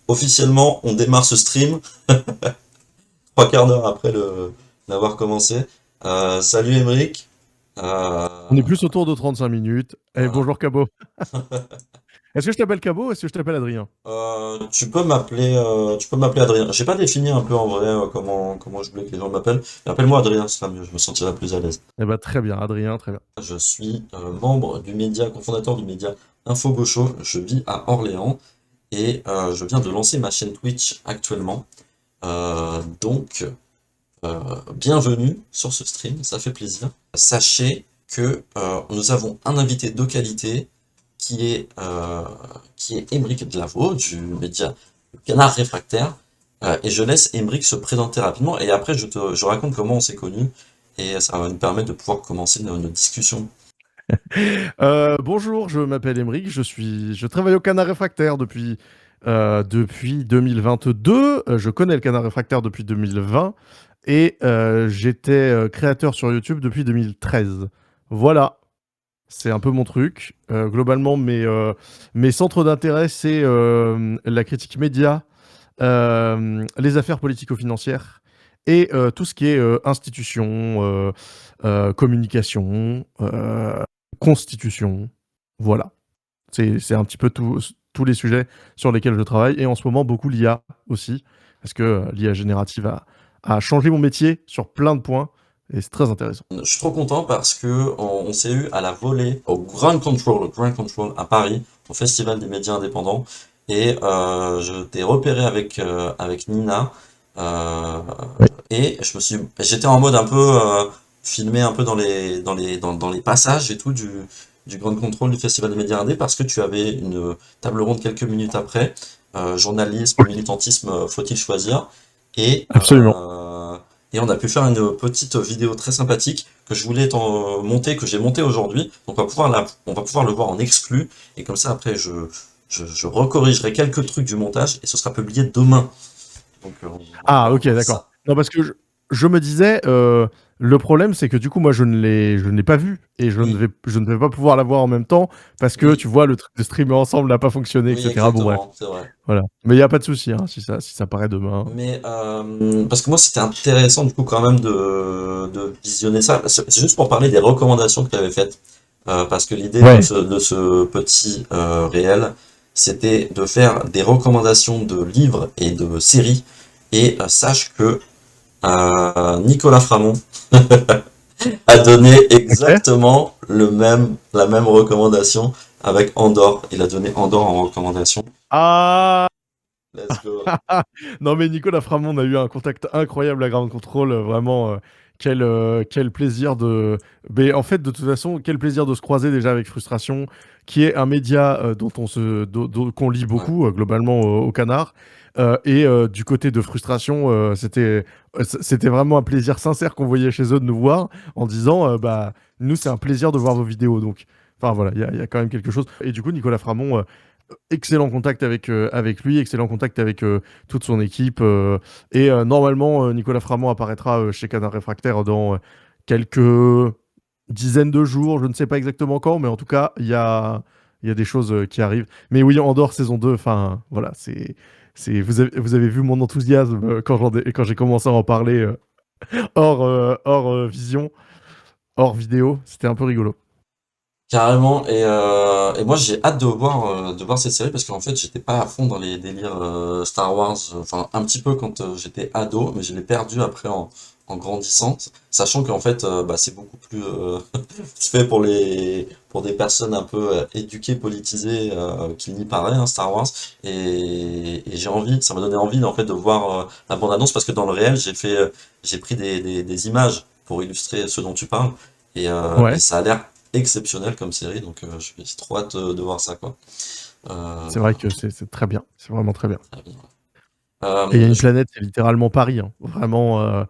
officiellement, on démarre ce stream, 3 quarts d'heure après l'avoir commencé. Salut Emeric. On est plus autour de 35 minutes. Eh, Voilà. bonjour Cabo. Est-ce que je t'appelle Cabo ou est-ce que je t'appelle Adrien? Tu peux m'appeler Adrien. J'ai pas défini un peu en vrai comment je voulais que les gens m'appellent. Mais appelle-moi Adrien, ce sera mieux, je me sentirai plus à l'aise. Eh ben très bien, Adrien, très bien. Je suis membre du média, cofondateur du média Info Gaucho. Je vis à Orléans et je viens de lancer ma chaîne Twitch actuellement. Donc, bienvenue sur ce stream, ça fait plaisir. Sachez que nous avons un invité de qualité qui est Aymeric Dlavo du média Le Canard Réfractaire. Et je laisse Aymeric se présenter rapidement et après je raconte comment on s'est connus et ça va nous permettre de pouvoir commencer notre discussion. Bonjour, je m'appelle Emeric, je travaille au Canard Réfractaire depuis 2022. Je connais le Canard Réfractaire depuis 2020 et j'étais créateur sur YouTube depuis 2013. Voilà, c'est un peu mon truc. Globalement, mes centres d'intérêt, c'est la critique média, les affaires politico-financières et tout ce qui est institution, communication, constitution. Voilà. C'est un petit peu tous les sujets sur lesquels je travaille. Et en ce moment, beaucoup l'IA aussi, parce que l'IA générative a changé mon métier sur plein de points. Et c'est très intéressant. Je suis trop content parce que on s'est eu à la volée au Grand Control à Paris, au Festival des médias indépendants, et je t'ai repéré avec Nina, euh, Oui. et j'étais en mode un peu filmé un peu dans les passages et tout du Grand Control du Festival des médias indés parce que tu avais une table ronde quelques minutes après, journalisme, militantisme, faut-il choisir? Et Absolument. et on a pu faire une petite vidéo très sympathique que je voulais monter, que j'ai montée aujourd'hui. Donc on va pouvoir le voir en exclu. Et comme ça, après, je recorrigerai quelques trucs du montage et ce sera publié demain. Donc on va Ah, pouvoir ok, voir d'accord. ça. Non, parce que je me disais, le problème, c'est que du coup, moi, je ne l'ai pas vu et Oui, je ne vais pas pouvoir la voir en même temps parce que oui, tu vois, le truc de streamer ensemble n'a pas fonctionné, oui, etc. Bon, bref, exactement, c'est vrai. voilà. Mais il n'y a pas de souci, hein, si ça paraît demain. Mais parce que moi, c'était intéressant du coup quand même de visionner ça. C'est juste pour parler des recommandations que tu avais faites. Parce que l'idée de Ouais. ce petit réel, c'était de faire des recommandations de livres et de séries. Et sache que Nicolas Framont a donné Ok. exactement la même recommandation avec Andorre. Il a donné Andorre en recommandation. Ah. Let's go. Non, mais Nicolas Framont, on a eu un contact incroyable à Ground Control. Vraiment, quel plaisir de. Mais en fait, de toute façon, quel plaisir de se croiser déjà avec Frustration, qui est un média qu'on lit Ouais. beaucoup, globalement, au Canard. Et du côté de Frustration, c'était vraiment un plaisir sincère qu'on voyait chez eux de nous voir en disant bah, nous, c'est un plaisir de voir vos vidéos. Donc, enfin, voilà, il y a quand même quelque chose. Et du coup, Nicolas Framont. Excellent contact avec lui, excellent contact avec toute son équipe. Et normalement, Nicolas Framont apparaîtra chez Canard Réfractaire dans quelques dizaines de jours, je ne sais pas exactement quand, mais en tout cas, il y a des choses qui arrivent. Mais oui, Andorre saison 2, enfin, voilà, vous avez vu mon enthousiasme quand j'ai commencé à en parler hors vision, hors vidéo, c'était un peu rigolo. Carrément, et moi j'ai hâte de voir cette série parce qu'en fait j'étais pas à fond dans les délires Star Wars, enfin un petit peu quand j'étais ado, mais je l'ai perdu après en grandissant, sachant qu'en fait bah, c'est beaucoup plus fait pour des personnes un peu éduquées, politisées qu'il n'y paraît, hein, Star Wars, et ça m'a donné envie en fait de voir la bande-annonce parce que dans le réel j'ai pris des images pour illustrer ce dont tu parles, et Ouais, ça a l'air exceptionnel comme série, donc j'ai trop hâte de voir ça, quoi. Euh, c'est vrai que c'est très bien, c'est vraiment très bien. Très bien. Et il y a une Je- planète, c'est littéralement Paris, hein. Vraiment,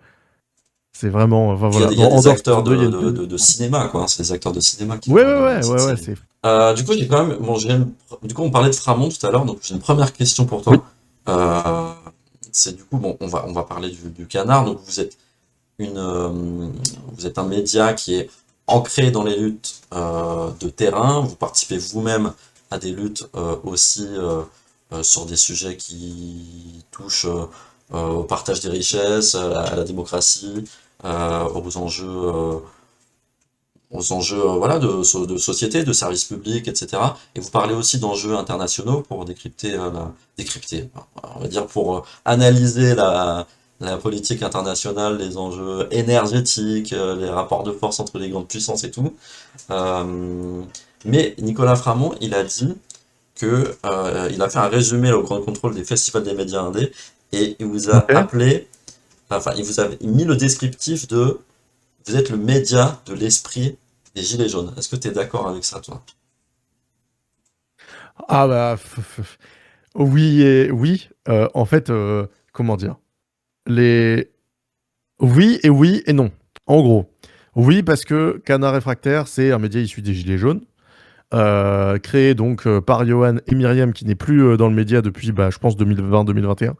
c'est vraiment. Enfin Puis voilà. il y a Dans des Andorre acteurs saison 2, il y a une planète. de cinéma, quoi, hein. C'est des acteurs de cinéma qui Ouais, vont ouais, dans ouais, cette ouais, ouais, série. c'est. Du coup, j'ai quand même, bon, du coup, on parlait de Framont tout à l'heure, donc j'ai une première question pour Oui. toi. Euh, c'est du coup, bon, on va parler du Canard. Donc vous êtes un média qui est ancré dans les luttes de terrain. Vous participez vous-même à des luttes aussi sur des sujets qui touchent au partage des richesses, à la démocratie, aux enjeux voilà, de société, de services publics, etc. Et vous parlez aussi d'enjeux internationaux pour décrypter, on va dire pour analyser la politique internationale, les enjeux énergétiques, les rapports de force entre les grandes puissances et tout. Euh, mais Nicolas Framont, il a dit que il a fait un résumé au Grand Contrôle des festivals des médias indés et il vous a Ok. appelé, enfin, il vous a mis le descriptif de vous êtes le média de l'esprit des Gilets jaunes. Est-ce que tu es d'accord avec ça, toi? Ah bah, oui et oui. En fait, comment dire? Les Oui et oui et non. En gros, oui parce que Canard Réfractaire, c'est un média issu des Gilets jaunes, créé donc par Johan et Myriam, qui n'est plus dans le média depuis, bah, je pense, 2020-2021.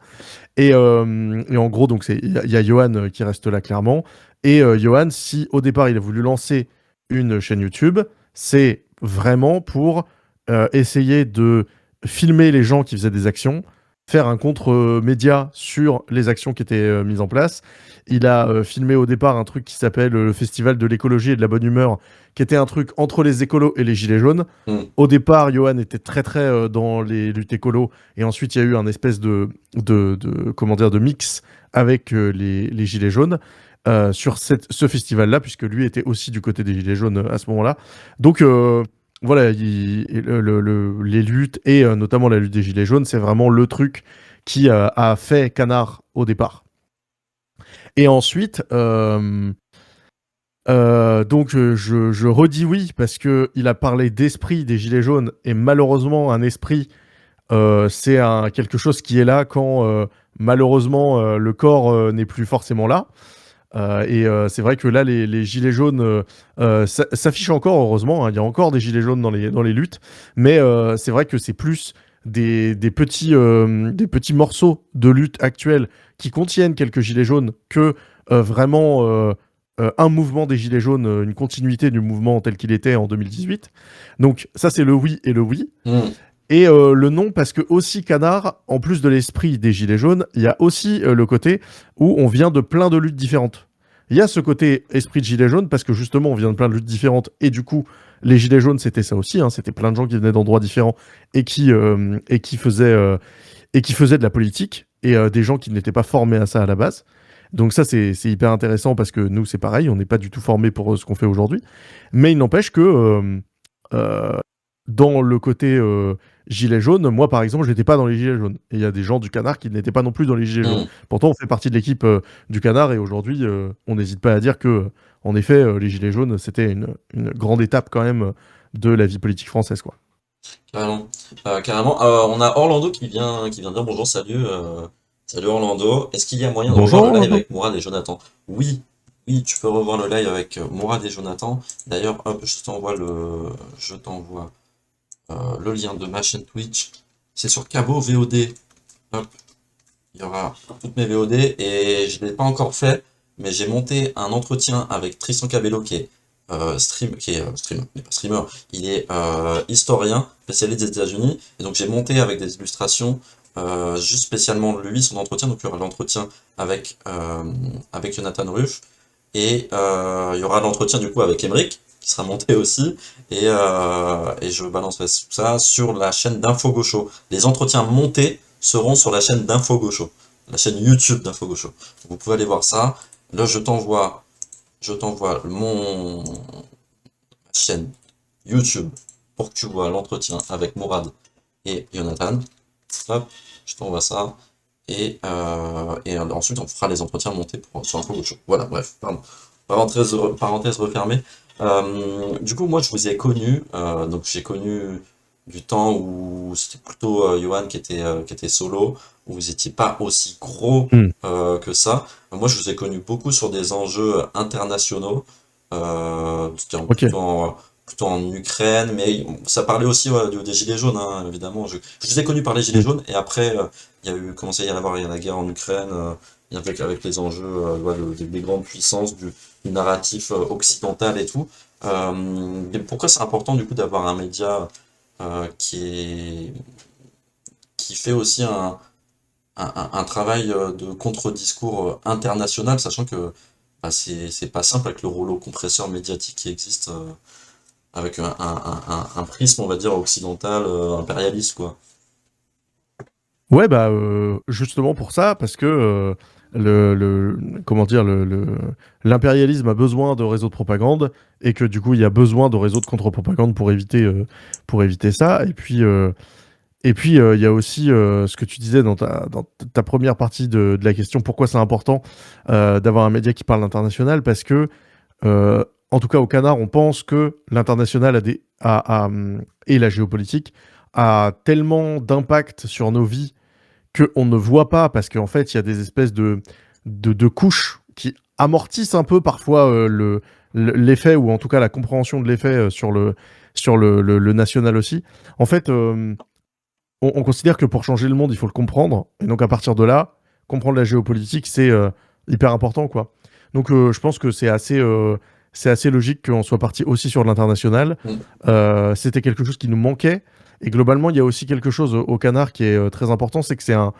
Et en gros, donc il y a Johan qui reste là clairement. Et Johan, si au départ il a voulu lancer une chaîne YouTube, c'est vraiment pour essayer de filmer les gens qui faisaient des actions, faire un contre-média sur les actions qui étaient mises en place. Il a filmé au départ un truc qui s'appelle le Festival de l'écologie et de la bonne humeur, qui était un truc entre les écolos et les gilets jaunes. Hmm. Au départ, Johan était très très dans les luttes écolo, et ensuite il y a eu un espèce comment dire, de mix avec les Gilets jaunes sur ce festival-là, puisque lui était aussi du côté des Gilets jaunes à ce moment-là. Donc voilà, les luttes, et notamment la lutte des Gilets jaunes, c'est vraiment le truc qui a fait Canard au départ. Et ensuite, donc je redis oui, parce qu'il a parlé d'esprit des Gilets jaunes, et malheureusement, un esprit, c'est quelque chose qui est là quand malheureusement le corps n'est plus forcément là. Et c'est vrai que là, les gilets jaunes s'affichent encore, heureusement, hein. Il y a encore des gilets jaunes dans les luttes, mais c'est vrai que c'est plus des petits morceaux de lutte actuelle qui contiennent quelques gilets jaunes que vraiment un mouvement des gilets jaunes, une continuité du mouvement tel qu'il était en 2018. Donc ça, c'est le oui et le oui. Hmm. Et le non, parce que aussi Canard, en plus de l'esprit des Gilets jaunes, il y a aussi le côté où on vient de plein de luttes différentes. Il y a ce côté esprit de Gilets jaunes, parce que justement, on vient de plein de luttes différentes, et du coup, les Gilets jaunes, c'était ça aussi, hein, c'était plein de gens qui venaient d'endroits différents et qui faisaient de la politique, et des gens qui n'étaient pas formés à ça à la base. Donc ça, c'est hyper intéressant, parce que nous, c'est pareil, on n'est pas du tout formés pour ce qu'on fait aujourd'hui. Mais il n'empêche que euh, dans le côté gilet jaune, moi par exemple, j'étais pas dans les gilets jaunes. Et il y a des gens du Canard qui n'étaient pas non plus dans les gilets jaunes. Hmm. Pourtant, on fait partie de l'équipe du Canard, et aujourd'hui, on n'hésite pas à dire que, en effet, les gilets jaunes, c'était une grande étape quand même de la vie politique française, quoi. Carrément. Carrément. On a Orlando qui vient dire bonjour, salut, salut Orlando. Est-ce qu'il y a moyen de revoir Bonjour, le live Orlando. avec Mourad et Jonathan? Oui, oui, tu peux revoir le live avec Mourad et Jonathan. D'ailleurs, hop, je t'envoie le lien de ma chaîne Twitch. C'est sur Cabo VOD. Hop, il y aura toutes mes VOD et je ne l'ai pas encore fait, mais j'ai monté un entretien avec Tristan Cabello qui est mais pas streamer, il est historien spécialiste des États-Unis, et donc j'ai monté avec des illustrations juste spécialement lui son entretien, donc il y aura l'entretien avec Jonathan Ruff, et il y aura l'entretien du coup avec Emeric qui sera monté aussi, et je balancerai tout ça sur la chaîne d'Info Gaucho. Les entretiens montés seront sur la chaîne d'Info Gaucho, la chaîne YouTube d'Info Gaucho. Donc vous pouvez aller voir ça. Là, je t'envoie mon chaîne YouTube pour que tu vois l'entretien avec Mourad et Jonathan. Hop, je t'envoie ça. Et ensuite, on fera les entretiens montés sur Info Gaucho. Voilà, bref, pardon. Parenthèse refermée. Du coup, moi, je vous ai connu. Donc, j'ai connu du temps où c'était plutôt Johan qui était solo, où vous n'étiez pas aussi gros Hmm. que ça. Moi, je vous ai connu beaucoup sur des enjeux internationaux, c'était Ok. plutôt en Ukraine, mais ça parlait aussi ouais, des Gilets jaunes, hein, évidemment. Je vous ai connu par les Gilets Hmm. jaunes, et après, il y a eu commencé à y avoir la guerre en Ukraine, avec les enjeux ouais, des grandes puissances, du narratif occidental et tout. Mais pourquoi c'est important du coup d'avoir un média qui qui fait aussi un travail de contre-discours international, sachant que bah, c'est pas simple avec le rouleau compresseur médiatique qui existe, avec un prisme, on va dire, occidental, impérialiste, quoi. Ouais, bah, justement pour ça, parce que comment dire, l'impérialisme a besoin de réseaux de propagande et que du coup, il y a besoin de réseaux de contre-propagande pour éviter ça. Et puis, il y a aussi ce que tu disais dans ta première partie de la question, pourquoi c'est important d'avoir un média qui parle international, parce que, en tout cas au Canard, on pense que l'international et la géopolitique a tellement d'impact sur nos vies qu'on ne voit pas parce qu'en fait, il y a des espèces de couches qui amortissent un peu parfois l'effet, ou en tout cas la compréhension de l'effet sur le national aussi. En fait, on considère que pour changer le monde, il faut le comprendre. Et donc à partir de là, comprendre la géopolitique, c'est hyper important, quoi. Donc je pense que c'est assez logique qu'on soit parti aussi sur l'international. Mm. C'était quelque chose qui nous manquait. Et globalement, il y a aussi quelque chose au Canard qui est très important, c'est que c'est un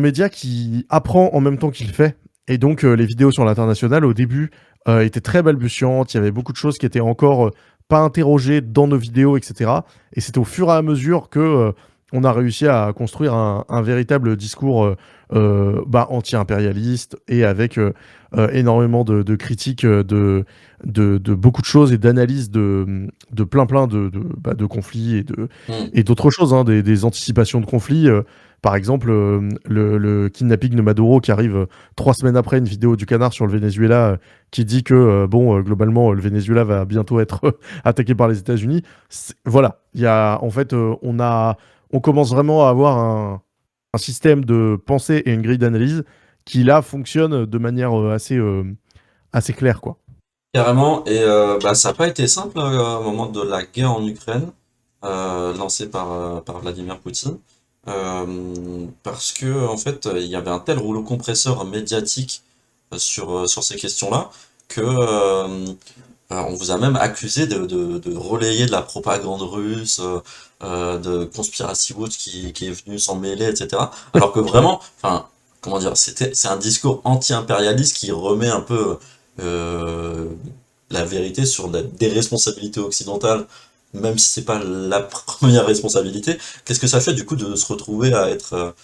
média qui apprend en même temps qu'il fait. Et donc, les vidéos sur l'international, au début, étaient très balbutiantes. Il y avait beaucoup de choses qui étaient encore pas interrogées dans nos vidéos, etc. Et c'est au fur et à mesure que on a réussi à construire un véritable discours anti-impérialiste et avec énormément de critiques de beaucoup de choses et d'analyses de plein de conflits Mm. et d'autres choses, hein, des anticipations de conflits. Par exemple, le kidnapping de Maduro qui arrive 3 semaines après une vidéo du Canard sur le Venezuela qui dit que, globalement, le Venezuela va bientôt être attaqué par les États-Unis. Voilà, en fait, on commence vraiment à avoir un système de pensée et une grille d'analyse qui, là, fonctionne de manière assez claire, quoi. Carrément, et bah, ça n'a pas été simple au moment de la guerre en Ukraine, lancée par Vladimir Poutine, parce que en fait, il y avait un tel rouleau compresseur médiatique sur ces questions-là que on vous a même accusé de relayer de la propagande russe, de Conspiracy Watch qui est venu s'en mêler, etc. Alors que Ouais. vraiment, enfin, comment dire, c'est un discours anti-impérialiste qui remet un peu euh, la vérité sur des responsabilités occidentales, même si c'est pas la première responsabilité. Qu'est-ce que ça fait du coup de se retrouver à être,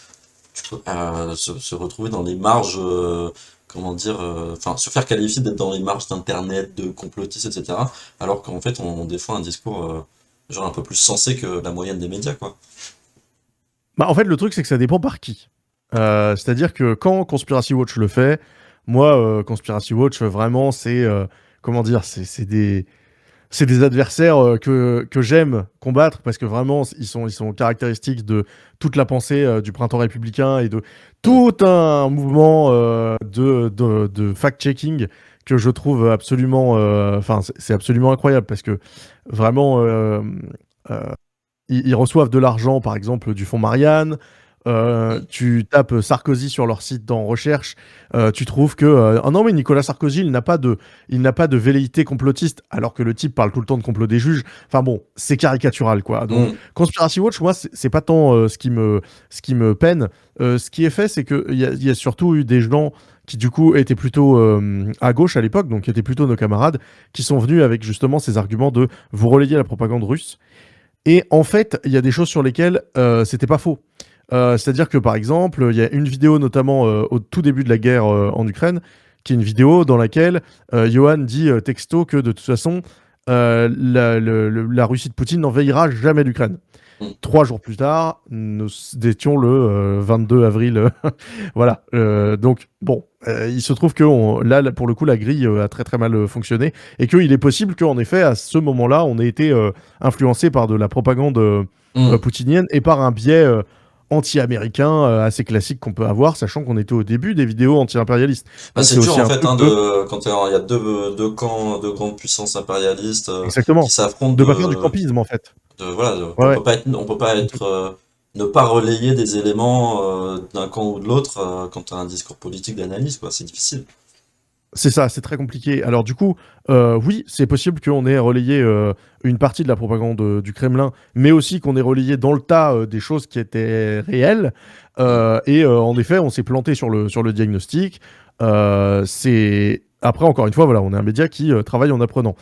se retrouver dans les marges, comment dire, enfin, se faire qualifier d'être dans les marges d'internet, de complotistes, etc. Alors qu'en fait on défend un discours genre un peu plus sensé que la moyenne des médias, quoi. Bah, en fait, le truc, c'est que ça dépend par qui. C'est-à-dire que quand Conspiracy Watch le fait, moi, Conspiracy Watch, vraiment, comment dire, c'est des adversaires que j'aime combattre parce que vraiment, ils sont caractéristiques de toute la pensée du printemps républicain et de Mm. tout un mouvement de fact-checking que je trouve absolument. Enfin, c'est absolument incroyable parce que vraiment. Euh, ils reçoivent de l'argent, par exemple, du fonds Marianne. Mm. Tu tapes Sarkozy sur leur site dans recherche, tu trouves que ah non mais Nicolas Sarkozy il n'a pas de velléité complotiste alors que le type parle tout le temps de complot des juges. Enfin bon, c'est caricatural quoi. Donc Mm. Conspiracy Watch, moi c'est pas tant ce qui me peine. Ce qui est fait, c'est que il y a surtout eu des gens qui du coup étaient plutôt à gauche à l'époque, donc qui étaient plutôt nos camarades, qui sont venus avec justement ces arguments de vous relayer la propagande russe. Et en fait, il y a des choses sur lesquelles c'était pas faux. C'est-à-dire que par exemple, il y a une vidéo notamment au tout début de la guerre en Ukraine, qui est une vidéo dans laquelle Johan dit texto que de toute façon, la Russie de Poutine n'envahira jamais l'Ukraine. Mm. 3 jours plus tard, nous étions le 22 avril. Voilà. Donc, bon, il se trouve que là, pour le coup, la grille a très très mal fonctionné et qu'il est possible qu'en effet, à ce moment-là, on ait été influencé par de la propagande Mm. poutinienne et par un biais anti-américain assez classique qu'on peut avoir, sachant qu'on était au début des vidéos anti-impérialistes. Bah, Donc, c'est c'est dur aussi en un fait, truc hein, de. quand il y a deux camps, deux grandes puissances impérialistes qui Exactement. s'affrontent De pas faire du campisme, en fait. voilà, Ouais, ouais. on peut pas être, ne pas relayer des éléments d'un camp ou de l'autre quand tu as un discours politique d'analyse, quoi, c'est difficile. C'est ça, c'est très compliqué. Alors du coup, oui, c'est possible qu'on ait relayé une partie de la propagande du Kremlin, mais aussi qu'on ait relayé dans le tas des choses qui étaient réelles. Mm. En effet, on s'est planté sur le diagnostic. C'est après, encore une fois, voilà, on est un média qui travaille en apprenant.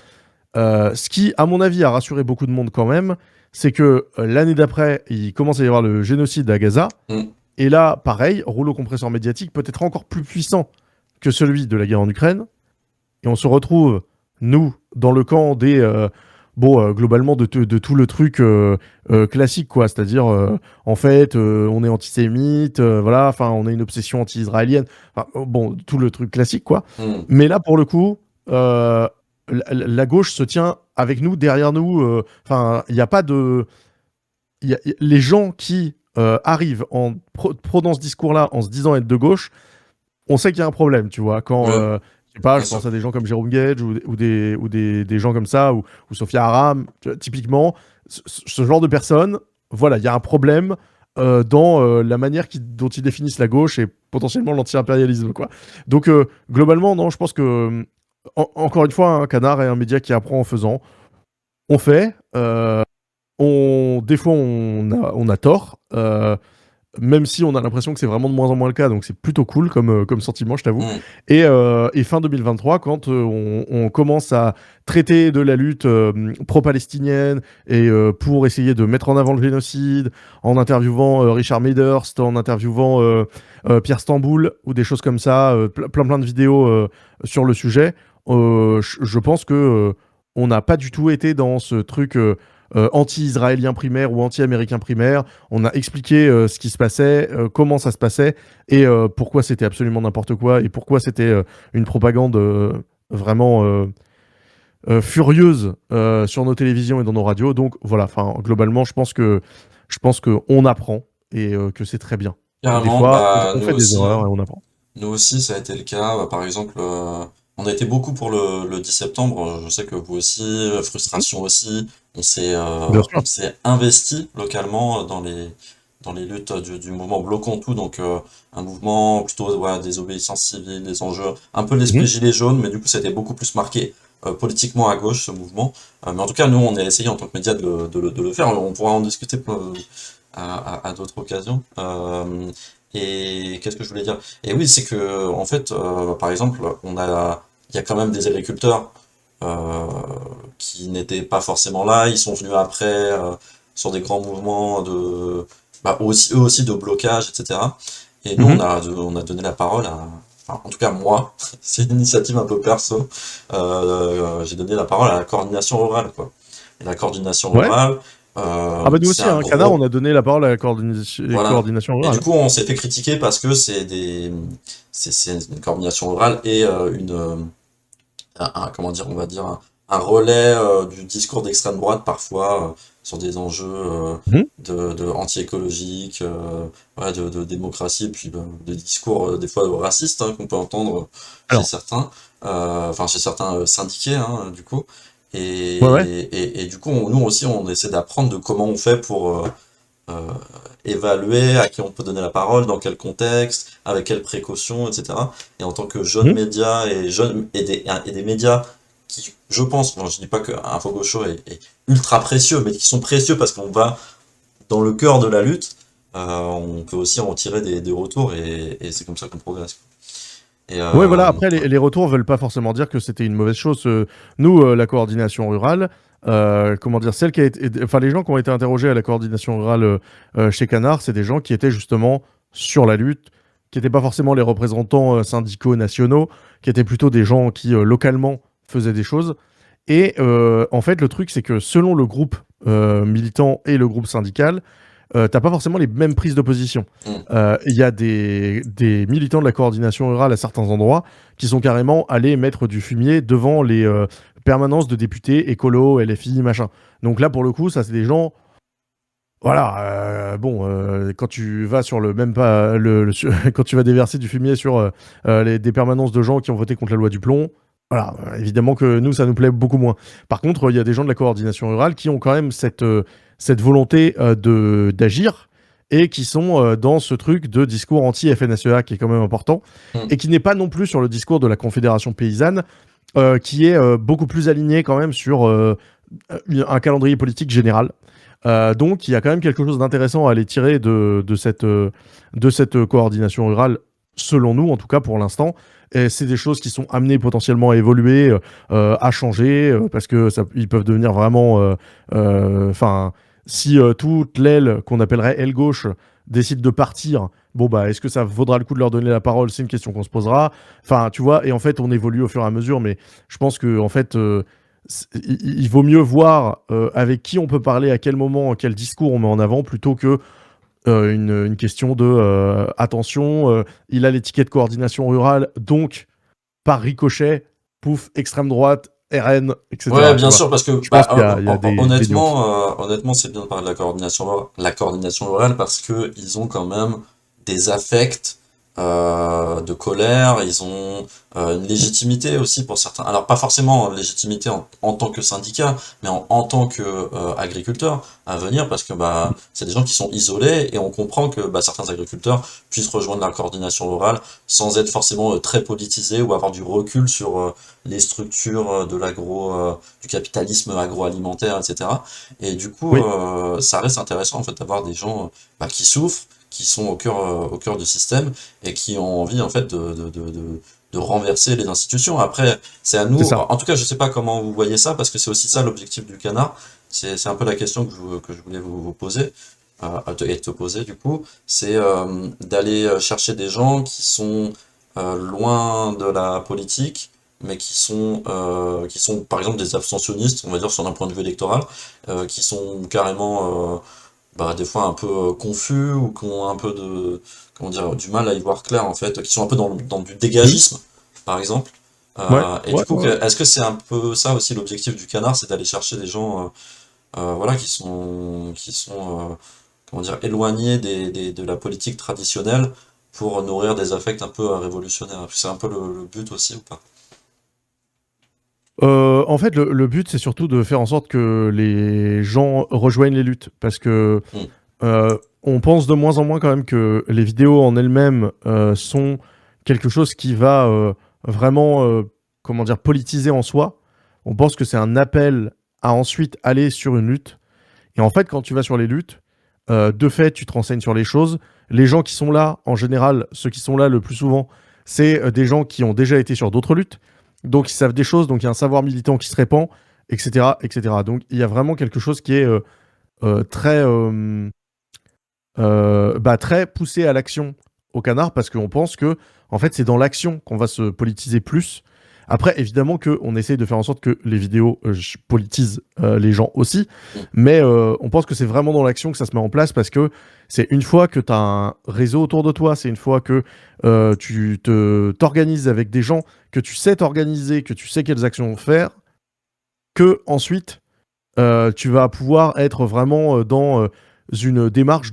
Ce qui, à mon avis, a rassuré beaucoup de monde quand même, c'est que l'année d'après, il commence à y avoir le génocide à Gaza. Mm. Et là, pareil, rouleau compresseur médiatique peut-être encore plus puissant que celui de la guerre en Ukraine. Et on se retrouve, nous, dans le camp des... globalement, de tout le truc classique, quoi. C'est-à-dire, en fait, on est antisémite, voilà, enfin, on a une obsession anti-israélienne. Enfin, bon, tout le truc classique, quoi. Mm. Mais là, pour le coup, la gauche se tient avec nous, derrière nous. Enfin, il n'y a pas de... les gens qui arrivent en prenant ce discours-là, en se disant être de gauche, on sait qu'il y a un problème, tu vois. Quand, Ouais, je sais pas, bien je pense sûr. à des gens comme Jérôme Gage des gens comme ça, ou Sophia Aram, tu vois, typiquement, ce genre de personnes, voilà, il y a un problème dans la manière dont ils définissent la gauche et potentiellement l'anti-impérialisme, quoi. Donc, globalement, non, je pense que, encore une fois, un Canard est un média qui apprend en faisant. On fait, des fois, on a tort. Même si on a l'impression que c'est vraiment de moins en moins le cas, donc c'est plutôt cool comme sentiment, je t'avoue. Mm. Et fin 2023, quand on commence à traiter de la lutte pro-palestinienne et pour essayer de mettre en avant le génocide, en interviewant Richard Meidhurst, en interviewant Pierre Stamboul, ou des choses comme ça, plein de vidéos sur le sujet, je pense que on n'a pas du tout été dans ce truc anti-israélien primaire ou anti-américain primaire. On a expliqué ce qui se passait, comment ça se passait, et pourquoi c'était absolument n'importe quoi, et pourquoi c'était une propagande vraiment furieuse sur nos télévisions et dans nos radios. Donc voilà, enfin globalement, je pense que on apprend et que c'est très bien. Des Carrément, fois, bah on nous fait des aussi, erreurs hein. et on apprend. Nous aussi, ça a été le cas. Par exemple, on a été beaucoup pour le 10 septembre. Je sais que vous aussi, Mhm. frustration aussi. Bien sûr. On s'est investi localement dans les luttes du mouvement Bloquons Tout. Donc, un mouvement plutôt voilà, des obéissances civiles, des enjeux, un peu Mhm. l'esprit gilet jaune, mais du coup, c'était beaucoup plus marqué politiquement à gauche, ce mouvement. Mais en tout cas, nous, on a essayé en tant que média de le faire. On pourra en discuter à d'autres occasions. Et qu'est-ce que je voulais dire? Et oui, c'est que en fait, par exemple, il y a quand même des agriculteurs euh, qui n'étaient pas forcément là. Ils sont venus après sur des grands mouvements eux aussi de blocage, etc. Et nous, Mhm. on a donné la parole enfin, en tout cas moi, c'est une initiative un peu perso. J'ai donné la parole à la coordination rurale, quoi. Et la coordination Ouais. rurale, Ah bah nous c'est aussi, un hein, Canard, on gros, a donné la parole à la voilà. coordination Et du rurale. coup, on s'est fait critiquer parce que c'est une coordination rurale et comment dire, on va dire, un relais du discours d'extrême droite parfois sur des enjeux Mhm. de anti-écologiques, ouais, de démocratie, et puis des discours des fois racistes hein, qu'on peut entendre chez Alors, certains, enfin chez certains syndiqués, hein, du coup. ouais. Et du coup, nous aussi, on essaie d'apprendre de comment on fait pour euh, évaluer à qui on peut donner la parole, dans quel contexte, avec quelles précautions, etc. Et en tant que jeune Mhm. média et des médias qui, je pense, bon, je dis pas que Info Gaucho est ultra précieux, mais qui sont précieux parce qu'on va dans le cœur de la lutte, on peut aussi en tirer des retours et c'est comme ça qu'on progresse. Et Ouais, voilà. Après, ouais. les retours veulent pas forcément dire que c'était une mauvaise chose. Nous, la coordination rurale, comment dire, celle qui a été, enfin, les gens qui ont été interrogés à la coordination rurale chez Canard, c'est des gens qui étaient justement sur la lutte, qui n'étaient pas forcément les représentants syndicaux nationaux, qui étaient plutôt des gens qui localement faisaient des choses. Et en fait, le truc, c'est que selon le groupe militant et le groupe syndical, t'as pas forcément les mêmes prises de position. Mm. Il y a des militants de la coordination rurale à certains endroits qui sont carrément allés mettre du fumier devant les permanences de députés écolo, LFI, machin. Donc là, pour le coup, ça, c'est des gens. Voilà, quand tu vas sur le même pas, quand tu vas déverser du fumier sur des permanences de gens qui ont voté contre la loi du plomb, voilà, évidemment que nous, ça nous plaît beaucoup moins. Par contre, il y a des gens de la coordination rurale qui ont quand même cette volonté d'agir et qui sont dans ce truc de discours anti-FNSEA qui est quand même important, Mm. et qui n'est pas non plus sur le discours de la Confédération paysanne, qui est beaucoup plus aligné quand même sur un calendrier politique général. Donc il y a quand même quelque chose d'intéressant à aller tirer de cette coordination rurale, selon nous, en tout cas pour l'instant. Et c'est des choses qui sont amenées potentiellement à évoluer, à changer, parce que ils peuvent devenir vraiment... Enfin, si toute l'aile qu'on appellerait aile gauche décide de partir, bon bah est-ce que ça vaudra le coup de leur donner la parole? C'est une question qu'on se posera. Enfin, tu vois, et en fait on évolue au fur et à mesure, mais je pense que en fait... il vaut mieux voir avec qui on peut parler, à quel moment, quel discours on met en avant, plutôt que une question de attention, il a l'étiquette coordination rurale, donc par ricochet, pouf, extrême droite, RN, Ouais, etc. Tu bien vois. sûr, parce que Je pense qu'il y a des nuances. honnêtement, c'est bien de parler de la coordination rurale parce que ils ont quand même des affects de colère, ils ont une légitimité aussi pour certains. Alors pas forcément légitimité en tant que syndicat, mais en tant que agriculteur à venir, parce que bah c'est des gens qui sont isolés et on comprend que bah, certains agriculteurs puissent rejoindre la coordination rurale sans être forcément très politisés ou avoir du recul sur les structures du capitalisme agroalimentaire, etc. Et du coup, Oui, ça reste intéressant en fait d'avoir des gens bah, qui souffrent, qui sont au cœur du système et qui ont envie en fait de renverser les institutions. Après, c'est à c'est nous. ça. En tout cas, je sais pas comment vous voyez ça parce que c'est aussi ça l'objectif du canard. C'est un peu la question que je voulais vous poser. Et te poser du coup, c'est d'aller chercher des gens qui sont loin de la politique, mais qui sont par exemple des abstentionnistes, on va dire sur un point de vue électoral, qui sont carrément bah, des fois un peu confus ou qui ont un peu de comment dire du mal à y voir clair en fait, qui sont un peu dans du Oui. dégagisme, par exemple. Ouais, Et ouais, du coup, ouais. est-ce que c'est un peu ça aussi l'objectif du canard, c'est d'aller chercher des gens voilà, qui sont comment dire, éloignés de la politique traditionnelle pour nourrir des affects un peu révolutionnaires. C'est un peu le but aussi ou pas? En fait, le but, c'est surtout de faire en sorte que les gens rejoignent les luttes. Parce que Hmm. on pense de moins en moins quand même que les vidéos en elles-mêmes sont quelque chose qui va vraiment, comment dire, politiser en soi. On pense que c'est un appel à ensuite aller sur une lutte. Et en fait, quand tu vas sur les luttes, de fait, tu te renseignes sur les choses. Les gens qui sont là, en général, ceux qui sont là le plus souvent, c'est des gens qui ont déjà été sur d'autres luttes. Donc, ils savent des choses, donc il y a un savoir militant qui se répand, etc., etc. Donc, il y a vraiment quelque chose qui est très, bah, très poussé à l'action au canard, parce qu'on pense que, en fait, c'est dans l'action qu'on va se politiser plus. Après, évidemment qu'on essaye de faire en sorte que les vidéos politisent les gens aussi, Hmm. mais on pense que c'est vraiment dans l'action que ça se met en place, parce que c'est une fois que tu as un réseau autour de toi, c'est une fois que t'organises avec des gens, que tu sais t'organiser, que tu sais quelles actions faire, que ensuite tu vas pouvoir être vraiment dans une démarche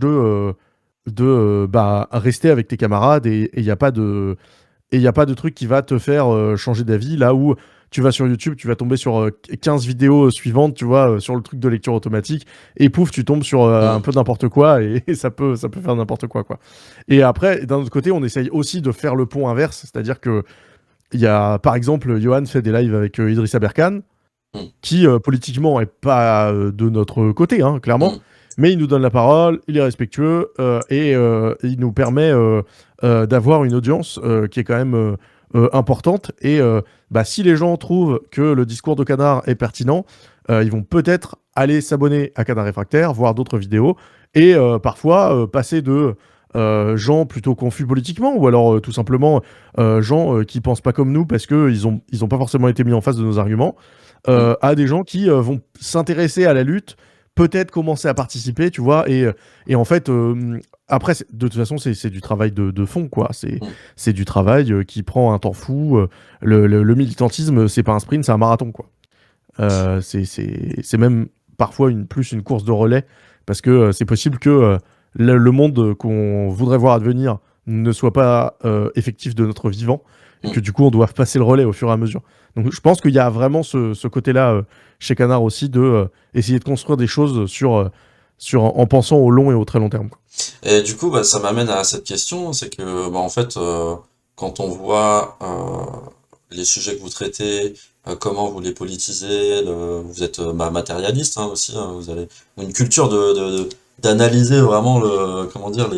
bah, rester avec tes camarades, et il n'y a pas de et il n'y a pas de truc qui va te faire changer d'avis, là où tu vas sur YouTube, tu vas tomber sur 15 vidéos suivantes, tu vois, sur le truc de lecture automatique, et pouf, tu tombes sur un Hmm. peu n'importe quoi, et ça peut faire n'importe quoi, quoi. Et après, d'un autre côté, on essaye aussi de faire le pont inverse, c'est-à-dire que il y a, par exemple, Johan fait des lives avec Idrissa Berkane, Hmm. qui politiquement est pas de notre côté, hein, clairement, Hmm. mais il nous donne la parole, il est respectueux, et il nous permet d'avoir une audience qui est quand même importante. Et bah, si les gens trouvent que le discours de Canard est pertinent, ils vont peut-être aller s'abonner à Canard Réfractaire, voir d'autres vidéos, et parfois passer de gens plutôt confus politiquement, ou alors tout simplement gens qui pensent pas comme nous parce qu'ils ont pas forcément été mis en face de nos arguments, Hmm. à des gens qui vont s'intéresser à la lutte, peut-être commencer à participer, tu vois, et en fait, après, de toute façon, c'est du travail de fond, quoi. Hmm. C'est du travail qui prend un temps fou. Le militantisme, c'est pas un sprint, c'est un marathon, quoi. C'est même parfois plus une course de relais, parce que c'est possible que le monde qu'on voudrait voir advenir ne soit pas effectif de notre vivant, et Hmm. que du coup on doit passer le relais au fur et à mesure. Donc je pense qu'il y a vraiment ce côté-là chez Canard aussi, de essayer de construire des choses en pensant au long et au très long terme, quoi. Et du coup, bah, ça m'amène à cette question, c'est que, bah, en fait, quand on voit les sujets que vous traitez, comment vous les politisez, vous êtes bah, matérialiste hein, aussi, hein, vous avez une culture d'analyser vraiment comment dire,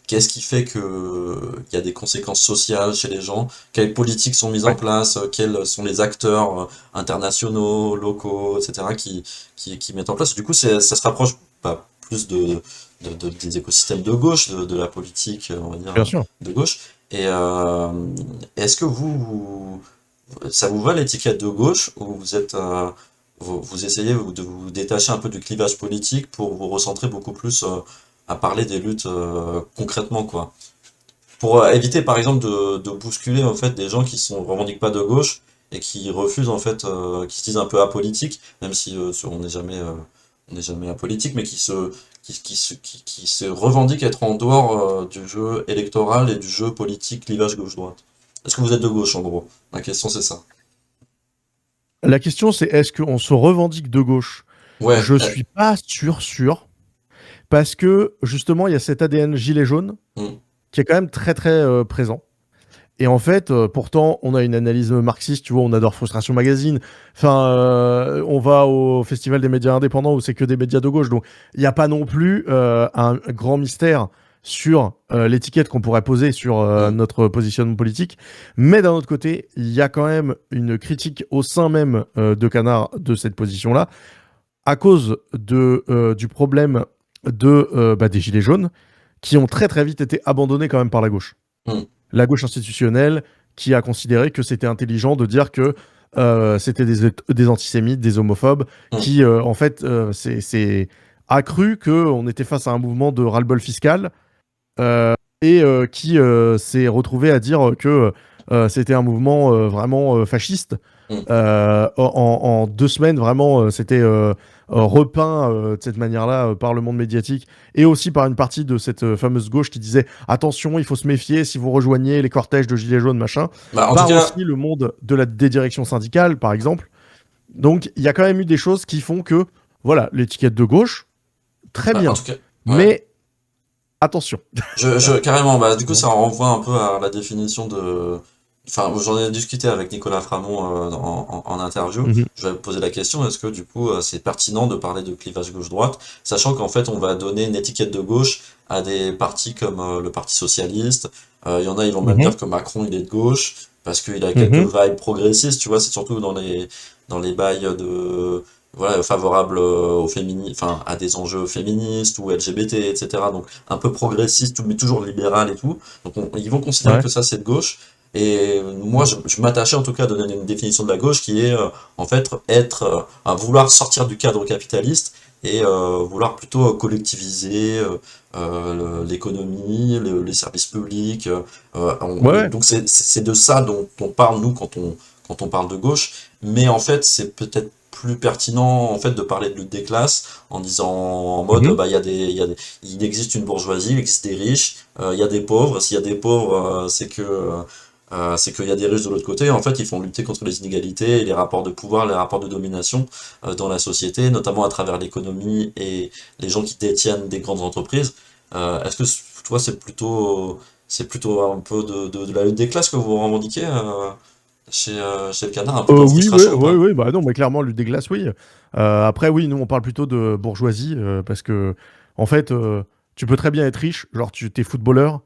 qu'est-ce qui fait que il y a des conséquences sociales chez les gens, quelles politiques sont mises en Ouais, place, quels sont les acteurs internationaux, locaux, etc., qui mettent en place. Du coup, ça se rapproche pas plus des écosystèmes de gauche, de la politique, on va dire, bien sûr. de gauche. Et est-ce que ça vous va l'étiquette de gauche ou vous essayez de vous détacher un peu du clivage politique pour vous recentrer beaucoup plus à parler des luttes concrètement, quoi? Pour éviter, par exemple, de bousculer en fait des gens qui sont revendiquent pas de gauche et qui refusent en fait, qui se disent un peu apolitiques, même si on n'est jamais apolitique, mais qui se revendiquent être en dehors du jeu électoral et du jeu politique clivage gauche-droite. Est-ce que vous êtes de gauche en gros? La question c'est ça. La question, c'est est-ce qu'on se revendique de gauche? Ouais, Je suis pas sûr, parce que justement, il y a cet ADN gilet jaune hmm, qui est quand même très très présent. Et en fait, pourtant, on a une analyse marxiste, tu vois, on adore Frustration Magazine. Enfin, on va au Festival des médias indépendants où c'est que des médias de gauche. Donc, il n'y a pas non plus un grand mystère sur l'étiquette qu'on pourrait poser sur hmm, notre positionnement politique. Mais d'un autre côté, il y a quand même une critique au sein même de Canard de cette position-là, à cause du problème des Gilets jaunes, qui ont très très vite été abandonnés quand même par la gauche, hmm, la gauche institutionnelle, qui a considéré que c'était intelligent de dire que c'était des antisémites, des homophobes, hmm. qui en fait c'est a cru qu'on était face à un mouvement de ras-le-bol fiscal, et qui s'est retrouvé à dire que c'était un mouvement vraiment fasciste. Hmm. En 2 semaines, vraiment, c'était repeint de cette manière-là par le monde médiatique et aussi par une partie de cette fameuse gauche qui disait attention, il faut se méfier si vous rejoignez les cortèges de gilets jaunes, machin, Bah, en tout par aussi cas, le monde des directions syndicales, par exemple. Donc, il y a quand même eu des choses qui font que, voilà, l'étiquette de gauche, très bah, en bien, tout cas, ouais. mais attention. Carrément, bah, du coup, Bon. ça renvoie un peu à la définition de. Enfin, j'en ai discuté avec Nicolas Framont en interview. Mhm. Je vais poser la question, est-ce que du coup, c'est pertinent de parler de clivage gauche-droite, sachant qu'en fait, on va donner une étiquette de gauche à des partis comme le Parti socialiste. Il y en a, ils vont même dire Mhm. que Macron, il est de gauche, parce qu'il a quelques Mhm. vibes progressistes, tu vois, c'est surtout dans les bails de voilà, favorables enfin, à des enjeux féministes ou LGBT, etc. Donc un peu progressiste, mais toujours libéral et tout. Donc ils vont considérer Ouais. que ça c'est de gauche. Et moi, je m'attachais en tout cas à donner une définition de la gauche qui est en fait à vouloir sortir du cadre capitaliste et vouloir plutôt collectiviser l'économie, les services publics. Ouais. Donc c'est de ça dont on parle nous quand on parle de gauche. Mais en fait, c'est peut-être plus pertinent en fait de parler de lutte des classes en disant en mode Mhm. bah il existe une bourgeoisie, il existe des riches, il y a des pauvres. S'il y a des pauvres, c'est qu'il y a des riches de l'autre côté. En fait, ils font lutter contre les inégalités et les rapports de pouvoir, les rapports de domination dans la société, notamment à travers l'économie et les gens qui détiennent des grandes entreprises. Est-ce que toi, c'est plutôt un peu de la lutte des classes que vous revendiquez chez le Canard, un peu comme Oui, oui, frustration ou oui, pas? oui, bah non, mais clairement, lutte des glaces, oui. Après, oui, nous, on parle plutôt de bourgeoisie, parce que, en fait, tu peux très bien être riche, genre, tu t'es footballeur,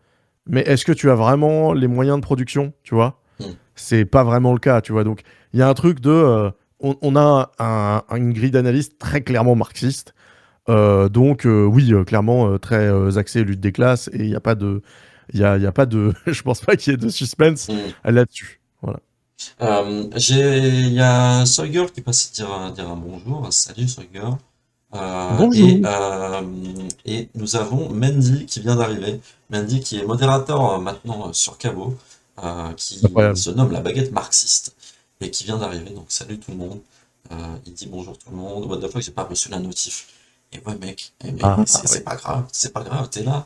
mais est-ce que tu as vraiment les moyens de production, tu vois? Hmm. C'est pas vraiment le cas, tu vois. Donc, il y a un truc de. On a une grille d'analyse très clairement marxiste. Donc, oui, clairement, très axé lutte des classes, et il n'y a pas de. Il y a pas de. Je pense pas qu'il y ait de suspense Hmm. là-dessus. Voilà. Il y a Soygirl qui passe dire un bonjour. Salut Soygirl. Et, Bonjour. nous avons Mendy qui vient d'arriver. Mendy qui est modérateur maintenant sur Cabo, qui Incroyable. se nomme la baguette marxiste et qui vient d'arriver. Donc salut tout le monde. Il dit bonjour tout le monde. What the fuck, j'ai pas reçu la notif. Et ouais mec, mais Ah, c'est oui. c'est pas grave, t'es là,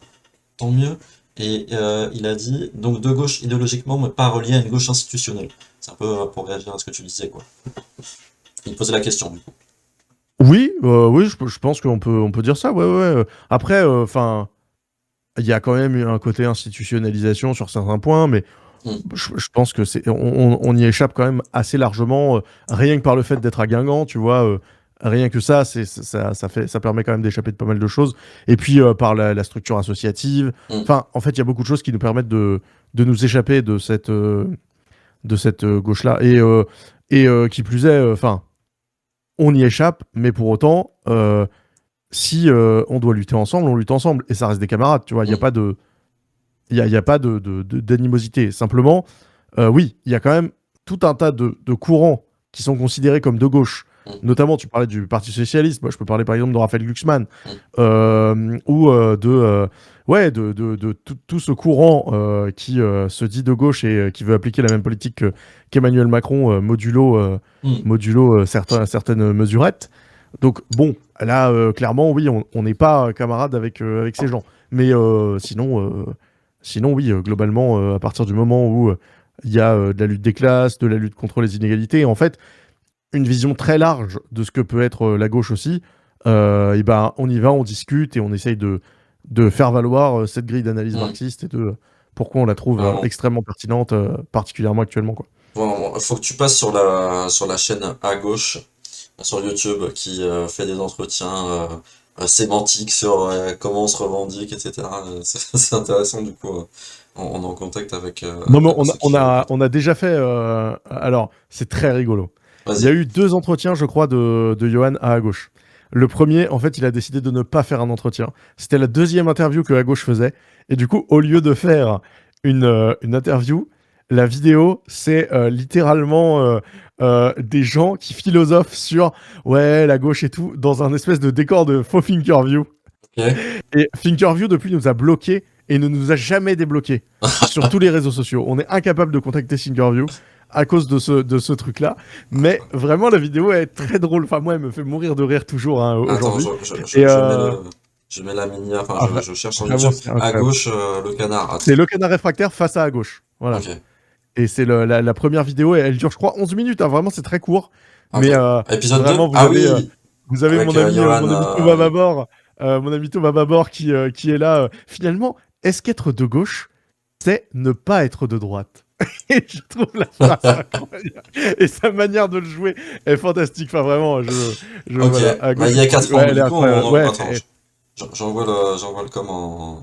tant mieux. Et il a dit donc de gauche idéologiquement, mais pas relié à une gauche institutionnelle. C'est un peu pour réagir à ce que tu disais quoi. Il posait la question du coup. Oui, je pense qu'on peut dire ça, ouais, ouais. Après, enfin, il y a quand même eu un côté institutionnalisation sur certains points, mais Hmm. je pense que on y échappe quand même assez largement, rien que par le fait d'être à Guingamp, tu vois. Rien que ça, ça permet quand même d'échapper de pas mal de choses. Et puis par la structure associative. Hmm. Enfin, en fait, il y a beaucoup de choses qui nous permettent de nous échapper de cette gauche-là. Et qui plus est, enfin, on y échappe, mais pour autant, si on doit lutter ensemble, on lutte ensemble. Et ça reste des camarades, tu vois. Il n'y a Hmm. pas y a pas d'animosité. Simplement, oui, il y a quand même tout un tas de courants qui sont considérés comme de gauche. Hmm. Notamment, tu parlais du Parti Socialiste. Moi, je peux parler par exemple de Raphaël Glucksmann Hmm. ou ouais, de tout ce courant qui se dit de gauche et qui veut appliquer la même politique qu'Emmanuel Macron, Hmm. modulo certaines mesurettes. Donc, bon, là, clairement, oui, on n'est pas camarade avec ces gens. Mais sinon, oui, globalement, à partir du moment où il y a de la lutte des classes, de la lutte contre les inégalités, et en fait, une vision très large de ce que peut être la gauche aussi, et ben, on y va, on discute et on essaye de faire valoir cette grille d'analyse Hmm. marxiste et de pourquoi on la trouve Vraiment. extrêmement pertinente, particulièrement actuellement, quoi. Bon, faut que tu passes sur la chaîne à gauche sur YouTube qui fait des entretiens sémantiques sur comment on se revendique, etc. C'est intéressant du coup. On est en contact avec Non, mais la personne qui raconte. on a déjà fait. Alors, c'est très rigolo. Il y a Vas-y. eu 2 entretiens, je crois, de Johan à gauche. Le premier, en fait, il a décidé de ne pas faire un entretien. C'était la deuxième interview que à gauche faisait. Et du coup, au lieu de faire une interview, la vidéo, c'est littéralement des gens qui philosophent sur ouais, la gauche et tout, dans un espèce de décor de faux Thinkerview. Ok. Et Thinkerview, depuis, nous a bloqués et ne nous a jamais débloqués sur tous les réseaux sociaux. On est incapable de contacter Thinkerview à cause de ce truc-là. Mais vraiment, la vidéo est très drôle. Enfin, moi, elle me fait mourir de rire toujours hein, Attends, aujourd'hui. Et je mets la mini, enfin, ah, je cherche sur vraiment, YouTube. c'est À incroyable. gauche, le canard. C'est le canard réfractaire face à gauche. Voilà. Ok. Et c'est la première vidéo. Et elle dure, je crois, 11 minutes. Hein. Vraiment, c'est très court. Ok. Mais Épisode 2. vraiment, Ah oui! vous avez Avec mon Johan. ami Thomas Babor, qui est là. Finalement, est-ce qu'être de gauche, c'est ne pas être de droite? Et je trouve la phrase incroyable. Et sa manière de le jouer est fantastique. Enfin, vraiment, Ok. voilà, à Bah, gauche, il y a 4 ouais, angles. elle est Du coup, incroyable. Ouais, attends. J'envoie le com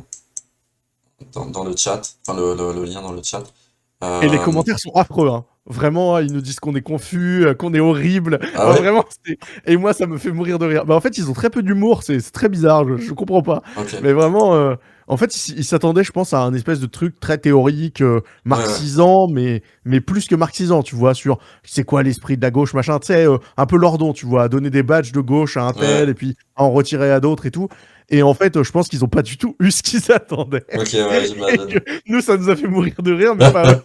dans le chat. Enfin, le lien dans le chat. et les Euh, commentaires sont affreux, hein. Vraiment, ils nous disent qu'on est confus, qu'on est horrible. Ah Enfin, ouais? vraiment, et moi, ça me fait mourir de rire. Bah, en fait, ils ont très peu d'humour, c'est très bizarre, je comprends pas. Ok. Mais vraiment, en fait, ils s'attendaient, je pense, à un espèce de truc très théorique, Ouais, ouais. marxisant, mais plus que marxisant, tu vois, sur c'est quoi l'esprit de la gauche, machin, tu sais, un peu Lordon, tu vois, donner des badges de gauche à un tel, Ouais. et puis à en retirer à d'autres et tout. Et en fait, je pense qu'ils ont pas du tout eu ce qu'ils attendaient. Ok, ouais, Et que j'imagine. nous, ça nous a fait mourir de rire, mais pas eux.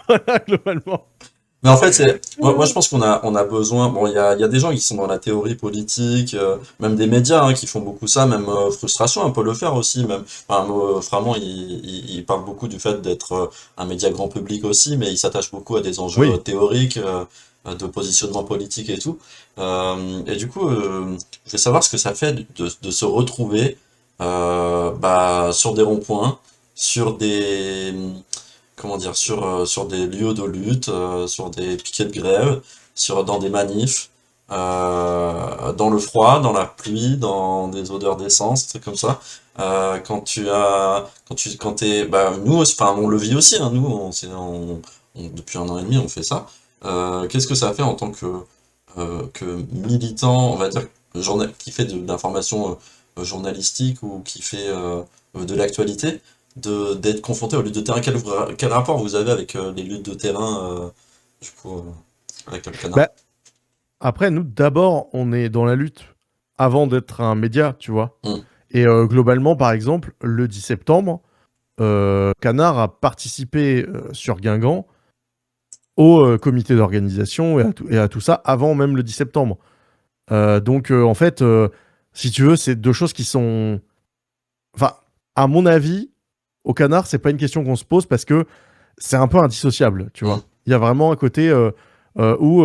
Voilà, globalement. Mais en fait, moi, je pense on a besoin. Bon, il y a des gens qui sont dans la théorie politique, même des médias qui font beaucoup ça, même Frustration, un peu le faire aussi. Même, enfin, Framand, il parle beaucoup du fait d'être un média grand public aussi, mais il s'attache beaucoup à des enjeux Oui. théoriques, de positionnement politique et tout. Et du coup, je vais savoir ce que ça fait de se retrouver bah, sur des ronds-points, sur des comment dire, sur des lieux de lutte, sur des piquets de grève, dans des manifs, dans le froid, dans la pluie, dans des odeurs d'essence, des trucs comme ça. Quand t'es, bah, nous, enfin, on le vit aussi, hein, nous, depuis 1 an et demi, on fait ça. Qu'est-ce que ça fait en tant que militant, on va dire, qui fait de l'information journalistique ou qui fait de l'actualité? D'être confronté aux luttes de terrain. Quel rapport vous avez avec les luttes de terrain, du coup, avec le canard? Bah, après, nous, d'abord, on est dans la lutte avant d'être un média, tu vois. Hmm. Et globalement, par exemple, le 10 septembre, Canard a participé sur Guingamp au comité d'organisation et à tout ça avant même le 10 septembre. Donc, en fait, si tu veux, c'est 2 choses qui sont... Enfin, à mon avis, au Canard, c'est pas une question qu'on se pose parce que c'est un peu indissociable, tu Hmm. vois. Il y a vraiment un côté où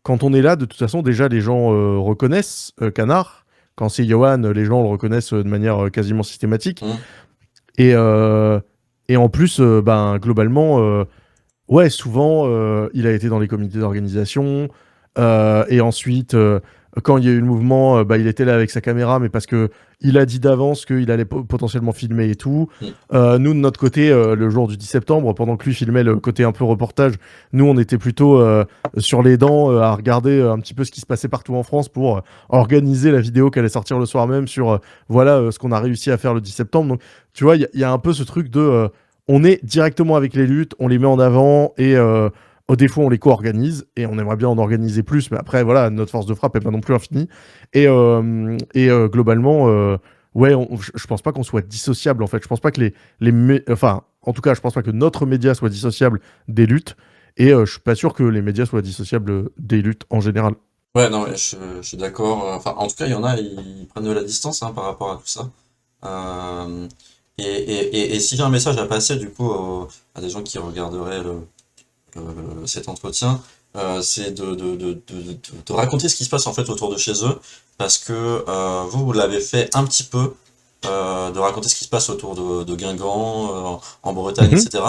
quand on est là, de toute façon, déjà, les gens reconnaissent Canard. Quand c'est Johan, les gens le reconnaissent de manière quasiment systématique. Mmh. Et, et en plus, ben, globalement, ouais, souvent, il a été dans les comités d'organisation. Et ensuite, quand il y a eu le mouvement, bah, il était là avec sa caméra, mais parce que il a dit d'avance qu'il allait potentiellement filmer et tout. Mmh. Nous, de notre côté, le jour du 10 septembre, pendant que lui filmait le côté un peu reportage, nous, on était plutôt sur les dents à regarder un petit peu ce qui se passait partout en France pour organiser la vidéo qui allait sortir le soir même sur voilà ce qu'on a réussi à faire le 10 septembre. Donc, tu vois, il y a un peu ce truc de on est directement avec les luttes, on les met en avant et au défaut, on les co-organise et on aimerait bien en organiser plus, mais après, voilà, notre force de frappe n'est pas non plus infinie. Et, globalement, ouais, je pense pas qu'on soit dissociable en fait. Je pense pas que enfin, en tout cas, je pense pas que notre média soit dissociable des luttes. Et je suis pas sûr que les médias soient dissociables des luttes en général. Ouais, non, mais je suis d'accord. Enfin, en tout cas, il y en a, ils prennent de la distance hein, par rapport à tout ça. Euh, et si j'ai un message à passer, du coup, à des gens qui regarderaient cet entretien, c'est de raconter ce qui se passe en fait autour de chez eux, parce que vous l'avez fait un petit peu, de raconter ce qui se passe autour de Guingamp, en Bretagne, Mhm. etc.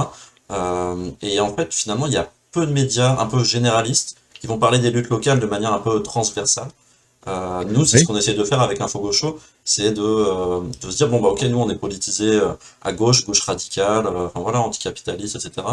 Et en fait, finalement, il y a peu de médias un peu généralistes qui vont parler des luttes locales de manière un peu transversale. Nous, c'est ce Oui. qu'on essaie de faire avec Info Gaucho, c'est de se dire, bon, bah, ok, nous, on est politisé à gauche, gauche radicale, enfin voilà, anticapitaliste, etc.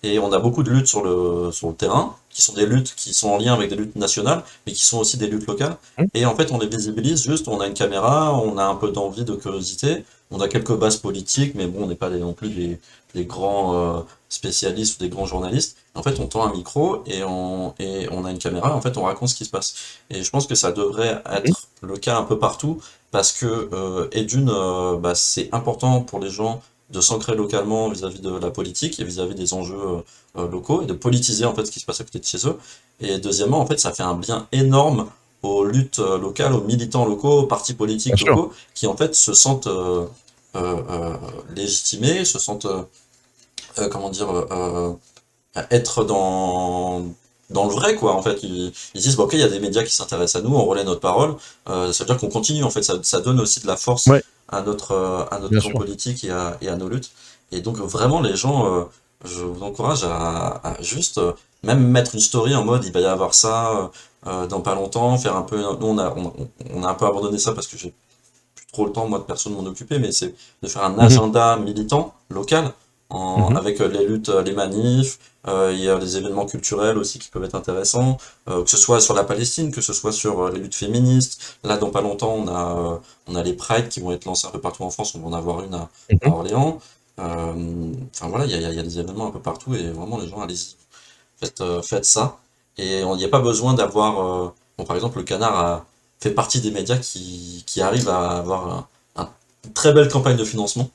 Et on a beaucoup de luttes sur le terrain, qui sont des luttes qui sont en lien avec des luttes nationales, mais qui sont aussi des luttes locales. Mhm. Et en fait, on les visibilise juste, on a une caméra, on a un peu d'envie, de curiosité, on a quelques bases politiques, mais bon, on n'est pas non plus des grands spécialistes ou des grands journalistes. En fait, on tend un micro et on a une caméra, en fait, on raconte ce qui se passe. Et je pense que ça devrait Mhm. être le cas un peu partout, parce que, et d'une, bah, c'est important pour les gens de s'ancrer localement vis-à-vis de la politique et vis-à-vis des enjeux locaux, et de politiser en fait ce qui se passe à côté de chez eux. Et deuxièmement, en fait, ça fait un bien énorme aux luttes locales, aux militants locaux, aux partis Bien politiques sûr. locaux, qui en fait se sentent légitimés, se sentent, comment dire, être dans le vrai, quoi. En fait, ils disent, bah, ok, il y a des médias qui s'intéressent à nous, on relaie notre parole. Ça veut dire qu'on continue, en fait. Ça donne aussi de la force Ouais, à notre bien camp sûr. politique et à nos luttes. Et donc, vraiment, les gens, je vous encourage à juste même mettre une story en mode, il va y avoir ça dans pas longtemps, faire un peu. Nous, on a un peu abandonné ça parce que j'ai plus trop le temps, moi, de personne m'en occuper, mais c'est de faire un Mhm. agenda militant local Mhm. avec les luttes, les manifs, il y a les événements culturels aussi qui peuvent être intéressants, que ce soit sur la Palestine, que ce soit sur les luttes féministes. Là, dans pas longtemps, on a les Prides qui vont être lancés un peu partout en France, on va en avoir une à Mhm. Orléans. Enfin voilà, il y a des événements un peu partout et vraiment les gens, allez-y, faites ça. Et il n'y a pas besoin d'avoir. Bon, par exemple, le Canard fait partie des médias qui arrivent à avoir une très belle campagne de financement.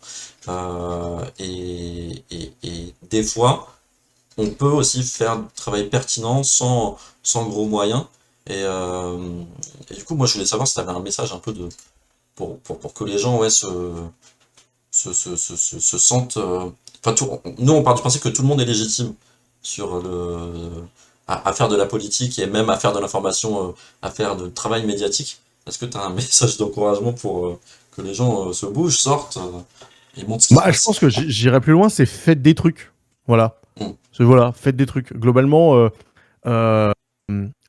Et des fois, on peut aussi faire du travail pertinent sans gros moyens. Et, euh, et du coup, moi, je voulais savoir si tu avais un message un peu pour que les gens ouais, se sentent. Enfin, nous, on part du principe que tout le monde est légitime sur à faire de la politique et même à faire de l'information, à faire de travail médiatique. Est-ce que tu as un message d'encouragement pour que les gens se bougent, sortent et montrent ce qui se Bah, je pense passe? que j'irai plus loin, c'est faites des trucs. Voilà. Mm. C'est voilà, faites des trucs. Globalement, euh,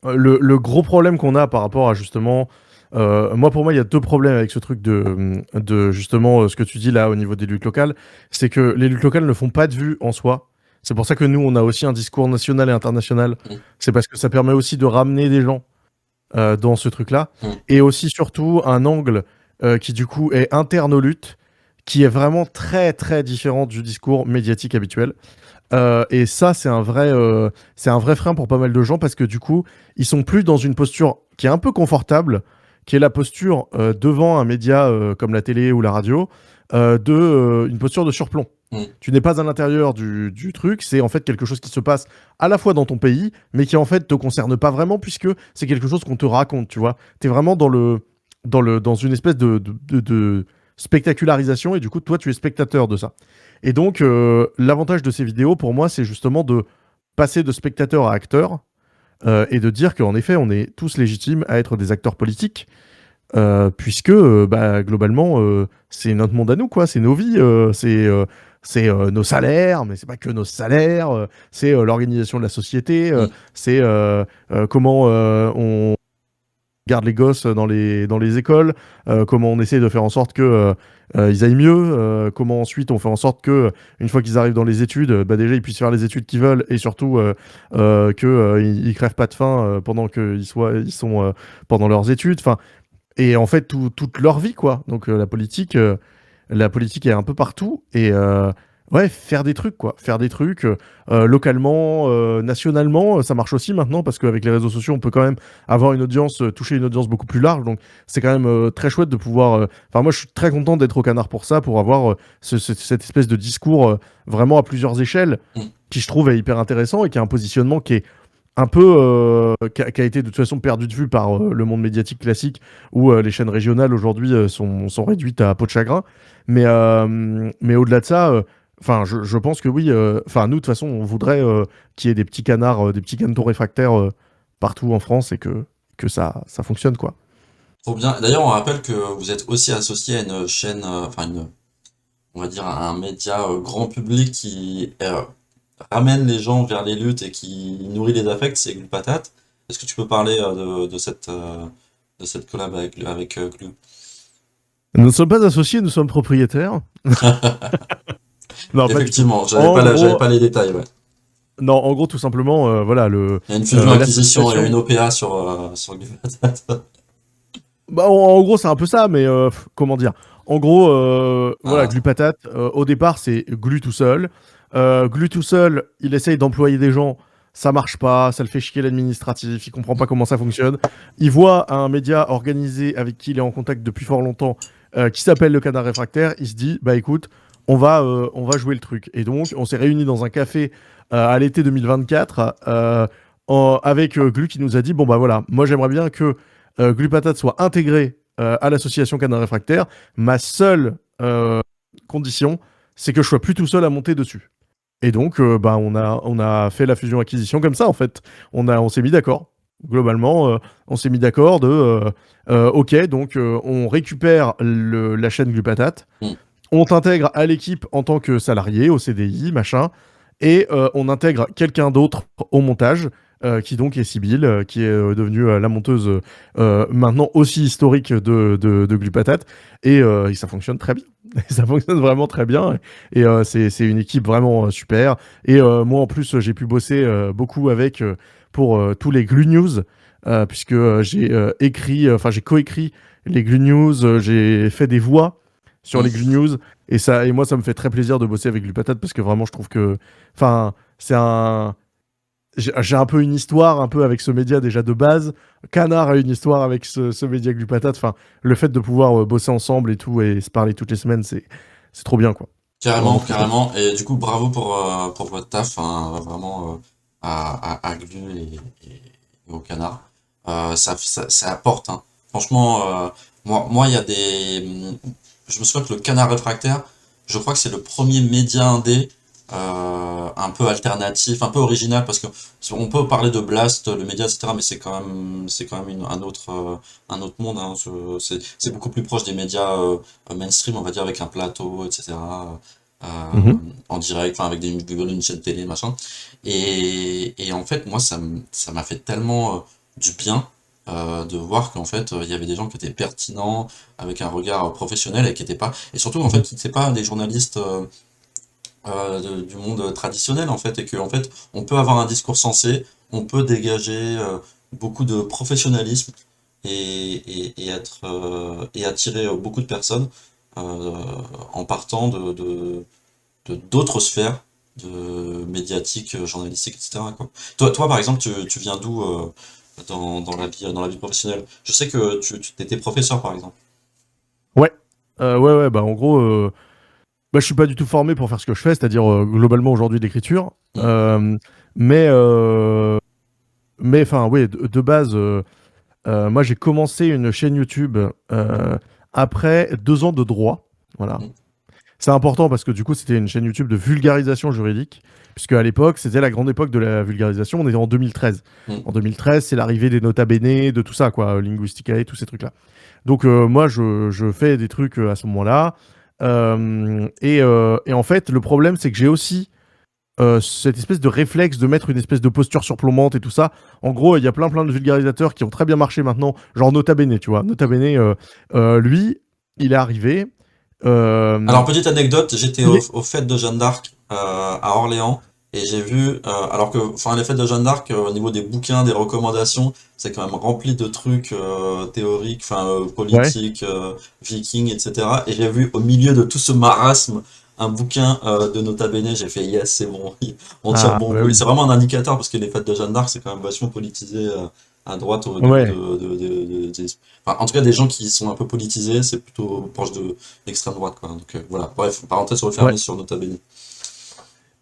le gros problème qu'on a par rapport à justement. Moi, pour moi, il y a deux problèmes avec ce truc de justement ce que tu dis là au niveau des luttes locales. C'est que les luttes locales ne font pas de vue en soi. C'est pour ça que nous, on a aussi un discours national et international. Mm. C'est parce que ça permet aussi de ramener des gens dans ce truc-là. Mm. Et aussi, surtout, un angle qui, du coup, est interne aux luttes, qui est vraiment très, très différent du discours médiatique habituel. Et ça, c'est un vrai frein pour pas mal de gens parce que du coup, ils sont plus dans une posture qui est un peu confortable, qui est la posture devant un média comme la télé ou la radio, une posture de surplomb. Mm. Tu n'es pas à l'intérieur du truc, c'est en fait quelque chose qui se passe à la fois dans ton pays, mais qui en fait te concerne pas vraiment puisque c'est quelque chose qu'on te raconte, tu vois. Tu es vraiment dans une espèce de spectacularisation et du coup, toi, tu es spectateur de ça. Et donc, l'avantage de ces vidéos, pour moi, c'est justement de passer de spectateur à acteur et de dire qu'en effet, on est tous légitimes à être des acteurs politiques, puisque bah, globalement, c'est notre monde à nous, quoi. C'est nos vies, c'est nos salaires, mais c'est pas que nos salaires, c'est l'organisation de la société, Mm. c'est comment on garde les gosses dans les écoles, comment on essaie de faire en sorte que ils aillent mieux, comment ensuite on fait en sorte que une fois qu'ils arrivent dans les études, bah déjà ils puissent faire les études qu'ils veulent et surtout que ils crèvent pas de faim pendant ils sont pendant leurs études. Enfin, et en fait toute leur vie quoi. Donc la politique est un peu partout et ouais, faire des trucs quoi, faire des trucs localement, nationalement, ça marche aussi maintenant parce qu'avec les réseaux sociaux, on peut quand même avoir une audience, toucher une audience beaucoup plus large. Donc c'est quand même très chouette de pouvoir. Enfin moi, je suis très content d'être au Canard pour ça, pour avoir cette espèce de discours vraiment à plusieurs échelles, Mm. qui je trouve est hyper intéressant et qui a un positionnement qui est un peu qui a été de toute façon perdu de vue par le monde médiatique classique où les chaînes régionales aujourd'hui sont réduites à peau de chagrin. Mais au-delà de ça, enfin, je pense que oui. Enfin, nous, de toute façon, on voudrait qu'il y ait des petits canards, des petits canetons réfractaires partout en France et que ça fonctionne, quoi. Trop bien. D'ailleurs, on rappelle que vous êtes aussi associé à une chaîne, on va dire un média grand public qui ramène les gens vers les luttes et qui nourrit les affects, c'est Glue Patate. Est-ce que tu peux parler de cette collab avec Glue? Nous ne sommes pas associés, nous sommes propriétaires. Non, pas du tout. Effectivement, En j'avais gros, pas les détails, ouais. non, en gros, tout simplement, voilà, Il y a une fusion-acquisition et une l'association. OPA sur Glue Patate. Bah, en gros, c'est un peu ça, mais comment dire? En gros, voilà, Ah, Glu Patate, au départ, c'est Glu tout seul. Glu tout seul, il essaye d'employer des gens, ça marche pas, ça le fait chier l'administratif, il comprend pas comment ça fonctionne. Il voit un média organisé avec qui il est en contact depuis fort longtemps, qui s'appelle le Canard Réfractaire, il se dit, bah écoute, on va jouer le truc. Et donc, on s'est réunis dans un café à l'été 2024 avec Glu qui nous a dit, bon bah voilà, moi j'aimerais bien que Glu Patate soit intégré à l'association Canard Réfractaire. Ma seule condition, c'est que je sois plus tout seul à monter dessus. Et donc, bah, on a fait la fusion-acquisition comme ça, en fait. On s'est mis d'accord. Globalement, on s'est mis d'accord de OK, donc on récupère la chaîne Glu Patate, hmm. on t'intègre à l'équipe en tant que salarié, au CDI, machin, et on intègre quelqu'un d'autre au montage, qui donc est Sybille, qui est devenue la monteuse maintenant aussi historique de Glu Patate, et ça fonctionne très bien. Ça fonctionne vraiment très bien, et c'est une équipe vraiment super. Et moi en plus, j'ai pu bosser beaucoup avec pour tous les Glu News, puisque j'ai j'ai coécrit les Glu News, j'ai fait des voix sur les Glu News, et moi, ça me fait très plaisir de bosser avec Glu Patate parce que vraiment, je trouve que, enfin, c'est un, j'ai un peu une histoire un peu avec ce média déjà de base. Canard a une histoire avec ce média Glu Patate. Enfin, le fait de pouvoir bosser ensemble et tout et se parler toutes les semaines, c'est trop bien, quoi. C'est Carrément, vraiment trop chouette. carrément. Et du coup, bravo pour votre taf, hein, vraiment à Glu et au Canard. Ça apporte, hein. Franchement, il y a je me souviens que le Canard Réfractaire, je crois que c'est le premier média indé un peu alternatif, un peu original, parce que on peut parler de Blast, le média, etc., mais c'est quand même un autre monde, hein. C'est beaucoup plus proche des médias mainstream, on va dire, avec un plateau, etc. euh, Mhm. en direct, enfin avec une chaîne télé, machin. Et en fait, moi, ça m'a fait tellement du bien de voir qu'en fait, il y avait des gens qui étaient pertinents, avec un regard professionnel et qui étaient pas. Et surtout, en fait, Mhm. qui n'étaient pas des journalistes du monde traditionnel, en fait, et qu'en fait, on peut avoir un discours sensé, on peut dégager beaucoup de professionnalisme et attirer beaucoup de personnes euh, en partant d'autres sphères de médiatiques, journalistiques, etc., quoi. Toi, par exemple, tu viens d'où dans la vie professionnelle? Je sais que tu étais professeur, par exemple. Ouais. Ouais, bah en gros, bah, je suis pas du tout formé pour faire ce que je fais, c'est-à-dire globalement aujourd'hui de l'écriture. Mm, Mais enfin, oui, de base, moi j'ai commencé une chaîne YouTube après 2 ans de droit. Voilà. mm, C'est important parce que du coup, c'était une chaîne YouTube de vulgarisation juridique, puisque à l'époque, c'était la grande époque de la vulgarisation. On était en 2013. Mm. En 2013, c'est l'arrivée des Nota Bene, de tout ça, quoi, Linguisticae, tous ces trucs-là. Donc moi, je fais des trucs à ce moment-là. Et en fait, le problème, c'est que j'ai aussi cette espèce de réflexe de mettre une espèce de posture surplombante et tout ça. En gros, il y a plein de vulgarisateurs qui ont très bien marché maintenant, genre Nota Bene, tu vois. Nota Bene, lui, il est arrivé. Alors, euh, petite anecdote, j'étais il est... aux fêtes de Jeanne d'Arc à Orléans et j'ai vu, alors que, enfin, les fêtes de Jeanne d'Arc, au niveau des bouquins, des recommandations, c'est quand même rempli de trucs théoriques, enfin, Ouais. politiques, vikings, etc. Et j'ai vu au milieu de tout ce marasme un bouquin de Nota Bene, j'ai fait yes, c'est bon, on tire Ah, bon. bah Oui, oui. c'est vraiment un indicateur parce que les fêtes de Jeanne d'Arc, c'est quand même vachement politisé à droite au niveau Ouais. enfin, en tout cas, des gens qui sont un peu politisés, c'est plutôt proche de l'extrême droite, quoi. Donc voilà, bref, parenthèse Ouais. refermée sur Nota Bene.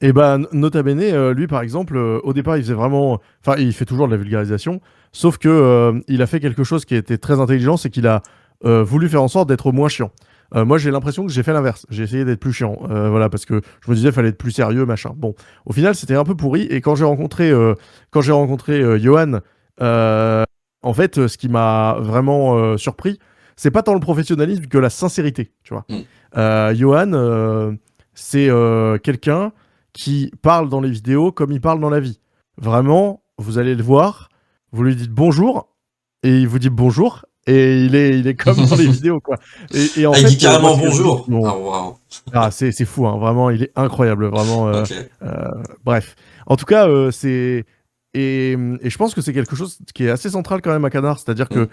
Et ben, Nota Bene, lui, par exemple, au départ, il faisait vraiment... Enfin, il fait toujours de la vulgarisation, sauf que il a fait quelque chose qui était très intelligent, c'est qu'il a voulu faire en sorte d'être moins chiant. Moi, j'ai l'impression que j'ai fait l'inverse. J'ai essayé d'être plus chiant, voilà, parce que je me disais, fallait être plus sérieux, machin. Bon, au final, c'était un peu pourri. Et quand j'ai rencontré Johan, euh, en fait, ce qui m'a vraiment surpris, c'est pas tant le professionnalisme que la sincérité, tu vois. Mm. Johan, c'est quelqu'un qui parle dans les vidéos comme il parle dans la vie. Vraiment, vous allez le voir, vous lui dites bonjour, et il vous dit bonjour, et il est comme dans les vidéos, quoi. Et en Ah, il dit fait, moi, carrément c'est quelque chose bonjour! qui m'ont- Ah, waouh! Ah, c'est fou, hein, vraiment, il est incroyable, vraiment. Ok. Bref. En tout cas, et je pense que c'est quelque chose qui est assez central quand même à Canard, c'est-à-dire que Mm.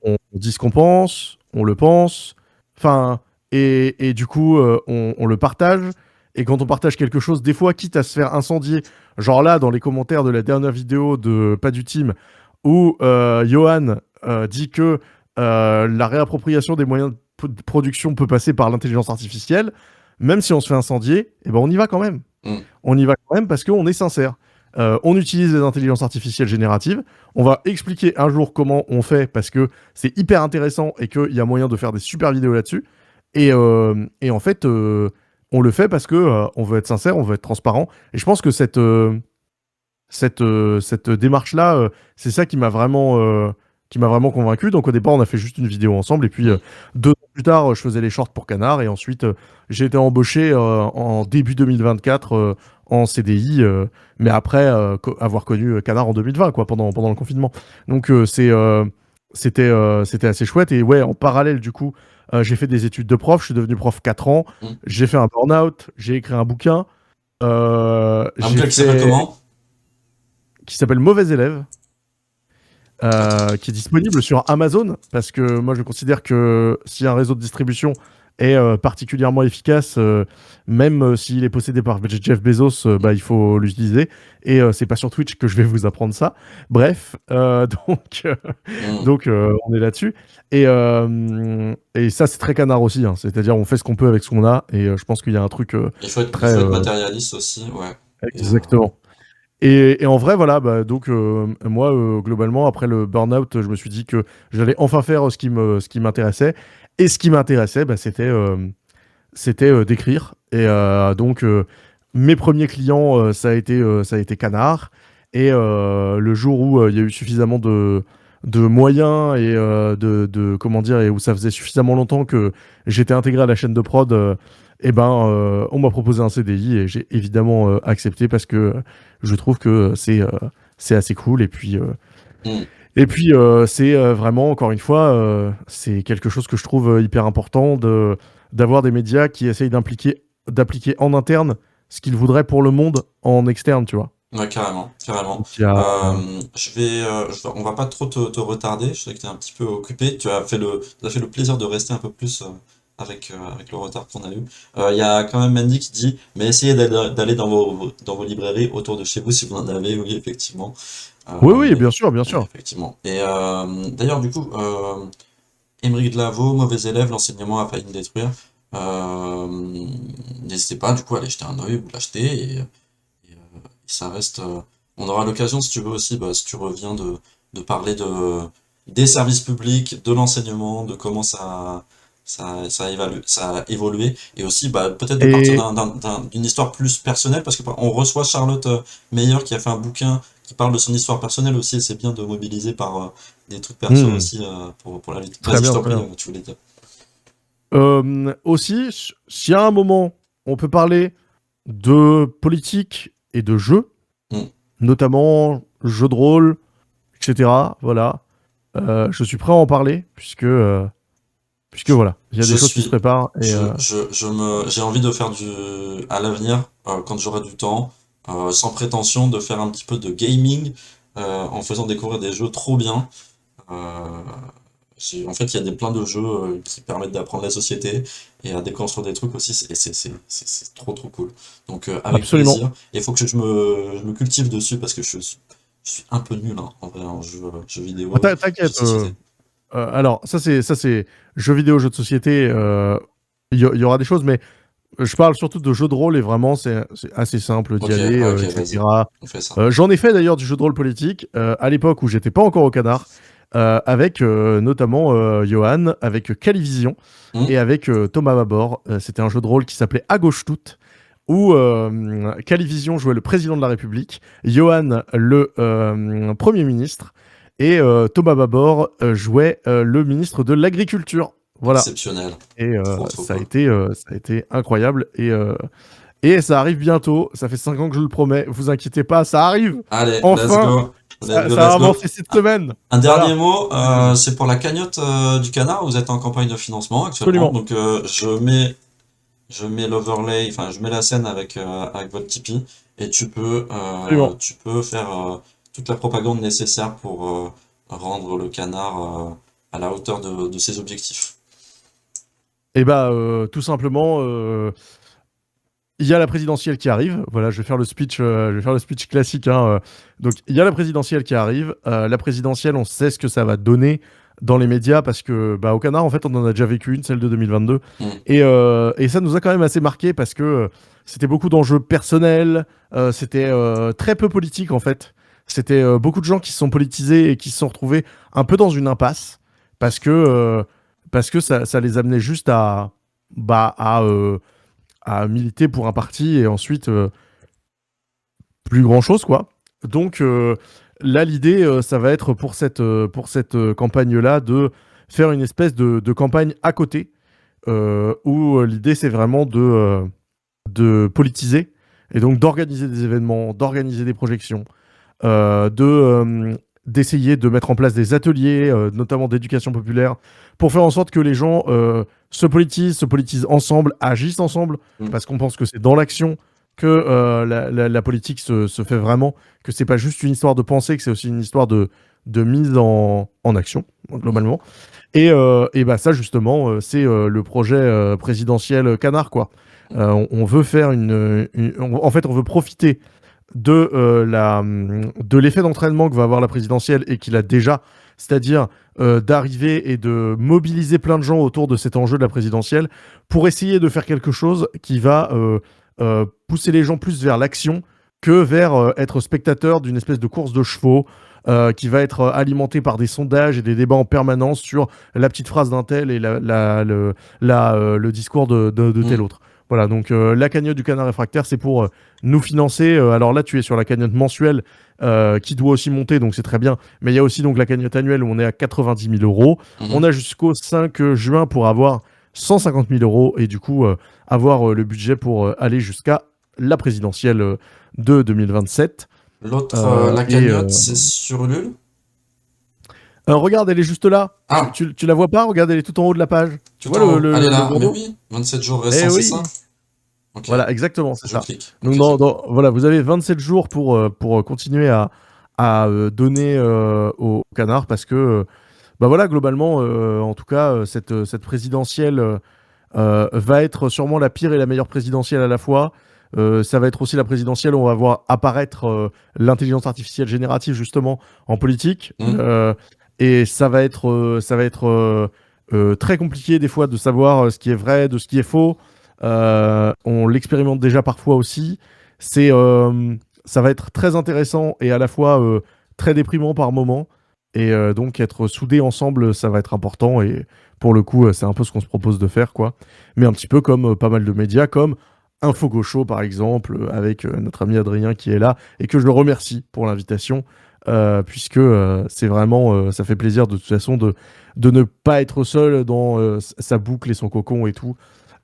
on dit ce qu'on pense, on le pense, enfin, et du coup, on le partage. Et quand on partage quelque chose, des fois, quitte à se faire incendier, genre là, dans les commentaires de la dernière vidéo de Pas du Team, où Johan dit que la réappropriation des moyens de production peut passer par l'intelligence artificielle, même si on se fait incendier, eh ben on y va quand même. Mm. On y va quand même parce qu'on est sincère. On utilise les intelligences artificielles génératives. On va expliquer un jour comment on fait parce que c'est hyper intéressant et qu'il y a moyen de faire des super vidéos là-dessus. Et en fait, on le fait parce que on veut être sincère, on veut être transparent. Et je pense que cette démarche-là, c'est ça qui m'a vraiment convaincu. Donc au départ, on a fait juste une vidéo ensemble. Et puis Mm. 2 ans plus tard, je faisais les shorts pour Canard. Et ensuite, j'ai été embauché en début 2024 en CDI. Mais après avoir connu Canard en 2020, quoi, pendant le confinement. Donc c'était assez chouette. Et ouais, en parallèle, du coup, j'ai fait des études de prof. Je suis devenu prof 4 ans. Mm. J'ai fait un burn-out. J'ai écrit un bouquin. Un J'ai bouquin qui s'appelle fait comment? qui s'appelle Mauvais élève, qui est disponible sur Amazon, parce que moi je considère que si un réseau de distribution est particulièrement efficace, même s'il est possédé par Jeff Bezos, bah, il faut l'utiliser. Et c'est pas sur Twitch que je vais vous apprendre ça. Bref, Mm. donc on est là-dessus. Et ça, c'est très canard aussi, hein. C'est-à-dire, on fait ce qu'on peut avec ce qu'on a. Et je pense qu'il y a un truc Il très. faut être matérialiste aussi, ouais. Et, Exactement. Et en vrai, voilà, bah, donc moi, globalement, après le burn-out, je me suis dit que j'allais enfin faire ce qui m'intéressait. Et ce qui m'intéressait, bah, c'était d'écrire. Et donc, mes premiers clients, ça a été Canard. Et le jour où il y a eu suffisamment de moyens et comment dire, et où ça faisait suffisamment longtemps que j'étais intégré à la chaîne de prod, et ben, on m'a proposé un CDI et j'ai évidemment accepté parce que je trouve que c'est assez cool. mm. Et puis c'est vraiment, encore une fois, c'est quelque chose que je trouve hyper important d'avoir des médias qui essayent d'appliquer en interne ce qu'ils voudraient pour le monde en externe, tu vois. Ouais, carrément, carrément. Donc, il y a... On va pas trop te retarder. Je sais que tu es un petit peu occupé. Tu as fait le plaisir de rester un peu plus avec le retard qu'on a eu. Il y a quand même Mandy qui dit, mais essayez d'aller dans vos librairies autour de chez vous si vous en avez. Oui, effectivement. Oui, oui, Mais, bien sûr, bien ouais, sûr. effectivement. Et d'ailleurs, du coup, Émeric Delaveau, mauvais élève, l'enseignement a failli me détruire. Euh, N'hésitez pas, du coup, à aller jeter un œil ou l'acheter. Ça reste. On aura l'occasion, si tu veux aussi, bah, si tu reviens, de parler des services publics, de l'enseignement, de comment ça a évolué. Et aussi, bah, peut-être de partir Et d'une histoire plus personnelle, parce que on reçoit Charlotte Meyer qui a fait un bouquin qui parle de son histoire personnelle aussi, et c'est bien de mobiliser par des trucs perso hmm, aussi pour la lutte. très Vas-y, je bien, t'en très prie, bien. tu voulais dire. Aussi, s'il y a un moment, on peut parler de politique et de jeux, Hmm. notamment jeux de rôle, etc. Voilà. Je suis prêt à en parler, puisque voilà, il y a Je des choses qui se suis, préparent. j'ai envie de faire à l'avenir, quand j'aurai du temps, sans prétention, de faire un petit peu de gaming, en faisant découvrir des jeux trop bien. Euh, en fait, il y a plein de jeux qui permettent d'apprendre la société et à déconstruire des trucs aussi, c'est trop trop cool. Donc, avec Absolument. plaisir. Et il faut que je me cultive dessus parce que je suis un peu nul, hein, en vrai, en jeux Ah, vidéo, jeux de t'inquiète. société. Alors, ça c'est jeux vidéo, jeux de société. Il y aura des choses, mais je parle surtout de jeux de rôle et vraiment, c'est assez simple d'y Ok, aller, ok, vas-y, etc. on fait ça. J'en ai fait d'ailleurs du jeu de rôle politique à l'époque où j'étais pas encore au Canard, avec notamment Johan, avec Calivision Hmm. et avec Thomas Babor. C'était un jeu de rôle qui s'appelait À gauche toute, où Calivision jouait le président de la République, Johan le Premier ministre, et Thomas Babor jouait le ministre de l'Agriculture. Voilà. Exceptionnel. Et Trop trop cool. ça a été incroyable. Et ça arrive bientôt. Ça fait 5 ans que je le promets. Vous inquiétez pas, ça arrive. Allez, let's Enfin, go. Let's go, ça a let's go. avancé cette semaine. Un dernier Voilà. mot, c'est pour la cagnotte du canard. Vous êtes en campagne de financement actuellement, Absolument. donc je mets l'overlay, enfin je mets la scène avec votre Tipeee et Absolument. tu peux faire toute la propagande nécessaire pour rendre le canard à la hauteur de ses objectifs. Et bah, tout simplement, il y a la présidentielle qui arrive. Voilà, je vais faire le speech classique, hein. Donc, il y a la présidentielle qui arrive. La présidentielle, on sait ce que ça va donner dans les médias parce que, bah, au Canard, en fait, on en a déjà vécu une, celle de 2022. Hmm. Et ça nous a quand même assez marqué parce que c'était beaucoup d'enjeux personnels. C'était très peu politique, en fait. C'était beaucoup de gens qui se sont politisés et qui se sont retrouvés un peu dans une impasse parce que, euh, parce que ça les amenait juste bah, à militer pour un parti et ensuite plus grand chose quoi. Donc là l'idée ça va être pour cette campagne là de faire une espèce de campagne à côté où l'idée c'est vraiment de politiser et donc d'organiser des événements, d'organiser des projections, d'essayer de mettre en place des ateliers, notamment d'éducation populaire, pour faire en sorte que les gens se politisent ensemble, agissent ensemble, Hmm. parce qu'on pense que c'est dans l'action que la politique se fait vraiment, que c'est pas juste une histoire de pensée, que c'est aussi une histoire de mise en action, Hmm. globalement. Et bah ça, justement, c'est le projet présidentiel Canard, quoi. On veut faire en fait, on veut profiter de l'effet d'entraînement que va avoir la présidentielle et qu'il a déjà, c'est-à-dire d'arriver et de mobiliser plein de gens autour de cet enjeu de la présidentielle pour essayer de faire quelque chose qui va pousser les gens plus vers l'action que vers être spectateur d'une espèce de course de chevaux qui va être alimentée par des sondages et des débats en permanence sur la petite phrase d'un tel et le discours de tel Hmm. autre. Voilà, donc la cagnotte du Canard Réfractaire, c'est pour nous financer. Alors là, tu es sur la cagnotte mensuelle qui doit aussi monter, donc c'est très bien. Mais il y a aussi donc la cagnotte annuelle où on est à 90 000 euros. On Mhm. a jusqu'au 5 juin pour avoir 150 000 euros et du coup avoir le budget pour aller jusqu'à la présidentielle de 2027. L'autre, la Et cagnotte, c'est sur Ulule? regarde, elle est juste là. Ah, Tu la vois pas? Regarde, elle est tout en haut de la page. Tu tout vois en haut. Elle est le là. Mais bandeau? oui, 27 jours Eh récents, c'est ça? oui, Ok, voilà, exactement, c'est je ça. clique. Ok, Donc, c'est bon. voilà, vous avez 27 jours pour continuer à donner au canard parce que, bah voilà, globalement, en tout cas, cette présidentielle va être sûrement la pire et la meilleure présidentielle à la fois. Ça va être aussi la présidentielle où on va voir apparaître l'intelligence artificielle générative, justement, en politique. Hmm. Et ça va être très compliqué, des fois, de savoir ce qui est vrai de ce qui est faux. On l'expérimente déjà parfois aussi. C'est, ça va être très intéressant et à la fois très déprimant par moment. Et donc être soudés ensemble, ça va être important. Et pour le coup, c'est un peu ce qu'on se propose de faire, quoi. Mais un petit peu comme pas mal de médias, comme Info Gaucho, par exemple, avec notre ami Adrien qui est là, et que je le remercie pour l'invitation, puisque c'est vraiment, ça fait plaisir de toute façon de ne pas être seul dans sa boucle et son cocon et tout.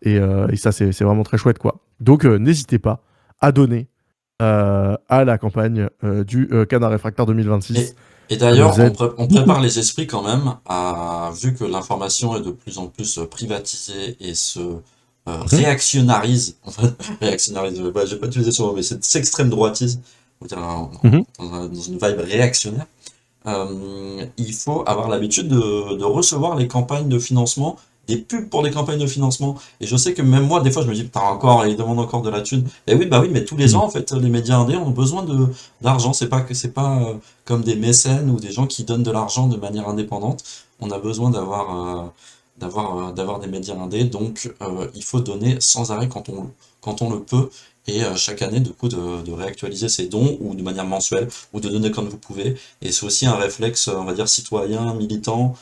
Et ça, c'est vraiment très chouette, quoi. Donc, n'hésitez pas à donner à la campagne du Canard Réfractaire 2026. Et, et Ça nous d'ailleurs, aide on beaucoup. prépare les esprits quand même vu que l'information est de plus en plus privatisée et se Mhm. réactionnarise, en fait, réactionnarise, ouais, j'ai pas utilisé ce mot, mais s'extrême droitise, on va dire, Mhm. dans une vibe réactionnaire. Il faut avoir l'habitude de recevoir les campagnes de financement, des pubs pour les campagnes de financement. Et je sais que même moi, des fois, je me dis, putain, encore, ils demandent encore de la thune. Et oui, bah oui, mais tous les Mhm. ans, en fait, les médias indés ont besoin d'argent. C'est pas comme des mécènes ou des gens qui donnent de l'argent de manière indépendante. On a besoin d'avoir des médias indés. Donc, il faut donner sans arrêt quand on le peut. Et chaque année, du coup, de réactualiser ses dons ou de manière mensuelle ou de donner comme vous pouvez. Et c'est aussi un réflexe, on va dire, citoyen, militant,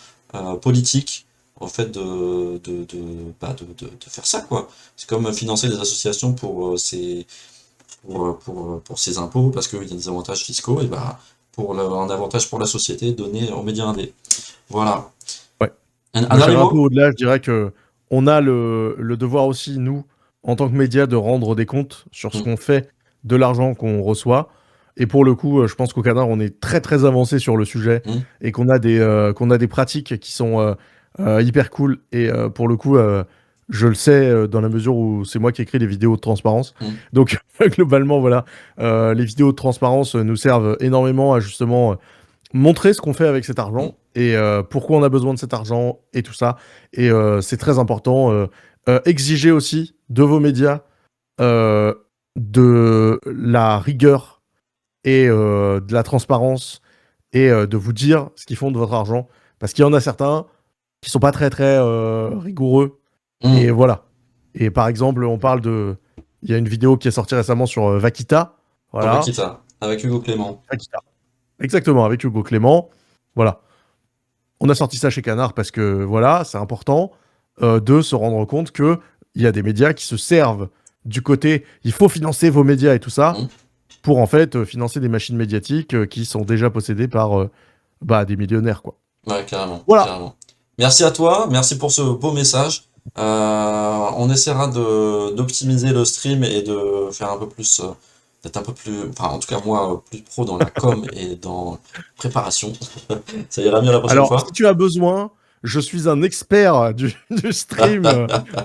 politique, en fait, de faire ça, quoi. C'est comme financer des associations pour ses impôts, parce qu'il y a des avantages fiscaux, et bah, un avantage pour la société donné aux médias indés. Voilà. Ouais. Un Moi, dernier j'irais un peu mot? au-delà. Je dirais que on a le devoir aussi, nous, en tant que médias, de rendre des comptes sur ce Hmm, qu'on fait de l'argent qu'on reçoit. Et pour le coup, je pense qu'au Canard, on est très très avancé sur le sujet hmm, et qu'on a des pratiques qui sont hyper cool. Et pour le coup, je le sais dans la mesure où c'est moi qui écris les vidéos de transparence. hmm, Donc globalement, voilà, les vidéos de transparence nous servent énormément à justement montrer ce qu'on fait avec cet hmm. argent et pourquoi on a besoin de cet argent et tout ça. Et c'est très important. Exiger aussi de vos médias euh, de la rigueur et de la transparence et de vous dire ce qu'ils font de votre argent. Parce qu'il y en a certains qui sont pas très très rigoureux. Et Hmm. voilà. Et par exemple, on parle de... Il y a une vidéo qui est sortie récemment sur Vakita. Sur Voilà. Bakita, avec Hugo Clément. Vakita. Exactement, avec Hugo Clément. Voilà. On a sorti ça chez Canard parce que voilà, c'est important de se rendre compte que il y a des médias qui se servent du côté il faut financer vos médias et tout ça Hmm. pour en fait financer des machines médiatiques qui sont déjà possédées par bah, des millionnaires quoi. Ouais, carrément, Voilà. carrément. Merci à toi, merci pour ce beau message. On essaiera d'optimiser le stream et de faire un peu plus, d'être un peu plus, enfin en tout cas moi, plus pro dans la com et dans la préparation. Ça ira mieux la prochaine Alors, si fois. tu as besoin, je suis un expert du stream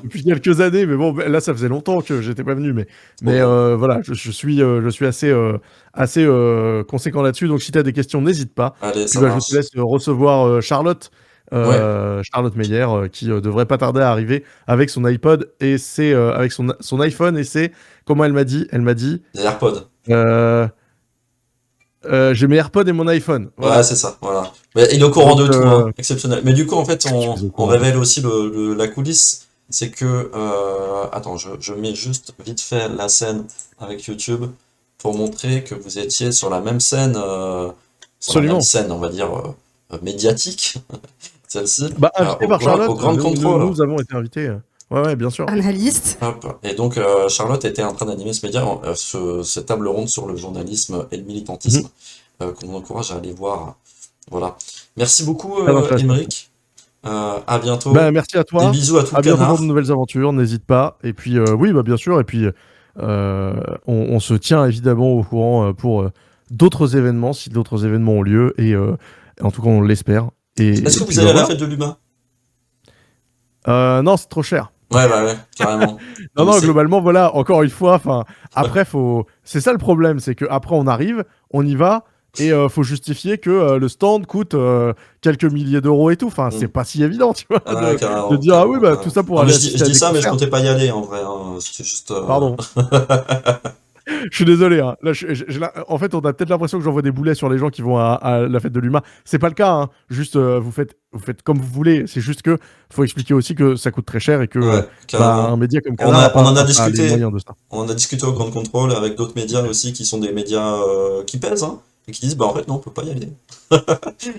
depuis quelques années, mais bon, là, ça faisait longtemps que j'étais pas venu, Trop mais bien. voilà, je suis assez, assez conséquent là-dessus, donc si tu as des questions, n'hésite pas. Allez, Puis ça bah, je te marche. laisse recevoir Charlotte, Ouais, Charlotte Meyer, qui devrait pas tarder à arriver avec son iPod et avec son iPhone, et c'est, comment elle m'a dit, des AirPods. euh, j'ai mes AirPods et mon iPhone, Ouais, voilà. c'est ça, voilà. Mais il est au courant Donc, de tout, hein. Exceptionnel. Mais du coup, en fait, je suis au on courant de révèle tout. aussi la coulisse. C'est que, attends, je mets juste vite fait la scène avec YouTube pour montrer que vous étiez sur la même Absolument. scène, on va dire, médiatique, celle-ci, Bah, invité par au Charlotte, Grand Contrôle. nous avons été invités. Ouais, ouais, bien sûr. Analyste. Hop. Et donc, Charlotte était en train d'animer ce média, cette table ronde sur le journalisme et le Mhm. militantisme, qu'on encourage à aller voir. Voilà. Merci beaucoup, Très intéressant. Émeric. À Bah, bientôt. merci à Des toi. bisous à tout le À bientôt pour de canard. nouvelles aventures. N'hésite pas. Et puis, oui, bah, bien sûr. Et puis, on se tient évidemment au courant pour d'autres événements, si d'autres événements ont lieu. Et en tout cas, on l'espère. Est-ce Et que puis, vous bah, allez à la voilà. fête de l'humain? Non, c'est trop cher. Ouais, bah ouais, carrément. Non, Non, mais non, c'est. globalement, voilà, encore une fois, enfin, après, faut. C'est ça le problème, c'est que après on arrive, on y va, et faut justifier que le stand coûte quelques milliers d'euros et tout. Enfin, c'est Hmm. pas si évident, tu vois, Ah, de carrément, dire, ah oui, carrément, bah tout carrément. ça pour Non, mais aller je assister à dis des ça, mais je concerts. comptais pas y aller en vrai, hein. C'était juste. Pardon. Je suis désolé, hein. Là, en fait, on a peut-être l'impression que j'envoie des boulets sur les gens qui vont à la fête de l'humain. C'est pas le cas, hein. Juste, vous faites comme vous voulez. C'est juste que faut expliquer aussi que ça coûte très cher et que Ouais, bah, un carrément. média comme Canard On en a a pas les discuté. moyens de ça. On en a discuté au Grand Contrôle avec d'autres médias aussi qui sont des médias qui pèsent, hein. et qui disent, bah en fait, non, on peut pas y aller.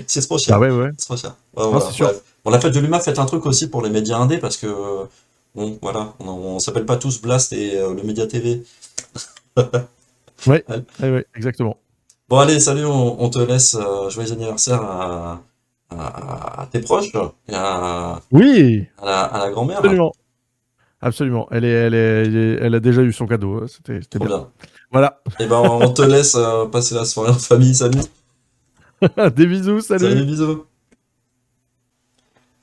C'est trop Bah cher. ouais, ouais. C'est trop cher. Ouais, Non, voilà, c'est sûr. bref. Bon, la fête de l'humain, faites un truc aussi pour les médias indés parce que, bon, voilà, on s'appelle pas tous Blast et le Média TV. Ouais, Allez. ouais, ouais, exactement. Bon, allez, salut, on te laisse. Joyeux anniversaire à tes proches et Oui, à la grand-mère. absolument. Absolument. Elle a déjà eu son cadeau. C'était Trop bien. bien. Voilà. Et ben, on te laisse passer la soirée en famille. Salut. Des bisous, Salut, salut. bisous.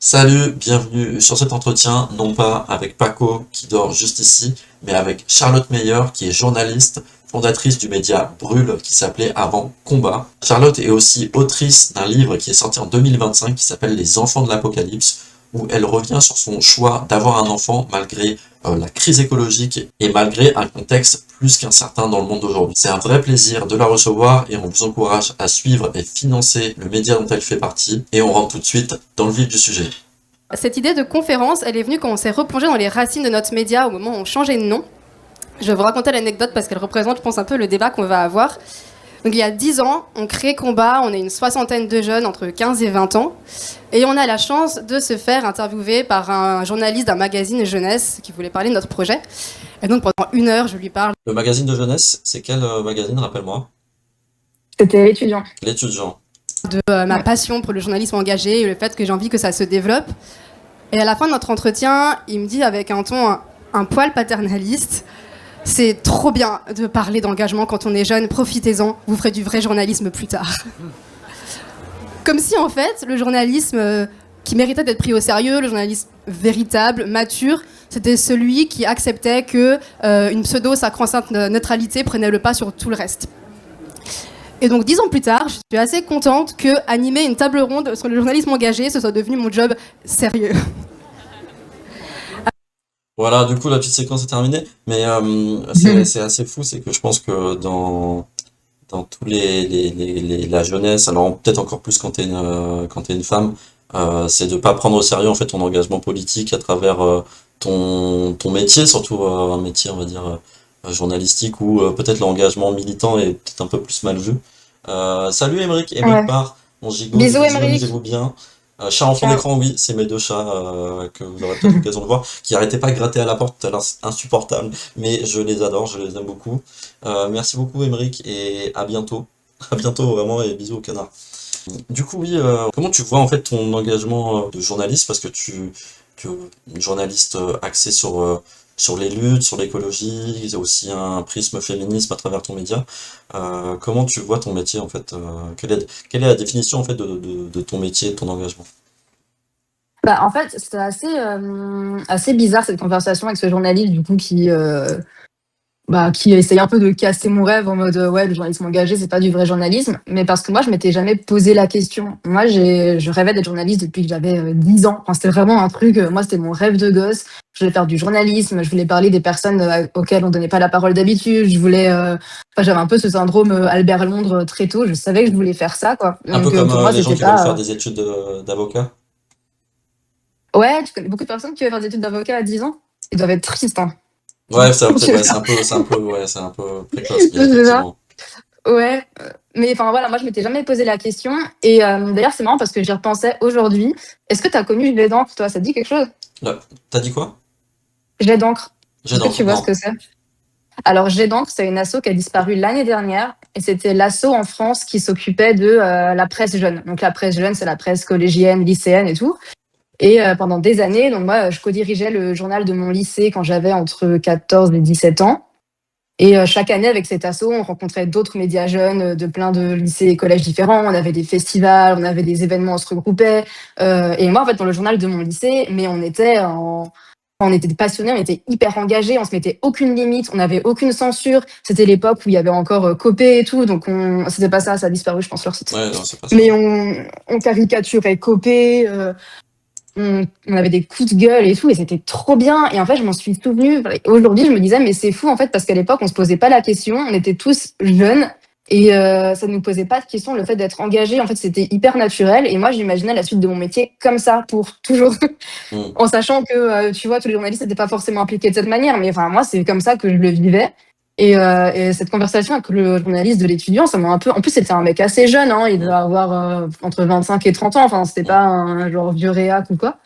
Salut, bienvenue sur cet entretien, non pas avec Paco qui dort juste ici, mais avec Charlotte Meyer qui est journaliste, fondatrice du média Brûle qui s'appelait avant Combat. Charlotte est aussi autrice d'un livre qui est sorti en 2025 qui s'appelle Les Enfants de l'Apocalypse, où elle revient sur son choix d'avoir un enfant malgré la crise écologique et malgré un contexte plus qu'incertain dans le monde d'aujourd'hui. C'est un vrai plaisir de la recevoir et on vous encourage à suivre et financer le média dont elle fait partie. Et on rentre tout de suite dans le vif du sujet. Cette idée de conférence, elle est venue quand on s'est replongé dans les racines de notre média au moment où on changeait de nom. Je vais vous raconter l'anecdote parce qu'elle représente, je pense, un peu le débat qu'on va avoir. Donc il y a 10 ans, on crée Combat, on est une soixantaine de jeunes entre 15 et 20 ans. Et on a la chance de se faire interviewer par un journaliste d'un magazine jeunesse qui voulait parler de notre projet. Et donc pendant 1 heure, je lui parle Le magazine de jeunesse, c'est quel magazine, rappelle-moi? C'était étudiant. L'étudiant. de ma passion pour le journalisme engagé et le fait que j'ai envie que ça se développe. Et à la fin de notre entretien, il me dit avec un ton un poil paternaliste: c'est trop bien de parler d'engagement quand on est jeune, profitez-en, vous ferez du vrai journalisme plus tard. Comme si en fait, le journalisme qui méritait d'être pris au sérieux, le journalisme véritable, mature, c'était celui qui acceptait que une pseudo-sacro-sainte neutralité prenait le pas sur tout le reste. Et donc 10 ans plus tard, je suis assez contente que animer une table ronde sur le journalisme engagé, ce soit devenu mon job sérieux. Voilà, du coup, la petite séquence est terminée. Mais c'est assez fou, c'est que je pense que dans tous la jeunesse, alors peut-être encore plus quand t'es une femme, c'est de pas prendre au sérieux en fait ton engagement politique à travers ton métier, surtout un métier, on va dire, journalistique, où peut-être l'engagement militant est peut-être un peu plus mal vu. Salut Émeric, Émeric Ouais. Barr, mon gigot, Bisous, bisous, Émeric. amusez-vous bien. Chat en fond Ciao. d'écran, oui, c'est mes deux chats que vous aurez peut-être l'occasion de voir, qui arrêtaient pas de gratter à la porte tout à l'heure, c'est insupportable, mais je les adore, je les aime beaucoup. Merci beaucoup Émeric et à bientôt. À bientôt vraiment et bisous au canard. Du coup, oui, comment tu vois en fait ton engagement de journaliste, parce que tu es une journaliste axée sur les luttes, sur l'écologie, il y a aussi un prisme féminisme à travers ton média. Comment tu vois ton métier en fait? Quelle est la définition en fait de ton métier, de ton engagement? Bah, en fait, c'était assez bizarre cette conversation avec ce journaliste du coup qui essayait un peu de casser mon rêve en mode ouais, le journalisme engagé c'est pas du vrai journalisme, mais parce que moi je m'étais jamais posé la question. Moi je rêvais d'être journaliste depuis que j'avais 10 ans. Enfin, c'était vraiment un truc, moi c'était mon rêve de gosse. Je voulais faire du journalisme, je voulais parler des personnes auxquelles on donnait pas la parole d'habitude. Enfin, j'avais un peu ce syndrome Albert Londres très tôt. Je savais que je voulais faire ça quoi. Un peu Donc comme pour moi les gens c'était qui veulent faire pas des études d'avocat. Ouais, tu connais beaucoup de personnes qui veulent faire des études d'avocat à 10 ans. Ils doivent être tristes, hein. Ouais, c'est Je sais ouais, pas. c'est un peu précoce, mais Je sais pas. effectivement. Ouais. Mais enfin voilà, moi je m'étais jamais posé la question. Et d'ailleurs, c'est marrant parce que j'y repensais aujourd'hui. Est-ce que tu as connu Jet d'encre, toi? Ça te dit quelque chose? Là, t'as dit quoi? Jet d'encre. J'ai Est-ce que d'encre, tu vois ce non. que c'est? Alors, Jet d'encre, c'est une asso qui a disparu l'année dernière. Et c'était l'asso en France qui s'occupait de la presse jeune. Donc la presse jeune, c'est la presse collégienne, lycéenne et tout. Et pendant des années, donc moi, je co-dirigeais le journal de mon lycée quand j'avais entre 14 et 17 ans. Et chaque année, avec cet asso, on rencontrait d'autres médias jeunes de plein de lycées et collèges différents. On avait des festivals, on avait des événements, on se regroupait. Et moi, en fait, dans le journal de mon lycée, mais on était passionnés, on était hyper engagés, on se mettait aucune limite, on n'avait aucune censure. C'était l'époque où il y avait encore Copé et tout, donc c'était pas ça, ça a disparu, je pense, leur site. Ouais, non, c'est pas ça. Mais on caricaturait Copé, on avait des coups de gueule et tout, et c'était trop bien. Et en fait, je m'en suis souvenue. Aujourd'hui, je me disais, mais c'est fou, en fait, parce qu'à l'époque, on se posait pas la question, on était tous jeunes, et ça ne nous posait pas de question. Le fait d'être engagé, en fait, c'était hyper naturel. Et moi, j'imaginais la suite de mon métier comme ça, pour toujours, Mm. en sachant que, tu vois, tous les journalistes n'étaient pas forcément impliqués de cette manière. Mais enfin, moi, c'est comme ça que je le vivais. Et cette conversation avec le journaliste de l'étudiant, ça m'a un peu. En plus, c'était un mec assez jeune, hein, il devait avoir entre 25 et 30 ans. Enfin, c'était pas un genre vieux réac ou quoi.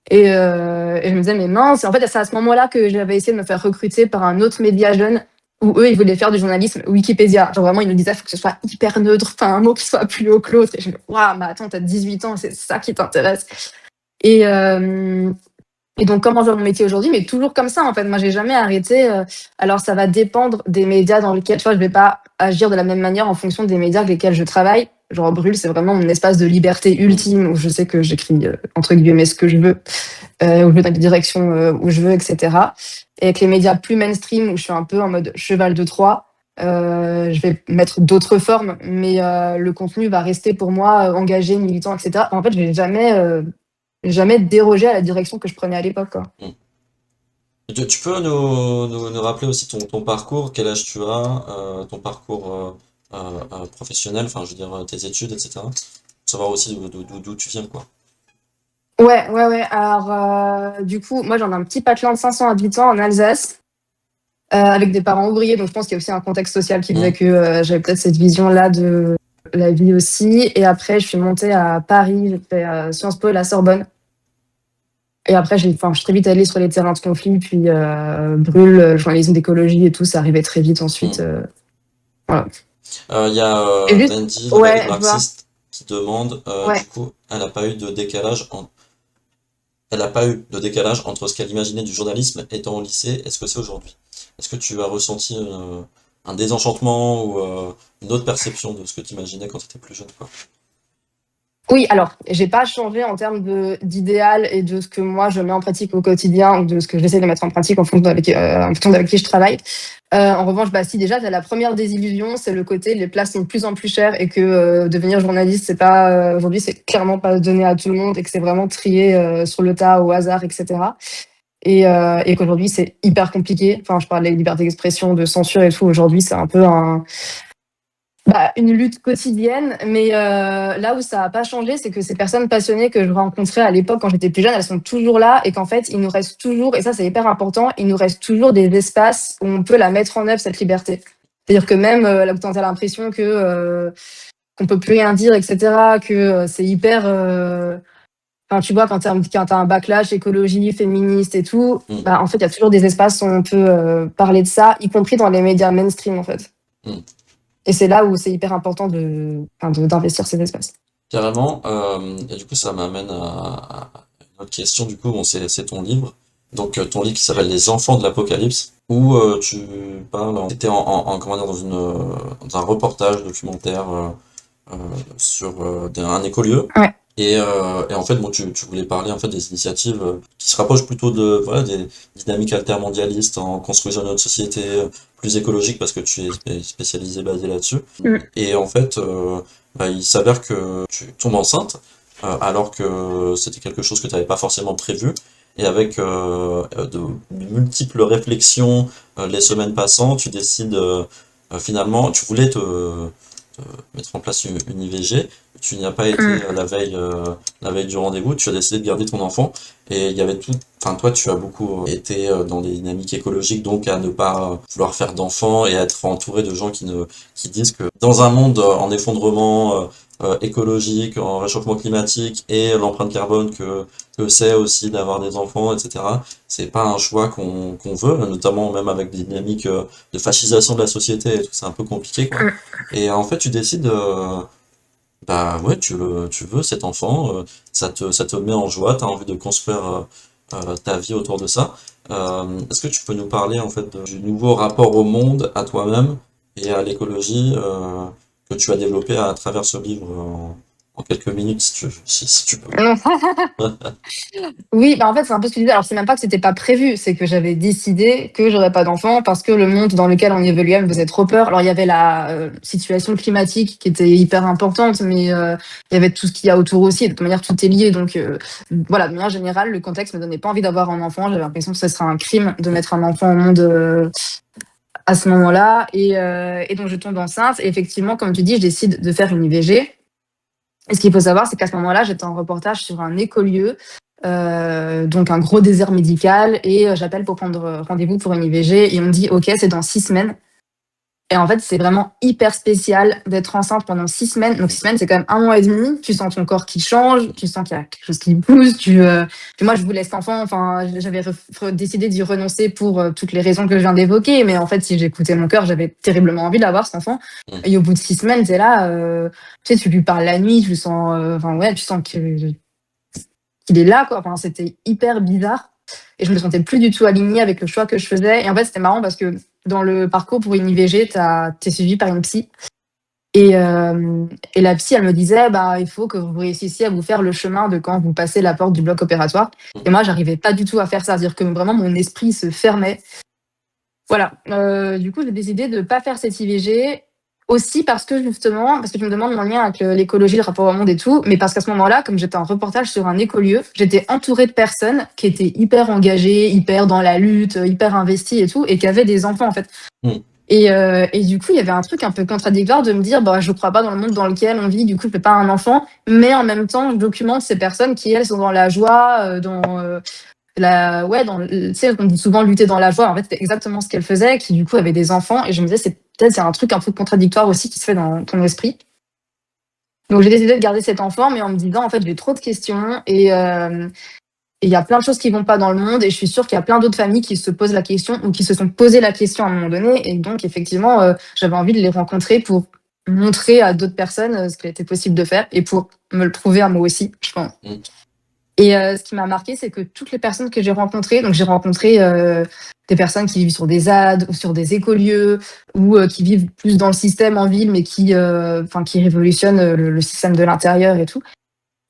Et je me disais, mais mince. Et en fait, c'est à ce moment-là que j'avais essayé de me faire recruter par un autre média jeune où eux, ils voulaient faire du journalisme Wikipédia. Genre vraiment, ils nous disaient, il faut que ce soit hyper neutre, enfin, un mot qui soit plus haut que l'autre. Et je me dis, waouh, mais attends, t'as 18 ans, c'est ça qui t'intéresse. Et, euh, et donc, comment je vois mon métier aujourd'hui, mais toujours comme ça, en fait. Moi, j'ai jamais arrêté. Alors, ça va dépendre des médias dans lesquels, tu vois, je vais pas agir de la même manière en fonction des médias avec lesquels je travaille. Genre, Brûle, c'est vraiment mon espace de liberté ultime où je sais que j'écris, entre guillemets, ce que je veux, où je vais dans les directions où je veux, etc. Et avec les médias plus mainstream, où je suis un peu en mode cheval de Troie, je vais mettre d'autres formes, mais le contenu va rester pour moi engagé, militant, etc. En fait, je vais jamais dérogé à la direction que je prenais à l'époque, quoi. Tu peux nous rappeler aussi ton parcours, quel âge tu as, ton parcours professionnel, enfin je veux dire tes études, etc. Pour savoir aussi d'où tu viens, quoi. Ouais. Alors, du coup, moi, j'en ai un petit patelin de 500 habitants en Alsace, avec des parents ouvriers, donc je pense qu'il y a aussi un contexte social qui faisait Mhm. que j'avais peut-être cette vision-là de la vie aussi. Et après, je suis montée à Paris, j'ai fait Sciences Po et la Sorbonne. Et après, je suis très vite allée sur les terrains de conflit, puis Brûle, journalisme d'écologie et tout, ça arrivait très vite ensuite. Mhm. Voilà. Il y a Et juste, Dandy, la ouais, dérive je vois. marxiste, qui demande, du Ouais. coup, elle n'a pas eu de décalage entre ce qu'elle imaginait du journalisme étant au lycée et ce que c'est aujourd'hui. Est-ce que tu as ressenti un désenchantement ou une autre perception de ce que tu imaginais quand tu étais plus jeune, quoi? Oui, alors, j'ai pas changé en termes d'idéal et de ce que moi je mets en pratique au quotidien ou de ce que j'essaie de mettre en pratique en fonction d'avec qui je travaille. En revanche, bah si déjà, t'as la première désillusion, c'est le côté les places sont de plus en plus chères et que devenir journaliste, c'est pas aujourd'hui, c'est clairement pas donné à tout le monde et que c'est vraiment trié sur le tas, au hasard, etc. Et qu'aujourd'hui, c'est hyper compliqué. Enfin, je parle de liberté d'expression, de censure et tout. Aujourd'hui, c'est un peu une lutte quotidienne, mais là où ça n'a pas changé, c'est que ces personnes passionnées que je rencontrais à l'époque quand j'étais plus jeune, elles sont toujours là et qu'en fait, il nous reste toujours, et ça c'est hyper important, il nous reste toujours des espaces où on peut la mettre en œuvre, cette liberté. C'est-à-dire que même là où tu as l'impression que qu'on peut plus rien dire, etc., que c'est hyper... Enfin, tu vois, quand t'as un backlash écologie, féministe et tout, Mm, bah, en fait, il y a toujours des espaces où on peut parler de ça, y compris dans les médias mainstream, en fait. mm. Et c'est là où c'est hyper important d'investir ces espaces. Carrément. Et du coup, ça m'amène à une autre question. Du coup, bon, c'est ton livre. Donc, ton livre qui s'appelle Les Enfants de l'Apocalypse, où tu parles. C'était comment dire, dans un reportage documentaire euh, sur un écolieu. Ouais. Et en fait, bon, tu voulais parler en fait des initiatives qui se rapprochent plutôt de voilà des dynamiques altermondialistes en construisant une autre société plus écologique parce que tu es spécialisé basé là-dessus. Mm. Et en fait, il s'avère que tu tombes enceinte alors que c'était quelque chose que tu n'avais pas forcément prévu. Et avec de multiples réflexions, les semaines passant, tu décides finalement, tu voulais mettre en place une IVG. Tu n'y as pas été Mm. la veille du rendez-vous, tu as décidé de garder ton enfant et il y avait tout, enfin toi tu as beaucoup été dans des dynamiques écologiques donc à ne pas vouloir faire d'enfants et à être entouré de gens qui disent que dans un monde en effondrement écologique, en réchauffement climatique et l'empreinte carbone que c'est aussi d'avoir des enfants, etc. C'est pas un choix qu'on veut, notamment même avec des dynamiques de fascisation de la société et tout, c'est un peu compliqué quoi. Et en fait, tu décides, bah ouais, tu veux cet enfant, ça te met en joie, tu as envie de construire ta vie autour de ça. Est-ce que tu peux nous parler en fait du nouveau rapport au monde, à toi-même et à l'écologie que tu as développé à travers ce livre en quelques minutes si tu peux. Non. Oui, bah en fait, c'est un peu ce que tu disais. Alors, c'est même pas que c'était pas prévu, c'est que j'avais décidé que j'aurais pas d'enfant parce que le monde dans lequel on évoluait me faisait trop peur. Alors, il y avait la situation climatique qui était hyper importante, mais il y avait tout ce qu'il y a autour aussi. Et de toute manière, tout est lié. Donc, voilà, de manière générale, le contexte me donnait pas envie d'avoir un enfant. J'avais l'impression que ce serait un crime de mettre un enfant au monde à ce moment-là. Et donc, je tombe enceinte. Et effectivement, comme tu dis, je décide de faire une IVG. Et ce qu'il faut savoir, c'est qu'à ce moment-là, j'étais en reportage sur un écolieu donc un gros désert médical, et j'appelle pour prendre rendez-vous pour une IVG, et on me dit ok, c'est dans 6 semaines. Et en fait, c'est vraiment hyper spécial d'être enceinte pendant 6 semaines. Donc 6 semaines, c'est quand même 1 mois et demi. Tu sens ton corps qui change, tu sens qu'il y a quelque chose qui bouge. Puis moi, je voulais cet enfant. Enfin, j'avais décidé d'y renoncer pour toutes les raisons que je viens d'évoquer. Mais en fait, si j'écoutais mon cœur, j'avais terriblement envie d'avoir cet enfant. Et au bout de 6 semaines, t'es là. Tu sais, tu lui parles la nuit, tu le sens. Enfin ouais, tu sens qu'il est là, quoi. Enfin, c'était hyper bizarre. Et je me sentais plus du tout alignée avec le choix que je faisais. Et en fait, c'était marrant parce que dans le parcours pour une IVG, t'es suivi par une psy. Et la psy, elle me disait, bah, il faut que vous réussissiez à vous faire le chemin de quand vous passez la porte du bloc opératoire. Et moi, j'arrivais pas du tout à faire ça. C'est-à-dire que vraiment, mon esprit se fermait. Voilà. Du coup, j'ai décidé de pas faire cette IVG. Aussi parce que justement, parce que tu me demandes mon lien avec l'écologie, le rapport au monde et tout, mais parce qu'à ce moment-là, comme j'étais en reportage sur un écolieu, j'étais entourée de personnes qui étaient hyper engagées, hyper dans la lutte, hyper investies et tout, et qui avaient des enfants en fait. Et du coup, il y avait un truc un peu contradictoire de me dire, bah, je crois pas dans le monde dans lequel on vit, du coup, je fais pas un enfant, mais en même temps, je documente ces personnes qui, elles, sont dans la joie, tu sais, on dit souvent lutter dans la joie. En fait, c'était exactement ce qu'elle faisait, qui du coup avait des enfants. Et je me disais, c'est un truc un peu contradictoire aussi qui se fait dans ton esprit. Donc j'ai décidé de garder cet enfant, mais en me disant, en fait, j'ai trop de questions et il y a plein de choses qui vont pas dans le monde. Et je suis sûre qu'il y a plein d'autres familles qui se posent la question ou qui se sont posé la question à un moment donné. Et donc, effectivement, j'avais envie de les rencontrer pour montrer à d'autres personnes ce qu'il était possible de faire et pour me le prouver à moi aussi, je pense. Et ce qui m'a marqué, c'est que toutes les personnes que j'ai rencontrées, donc j'ai rencontré des personnes qui vivent sur des ZAD ou sur des écolieux ou qui vivent plus dans le système en ville, mais qui révolutionnent le système de l'intérieur et tout.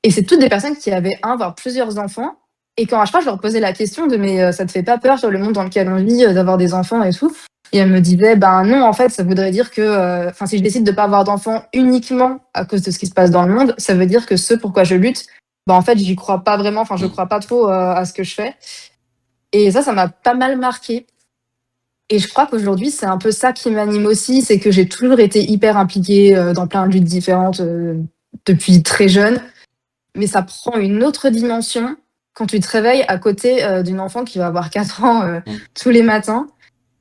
Et c'est toutes des personnes qui avaient un, voire plusieurs enfants. Et quand à chaque fois, je leur posais la question de mais ça te fait pas peur sur le monde dans lequel on vit d'avoir des enfants et tout. Et elles me disaient ben non, en fait, ça voudrait dire que si je décide de pas avoir d'enfants uniquement à cause de ce qui se passe dans le monde, ça veut dire que ce pourquoi je lutte, bah en fait, j'y crois pas vraiment, enfin, je crois pas trop à ce que je fais. Et ça m'a pas mal marqué. Et je crois qu'aujourd'hui, c'est un peu ça qui m'anime aussi, c'est que j'ai toujours été hyper impliquée dans plein de luttes différentes depuis très jeune. Mais ça prend une autre dimension quand tu te réveilles à côté d'une enfant qui va avoir 4 ans tous les matins.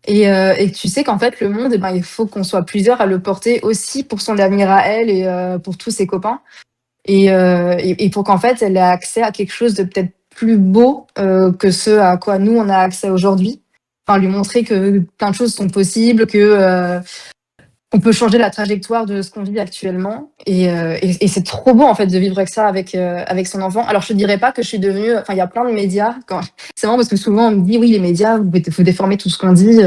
Et que tu sais qu'en fait, le monde, il faut qu'on soit plusieurs à le porter aussi pour son avenir à elle et pour tous ses copains. Et pour qu'en fait, elle ait accès à quelque chose de peut-être plus beau que ce à quoi nous, on a accès aujourd'hui. Enfin, lui montrer que plein de choses sont possibles, que on peut changer la trajectoire de ce qu'on vit actuellement. Et c'est trop beau, en fait, de vivre avec ça, avec son enfant. Alors, je te dirais pas que je suis devenue... Enfin, il y a plein de médias. C'est marrant parce que souvent, on me dit, oui, les médias, vous déformez tout ce qu'on dit.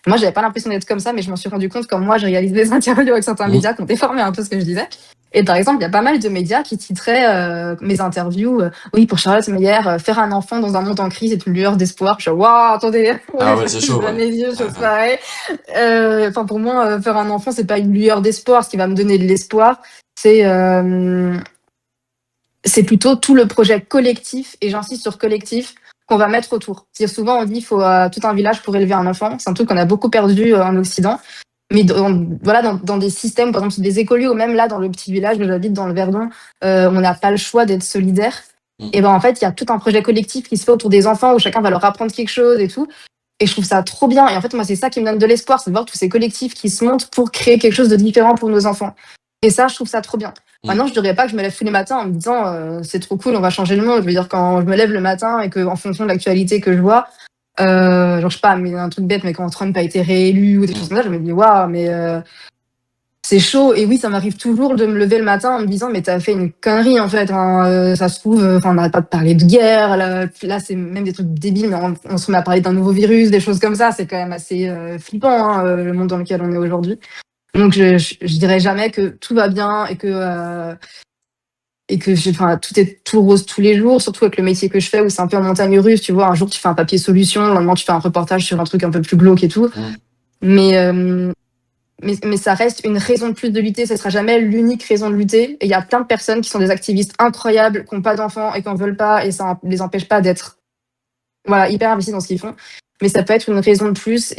Moi, j'avais pas l'impression d'être comme ça, mais je m'en suis rendu compte quand moi, j'ai réalisé des interviews avec certains médias qui ont déformé un peu ce que je disais. Et par exemple, il y a pas mal de médias qui titraient mes interviews oui, pour Charlotte Meyer, faire un enfant dans un monde en crise est une lueur d'espoir. Je suis waouh, attendez, Ah ouais, c'est chaud. je mes yeux, chose pareille. Enfin, pour moi, faire un enfant, c'est pas une lueur d'espoir. Ce qui va me donner de l'espoir, c'est plutôt tout le projet collectif, et j'insiste sur collectif, qu'on va mettre autour. C'est-à-dire souvent, on dit qu'il faut tout un village pour élever un enfant. C'est un truc qu'on a beaucoup perdu en Occident. Mais dans des systèmes, par exemple, des écoliers, ou même là, dans le petit village où j'habite, dans le Verdon, on n'a pas le choix d'être solidaire. Et ben en fait, il y a tout un projet collectif qui se fait autour des enfants où chacun va leur apprendre quelque chose et tout. Et je trouve ça trop bien. Et en fait, moi, c'est ça qui me donne de l'espoir, c'est de voir tous ces collectifs qui se montent pour créer quelque chose de différent pour nos enfants. Et ça, je trouve ça trop bien. Maintenant, je dirais pas que je me lève tous les matins en me disant c'est trop cool, on va changer le monde. Je veux dire, quand je me lève le matin et que, en fonction de l'actualité que je vois, genre, je sais pas, mais un truc bête, mais quand Trump a été réélu ou des choses comme ça, je me dis waouh, mais c'est chaud. Et oui, ça m'arrive toujours de me lever le matin en me disant mais t'as fait une connerie en fait. Hein, ça se trouve, on n'arrête pas de parler de guerre. Là, c'est même des trucs débiles, mais on se met à parler d'un nouveau virus, des choses comme ça. C'est quand même assez flippant hein, le monde dans lequel on est aujourd'hui. Donc je dirais jamais que tout va bien et que tout est tout rose tous les jours, surtout avec le métier que je fais où c'est un peu en montagne russe, tu vois, un jour tu fais un papier solution, le lendemain tu fais un reportage sur un truc un peu plus glauque et tout. Mais ça reste une raison de plus de lutter, ça sera jamais l'unique raison de lutter. Et il y a plein de personnes qui sont des activistes incroyables, qui n'ont pas d'enfants et qui n'en veulent pas, et ça les empêche pas d'être hyper investis dans ce qu'ils font. Mais ça peut être une raison de plus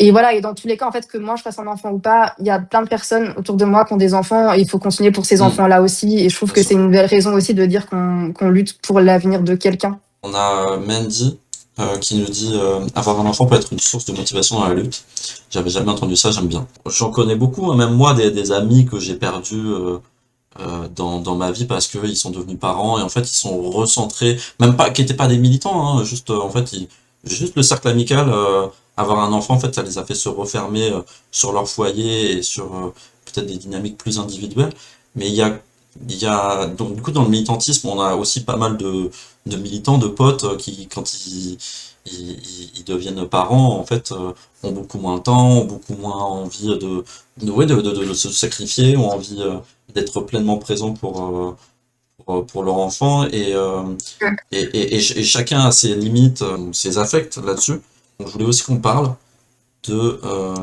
Et voilà, et dans tous les cas, en fait, que moi je fasse un enfant ou pas, il y a plein de personnes autour de moi qui ont des enfants et il faut continuer pour ces Mm, enfants-là aussi. Et je trouve bien que c'est sûr. une belle raison aussi de dire qu'on lutte pour l'avenir de quelqu'un. On a Mandy qui nous dit avoir un enfant peut être une source de motivation dans la lutte. J'avais jamais entendu ça, j'aime bien. J'en connais beaucoup, hein, même moi, des amis que j'ai perdus dans ma vie parce qu'ils sont devenus parents et en fait ils sont recentrés, même pas, qui étaient pas des militants, hein, juste en fait, juste le cercle amical, avoir un enfant, en fait, ça les a fait se refermer sur leur foyer et sur peut-être des dynamiques plus individuelles. Mais donc du coup, dans le militantisme, on a aussi pas mal de militants, de potes qui, quand ils deviennent parents, en fait, ont beaucoup moins le temps, ont beaucoup moins envie ouais, de se sacrifier, ont envie d'être pleinement présent pour leur enfant et chacun a ses limites, ses affects là-dessus. Donc je voulais aussi qu'on parle de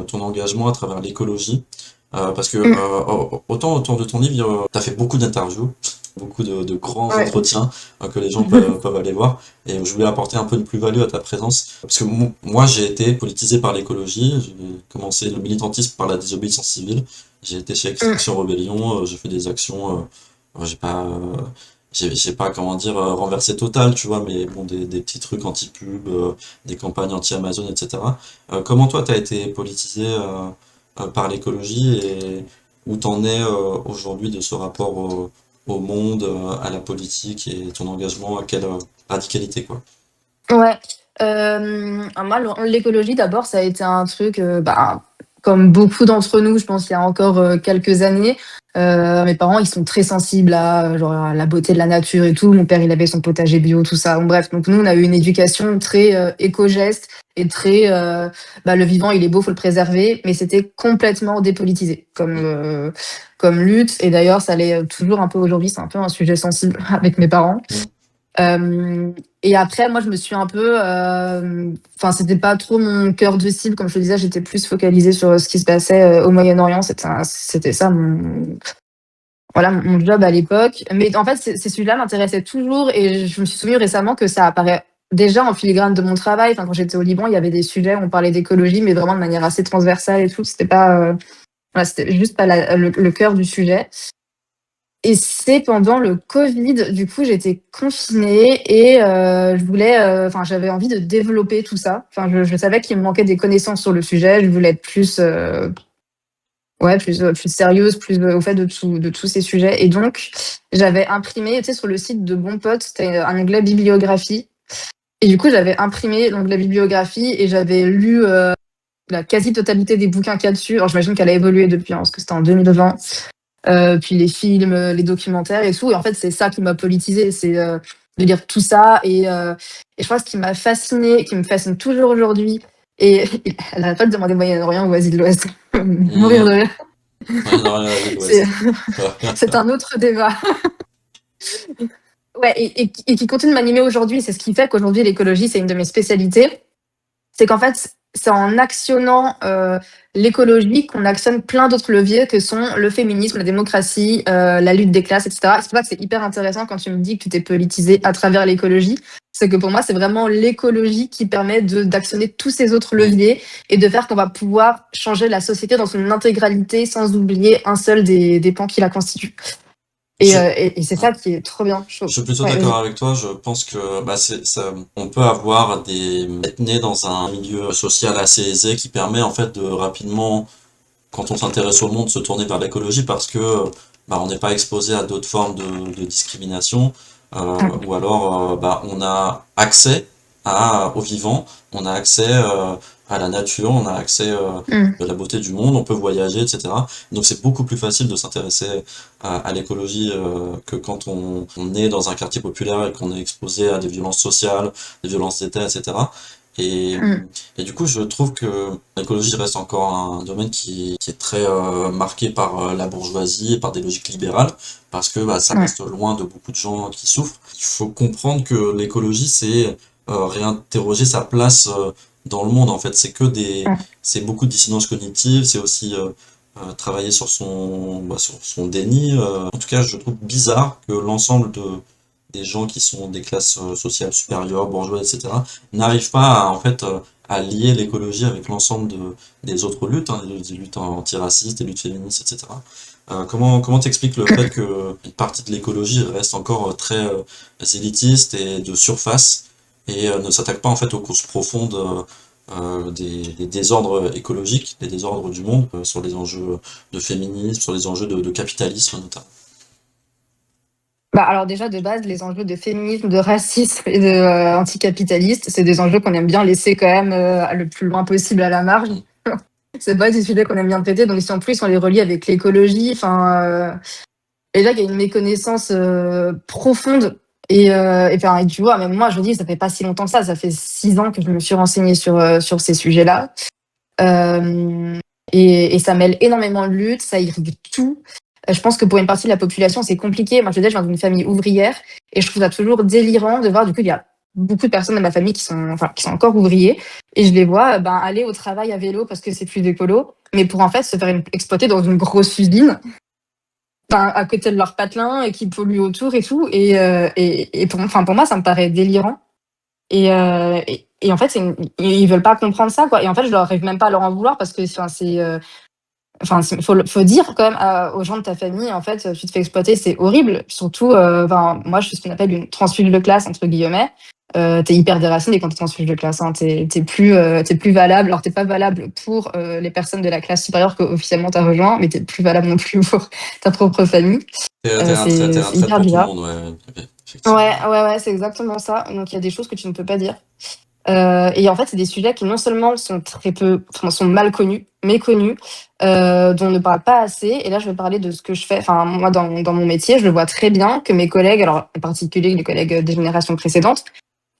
ton engagement à travers l'écologie. Parce que Mm. autant autour de ton livre, tu as fait beaucoup d'interviews, beaucoup de grands Ouais. entretiens que les gens peuvent aller voir. Et je voulais apporter un peu une plus-value à ta présence. Parce que moi, j'ai été politisé par l'écologie. J'ai commencé le militantisme par la désobéissance civile. J'ai été chez Mm. Extinction Rebellion. J'ai fait des actions. J'ai pas, j'ai pas, comment dire, renversé total, tu vois, mais bon, des petits trucs anti-pub, des campagnes anti-Amazon, etc. Comment toi, t'as été politisé par l'écologie et où t'en es aujourd'hui de ce rapport au monde, à la politique et ton engagement, à quelle radicalité, quoi. Ouais. Moi, l'écologie, d'abord, ça a été un truc, comme beaucoup d'entre nous, je pense, il y a encore quelques années. Mes parents, ils sont très sensibles à, genre, à la beauté de la nature et tout. Mon père, il avait son potager bio, tout ça. Bon, bref, donc nous, on a eu une éducation très éco-geste et très, le vivant, il est beau, faut le préserver. Mais c'était complètement dépolitisé comme lutte. Et d'ailleurs, ça l'est toujours un peu aujourd'hui. C'est un peu un sujet sensible avec mes parents. Mm. Euh, et après, moi, je me suis un peu. Enfin, c'était pas trop mon cœur de cible, comme je te disais, j'étais plus focalisée sur ce qui se passait au Moyen-Orient. C'était ça mon job à l'époque. Mais en fait, ces sujets-là m'intéressaient toujours et je me suis souvenu récemment que ça apparaît déjà en filigrane de mon travail. Enfin, quand j'étais au Liban, il y avait des sujets, on parlait d'écologie, mais vraiment de manière assez transversale et tout. C'était pas. Voilà, c'était juste pas le cœur du sujet. Et c'est pendant le Covid, du coup, j'étais confinée et je voulais, enfin, j'avais envie de développer tout ça. Enfin, je savais qu'il me manquait des connaissances sur le sujet. Je voulais être plus, plus sérieuse, plus au fait de tous ces sujets. Et donc, j'avais imprimé, tu sais, sur le site de Bon Pote, c'était un onglet bibliographie. Et du coup, j'avais imprimé l'onglet bibliographie et j'avais lu la quasi-totalité des bouquins qu'il y a dessus. Alors, j'imagine qu'elle a évolué depuis, hein, parce que c'était en 2020. Puis les films, les documentaires et tout. Et en fait, c'est ça qui m'a politisée, c'est de lire tout ça. Et je pense ce qui m'a fascinée, qui me fascine toujours aujourd'hui, et elle n'arrête pas de demander Moyen-Orient ou Asie de l'Ouest. Mourir Mm. de rire. Ouais, non, rien à de C'est, l'Ouest. c'est un autre débat. Ouais, et qui continue de m'animer aujourd'hui. C'est ce qui fait qu'aujourd'hui, l'écologie, c'est une de mes spécialités. C'est qu'en fait, c'est en actionnant l'écologie qu'on actionne plein d'autres leviers que sont le féminisme, la démocratie, la lutte des classes, etc. Et c'est pour ça que c'est hyper intéressant quand tu me dis que tu t'es politisé à travers l'écologie. C'est que pour moi, c'est vraiment l'écologie qui permet d'actionner tous ces autres Mm. leviers et de faire qu'on va pouvoir changer la société dans son intégralité sans oublier un seul des pans qui la constituent. Je, Et c'est ça qui est trop bien, je Je trouve. suis plutôt Ouais, d'accord vas-y. avec toi. Je pense que bah, on peut avoir être né dans un milieu social assez aisé qui permet en fait de rapidement, quand on s'intéresse au monde, se tourner vers l'écologie parce que bah, on n'est pas exposé à d'autres formes de discrimination ou alors bah, on a accès au vivant, on a accès à la nature, on a accès Mm. à la beauté du monde, on peut voyager, etc. Donc c'est beaucoup plus facile de s'intéresser à l'écologie que quand on est dans un quartier populaire et qu'on est exposé à des violences sociales, des violences d'État, etc. Et, Mm. et du coup, je trouve que l'écologie reste encore un domaine qui est très marqué par la bourgeoisie et par des logiques libérales, parce que bah, ça Ouais. reste loin de beaucoup de gens qui souffrent. Il faut comprendre que l'écologie, c'est réinterroger sa place dans le monde. En fait, Ouais. c'est beaucoup de dissonance cognitive, c'est aussi travailler sur son déni. En tout cas, je trouve bizarre que l'ensemble des gens qui sont des classes sociales supérieures, bourgeoises, etc., n'arrivent pas à, en fait, à lier l'écologie avec l'ensemble des autres luttes, hein, des luttes antiracistes, des luttes féministes, etc. Comment t'expliques le fait que une partie de l'écologie reste encore très élitiste et de surface et ne s'attaque pas en fait aux causes profondes des désordres écologiques, des désordres du monde, sur les enjeux de féminisme, sur les enjeux de capitalisme notamment. Bah, alors déjà, de base, les enjeux de féminisme, de racisme et de anticapitaliste, c'est des enjeux qu'on aime bien laisser quand même le plus loin possible à la marge. C'est pas des sujets qu'on aime bien traiter, donc si en plus on les relie avec l'écologie, et là il y a une méconnaissance profonde et tu vois, même moi je dis, ça fait pas si longtemps que ça fait 6 ans que je me suis renseignée sur ces sujets-là. Et ça mêle énormément de luttes, ça irrigue tout. Je pense que pour une partie de la population, c'est compliqué. Moi, je viens d'une famille ouvrière et je trouve ça toujours délirant de voir, du coup, il y a beaucoup de personnes de ma famille qui sont encore ouvriers et je les vois aller au travail à vélo parce que c'est plus écolo, mais pour en fait se faire exploiter dans une grosse usine à côté de leur patelin et qui polluent autour et tout. Et pour moi, ça me paraît délirant. Et en fait, ils veulent pas comprendre ça, quoi. Et en fait, je leur arrive même pas à leur en vouloir parce que faut dire quand même aux gens de ta famille, en fait, tu te fais exploiter, c'est horrible. Surtout, moi, je suis ce qu'on appelle une transfuge de classe, entre guillemets. T'es hyper déraciné quand t'es transfuge de classe, hein. T'es plus valable. Alors, t'es pas valable pour les personnes de la classe supérieure que officiellement t'as rejoint, mais t'es plus valable non plus pour ta propre famille. T'es un trait, C'est hyper pour tout le bizarre. monde, ouais, effectivement. Ouais, c'est exactement ça. Donc, il y a des choses que tu ne peux pas dire. Et en fait, c'est des sujets qui non seulement sont mal connus, méconnus, dont on ne parle pas assez. Et là, je vais parler de ce que je fais. Enfin, moi, dans mon métier, je le vois très bien que mes collègues, alors en particulier les collègues des générations précédentes,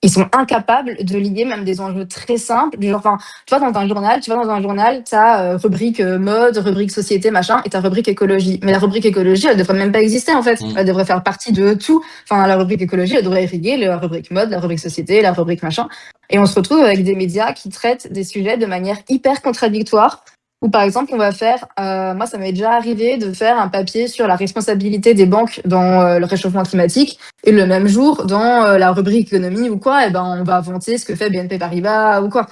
ils sont incapables de lier même des enjeux très simples. Du genre, tu vas dans un journal, tu as rubrique mode, rubrique société, machin, et tu as rubrique écologie. Mais la rubrique écologie, elle devrait même pas exister, en fait. Elle devrait faire partie de tout. Enfin, la rubrique écologie, elle devrait irriguer la rubrique mode, la rubrique société, la rubrique machin. Et on se retrouve avec des médias qui traitent des sujets de manière hyper contradictoire. Ou par exemple, on va faire, moi ça m'est déjà arrivé de faire un papier sur la responsabilité des banques dans le réchauffement climatique, et le même jour, dans la rubrique économie ou quoi, on va vanter ce que fait BNP Paribas ou quoi.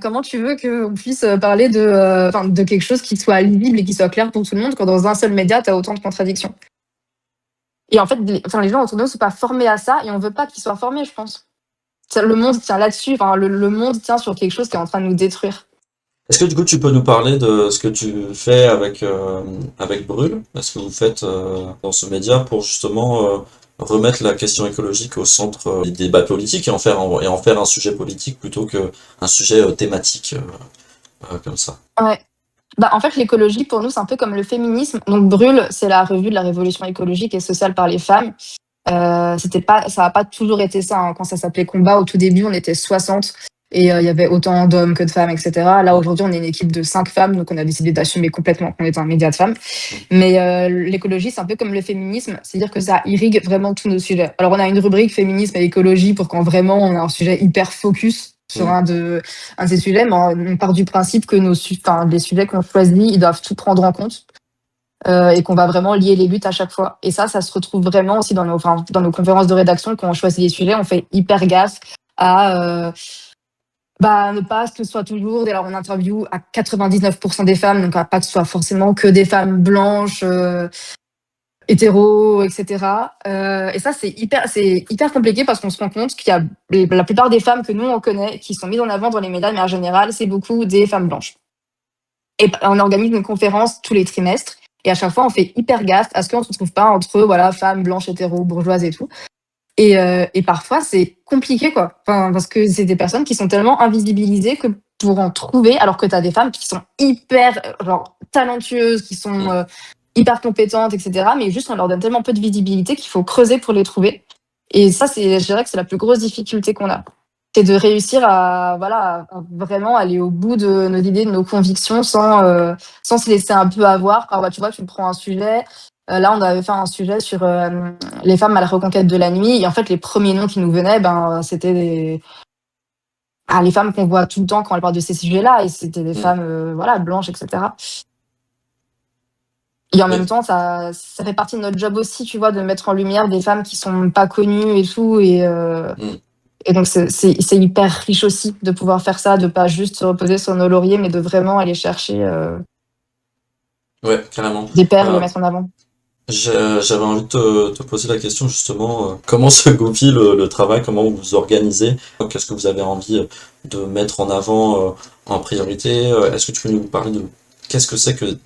Comment tu veux qu'on puisse parler de quelque chose qui soit lisible et qui soit clair pour tout le monde quand dans un seul média, tu as autant de contradictions? Et en fait, les gens autour de nous ne sont pas formés à ça et on veut pas qu'ils soient formés, je pense. Le monde tient là-dessus, le monde tient sur quelque chose qui est en train de nous détruire. Est-ce que du coup tu peux nous parler de ce que tu fais avec Brûle? Est-ce que vous faites dans ce média pour justement remettre la question écologique au centre des débats politiques et en faire un sujet politique plutôt qu'un sujet thématique comme ça? Ouais. En fait, l'écologie, pour nous, c'est un peu comme le féminisme. Donc, Brûle, c'est la revue de la révolution écologique et sociale par les femmes. Ça n'a pas toujours été ça, hein. Quand ça s'appelait Combat, au tout début, on était 60 et il y avait autant d'hommes que de femmes, etc. Là, aujourd'hui, on est une équipe de 5 femmes, donc on a décidé d'assumer complètement qu'on est un média de femmes. Mais l'écologie, c'est un peu comme le féminisme, c'est-à-dire que ça irrigue vraiment tous nos sujets. Alors, on a une rubrique féminisme et écologie pour quand vraiment on a un sujet hyper focus sur un de ces sujets, mais on part du principe que les sujets qu'on choisit, ils doivent tout prendre en compte. Et qu'on va vraiment lier les luttes à chaque fois. Et ça se retrouve vraiment aussi dans nos conférences de rédaction. Quand on choisit les sujets, on fait hyper gaffe à ne pas que ce soit toujours. Alors, on interview à 99% des femmes, donc pas que ce soit forcément que des femmes blanches, hétéros, etc. Et ça, c'est hyper compliqué parce qu'on se rend compte qu'il y a la plupart des femmes que nous, on connaît, qui sont mises en avant dans les médias, mais en général, c'est beaucoup des femmes blanches. Et on organise une conférence tous les trimestres. Et à chaque fois, on fait hyper gaffe à ce qu'on ne se retrouve pas entre femmes blanches, hétéros, bourgeoises et tout. Et parfois, c'est compliqué, quoi. Parce que c'est des personnes qui sont tellement invisibilisées que pour en trouver, alors que tu as des femmes qui sont hyper talentueuses, qui sont hyper compétentes, etc. Mais juste, on leur donne tellement peu de visibilité qu'il faut creuser pour les trouver. Et ça, je dirais que c'est la plus grosse difficulté qu'on a. C'est de réussir à vraiment aller au bout de nos idées, de nos convictions sans se laisser un peu avoir. Alors, tu vois, tu prends un sujet. Là, on avait fait un sujet sur les femmes à la reconquête de la nuit. Et en fait, les premiers noms qui nous venaient, c'était les femmes qu'on voit tout le temps quand on parle de ces sujets-là. Et c'était des femmes blanches, etc. Et en même temps, ça fait partie de notre job aussi, tu vois, de mettre en lumière des femmes qui sont pas connues et tout. Et donc, c'est hyper riche aussi de pouvoir faire ça, de pas juste se reposer sur nos lauriers, mais de vraiment aller chercher Ouais, carrément. des pairs et les Euh, mettre en avant. J'avais envie de te poser la question justement, comment se goupille le travail, comment vous vous organisez, qu'est-ce que vous avez envie de mettre en avant en priorité? Est-ce que tu peux nous parler de qu'est-ce que c'est que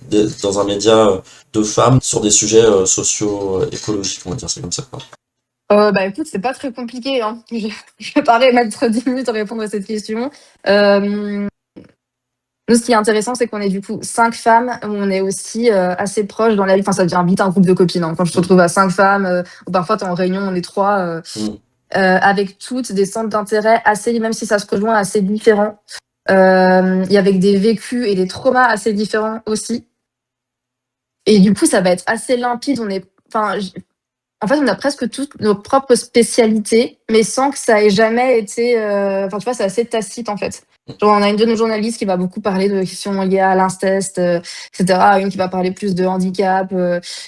dans un média de femmes sur des sujets sociaux, écologiques, on va dire c'est comme ça quoi. Bah écoute, c'est pas très compliqué, hein. Je vais pas mettre 10 minutes à répondre à cette question. Euh, Nous, ce qui est intéressant, c'est qu'on est du coup 5 femmes, où on est aussi assez proches dans la vie. Enfin, ça devient vite un groupe de copines, hein. Quand je te Mm, retrouve à 5 femmes, ou parfois t'es en réunion, on est 3, mm, avec toutes des centres d'intérêt assez, même si ça se rejoint, assez différents. Et avec des vécus et des traumas assez différents aussi. Et du coup, ça va être assez limpide. En fait, on a presque toutes nos propres spécialités, mais sans que ça ait jamais été. Enfin, tu vois, c'est assez tacite en fait. Genre, on a une de nos journalistes qui va beaucoup parler de questions liées à l'inceste, etc. Une qui va parler plus de handicap,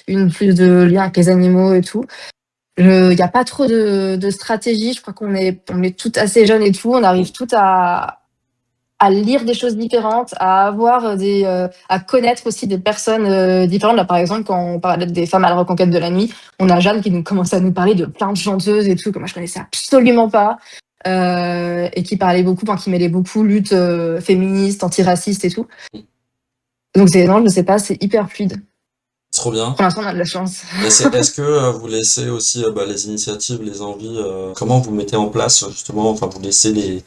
une plus de liens avec les animaux et tout. Il n'y a pas trop de stratégie. Je crois on est toutes assez jeunes et tout. On arrive toutes à lire des choses différentes, à avoir à connaître aussi des personnes différentes. Là, par exemple, quand on parlait des femmes à la reconquête de la nuit, on a Jeanne qui nous commence à nous parler de plein de chanteuses et tout, que moi je connaissais absolument pas, et qui parlait beaucoup, enfin, qui mêlait beaucoup lutte féministe, antiraciste et tout. Donc non, je sais pas, c'est hyper fluide. trop bien. Pour l'instant, on a de la chance. Et est-ce que vous laissez aussi les initiatives, les envies, comment vous mettez en place justement, enfin vous laissez les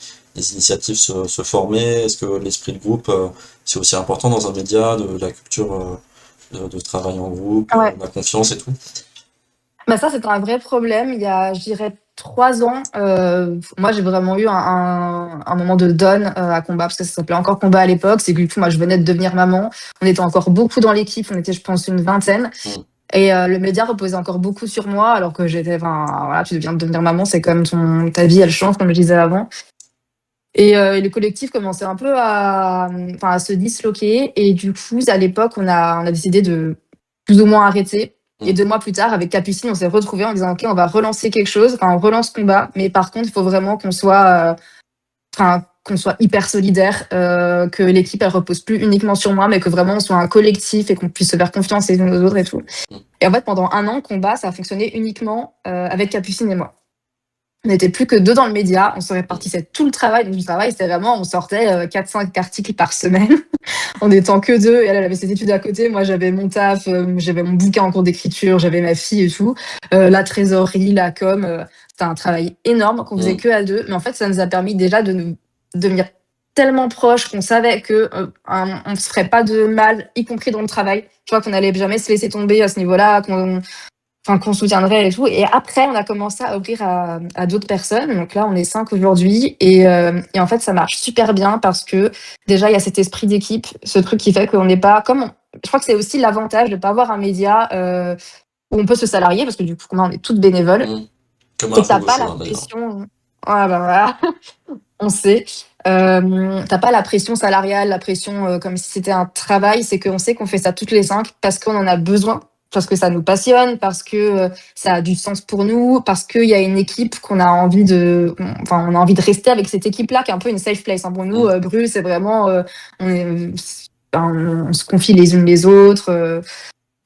initiatives se former? Est-ce que l'esprit de groupe, c'est aussi important dans un média, de la culture de travail en groupe, Ouais. la confiance et tout? Bah ça, c'était un vrai problème. Il y a, je dirais, 3 ans, moi, j'ai vraiment eu un moment de donne à Combat, parce que ça s'appelait encore Combat à l'époque. C'est que du coup, moi, je venais de devenir maman. On était encore beaucoup dans l'équipe. On était, je pense, une vingtaine. Mm. Et le média reposait encore beaucoup sur moi, alors que enfin, voilà, tu viens de devenir maman, c'est comme ta vie, elle change, comme je disais avant. Et le collectif commençait un peu à se disloquer. Et du coup, à l'époque, on a décidé de plus ou moins arrêter. Et 2 mois plus tard, avec Capucine, on s'est retrouvés en disant, OK, on va relancer quelque chose. Enfin, on relance Combat. Mais par contre, il faut vraiment qu'on soit hyper solidaire, que l'équipe, elle repose plus uniquement sur moi, mais que vraiment on soit un collectif et qu'on puisse se faire confiance les uns aux autres et tout. Et en fait, pendant 1 an, Combat, ça a fonctionné uniquement avec Capucine et moi. On n'était plus que 2 dans le média, on se répartissait tout le travail. Donc, le travail, c'était vraiment, on sortait 4-5 articles par semaine, en étant que 2. Et elle avait ses études à côté. Moi, j'avais mon taf, j'avais mon bouquin en cours d'écriture, j'avais ma fille et tout. La trésorerie, la com, c'était un travail énorme qu'on faisait Mm. que à 2. Mais en fait, ça nous a permis déjà de nous devenir tellement proches qu'on savait que on se ferait pas de mal, y compris dans le travail. Tu vois, qu'on allait jamais se laisser tomber à ce niveau-là, qu'on soutiendrait et tout. Et après, on a commencé à ouvrir à d'autres personnes. Donc là, on est 5 aujourd'hui. Et en fait, ça marche super bien parce que déjà, il y a cet esprit d'équipe, ce truc qui fait qu'on n'est pas comme. Je crois que c'est aussi l'avantage de ne pas avoir un média où on peut se salarier, parce que du coup, on est toutes bénévoles. Mm. Comme Et un que t'as peu pas chaud, la hein, d'ailleurs. pression. Ah bah voilà, on sait. T'as pas la pression salariale, la pression comme si c'était un travail. C'est qu'on sait qu'on fait ça toutes les 5 parce qu'on en a besoin, parce que ça nous passionne, parce que ça a du sens pour nous, parce qu'il y a une équipe qu'on a envie enfin, on a envie de rester avec cette équipe-là, qui est un peu une safe place, hein. Pour nous, Mm. Bru, c'est vraiment, on se confie les unes les autres.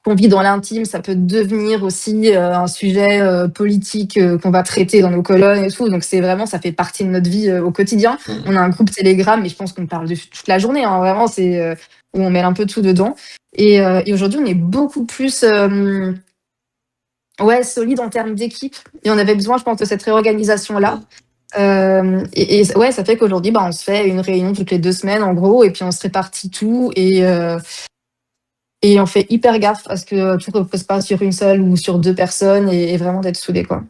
Qu'on vit dans l'intime, ça peut devenir aussi un sujet politique qu'on va traiter dans nos colonnes et tout. Donc c'est vraiment, ça fait partie de notre vie au quotidien. Mm. On a un groupe Telegram, mais je pense qu'on parle de toute la journée, hein. Vraiment, c'est où on met un peu tout dedans. Et aujourd'hui, on est beaucoup plus solide en termes d'équipe. Et on avait besoin, je pense, de cette réorganisation-là. Et ouais, ça fait qu'aujourd'hui, on se fait une réunion toutes les 2 semaines, en gros, et puis on se répartit tout. Et on fait hyper gaffe à ce que tout ne repose pas sur une seule ou sur 2 personnes, et vraiment d'être soudés, quoi.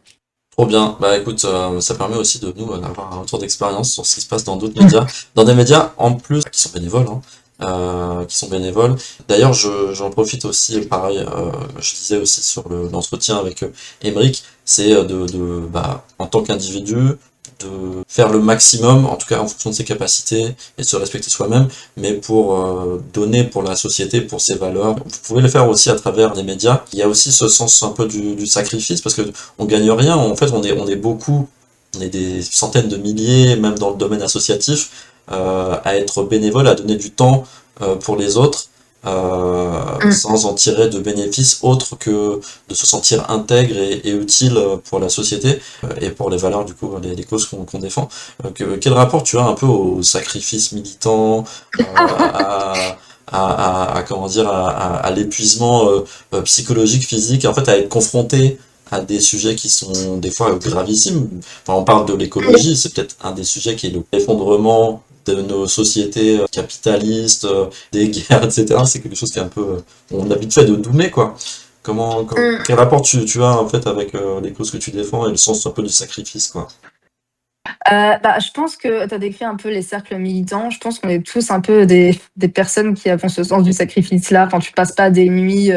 Trop bien. Bah écoute, ça permet aussi de nous d'avoir un retour d'expérience sur ce qui se passe dans d'autres médias, dans des médias en plus qui sont bénévoles, hein, qui sont bénévoles. D'ailleurs, j'en profite aussi, pareil, je disais aussi sur l'entretien avec Émeric, c'est en tant qu'individu, de faire le maximum, en tout cas en fonction de ses capacités, et de se respecter soi-même, mais pour donner pour la société, pour ses valeurs. Vous pouvez le faire aussi à travers les médias. Il y a aussi ce sens un peu du sacrifice, parce que on gagne rien, en fait on est beaucoup on est des centaines de milliers, même dans le domaine associatif, à être bénévole, à donner du temps pour les autres, Mm. sans en tirer de bénéfices autres que de se sentir intègre et utile pour la société et pour les valeurs, du coup, les causes qu'on défend. Quel rapport tu as un peu au sacrifice militant, comment dire, à l'épuisement psychologique, physique, en fait, à être confronté à des sujets qui sont des fois gravissimes. Enfin, on parle de l'écologie, c'est peut-être un des sujets qui est l'effondrement de nos sociétés capitalistes, des guerres, etc. C'est quelque chose qui est un peu... on a vite fait de doumer, quoi. Mm. Quel rapport tu as, en fait, avec les causes que tu défends et le sens un peu du sacrifice, quoi. Bah, je pense que tu as décrit un peu les cercles militants. Je pense qu'on est tous un peu des personnes qui avons ce sens du sacrifice-là. Enfin, tu passes pas des nuits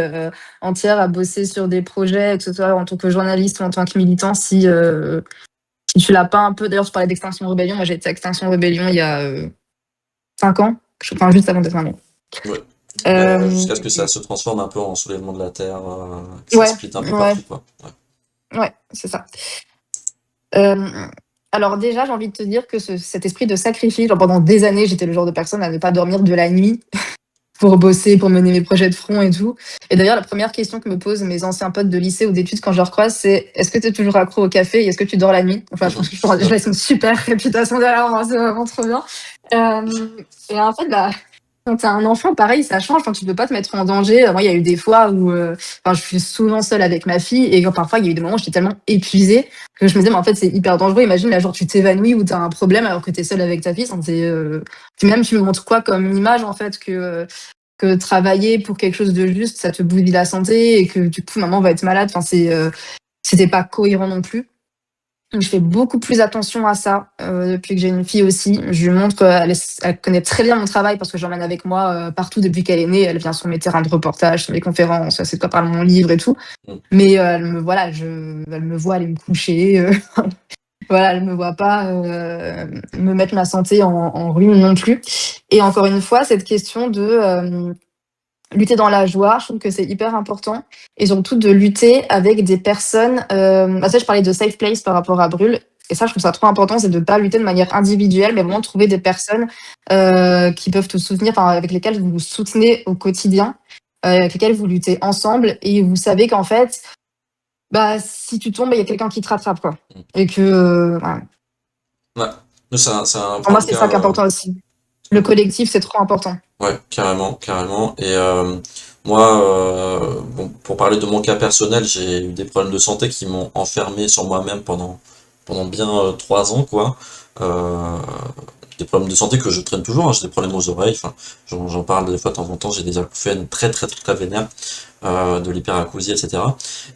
entières à bosser sur des projets, que ce soit en tant que journaliste ou en tant que militant, si tu l'as pas un peu. D'ailleurs, je parlais d'Extinction Rebellion. Moi, j'ai été à Extinction Rebellion il y a 5 ans, enfin, juste avant d'être maman. Ouais. Euh, Jusqu'à ce que ça se transforme un peu en soulèvement de la Terre, que ça ouais, split un peu ouais, partout, quoi. ouais, c'est ça. Euh, alors déjà, j'ai envie de te dire que cet esprit de sacrifice, genre pendant des années, j'étais le genre de personne à ne pas dormir de la nuit pour bosser, pour mener mes projets de front et tout. Et d'ailleurs, la première question que me posent mes anciens potes de lycée ou d'études quand je les recroise, c'est est-ce que tu es toujours accro au café et est-ce que tu dors la nuit? Enfin, je pense que je laisse une super réputation derrière moi, c'est vraiment trop bien. Et en fait, bah, quand t'es un enfant, pareil, ça change. Quand tu peux pas te mettre en danger. Moi, il y a eu des fois où, enfin, je suis souvent seule avec ma fille et parfois, il y a eu des moments où j'étais tellement épuisée que je me disais, mais en fait, c'est hyper dangereux. Imagine, là, genre, tu t'évanouis ou t'as un problème alors que t'es seule avec ta fille. Enfin, puis même, tu me montres quoi comme image, en fait, que travailler pour quelque chose de juste, ça te bousille la santé et que du coup, maman va être malade. Enfin, c'était pas cohérent non plus. Donc, je fais beaucoup plus attention à ça depuis que j'ai une fille aussi. Je lui montre, elle connaît très bien mon travail parce que je l'emmène avec moi partout depuis qu'elle est née. Elle vient sur mes terrains de reportage, sur mes conférences, c'est quoi parle mon livre et tout. Mm. Mais elle me voit aller me coucher. Voilà, elle me voit pas me mettre ma santé en ruine non plus. Et encore une fois, cette question de lutter dans la joie, je trouve que c'est hyper important. Et surtout de lutter avec des personnes. Ça, je parlais de safe place par rapport à Brûle. Et ça, je trouve ça trop important, c'est de ne pas lutter de manière individuelle, mais vraiment trouver des personnes qui peuvent te soutenir, enfin, avec lesquelles vous vous soutenez au quotidien, avec lesquelles vous luttez ensemble. Et vous savez qu'en fait, bah, si tu tombes, il y a quelqu'un qui te rattrape, quoi. Et que, voilà. Ouais. Mais Pour en moi, tout c'est cas, ça qui est important aussi. Le collectif, c'est trop important. ouais, carrément, carrément. Et moi, bon, pour parler de mon cas personnel, j'ai eu des problèmes de santé qui m'ont enfermé sur moi-même pendant bien 3 ans, quoi. Euh, des problèmes de santé que je traîne toujours, hein. J'ai des problèmes aux oreilles, enfin, j'en parle des fois de temps en temps, j'ai des acouphènes très très très, très vénères, de l'hyperacousie, etc.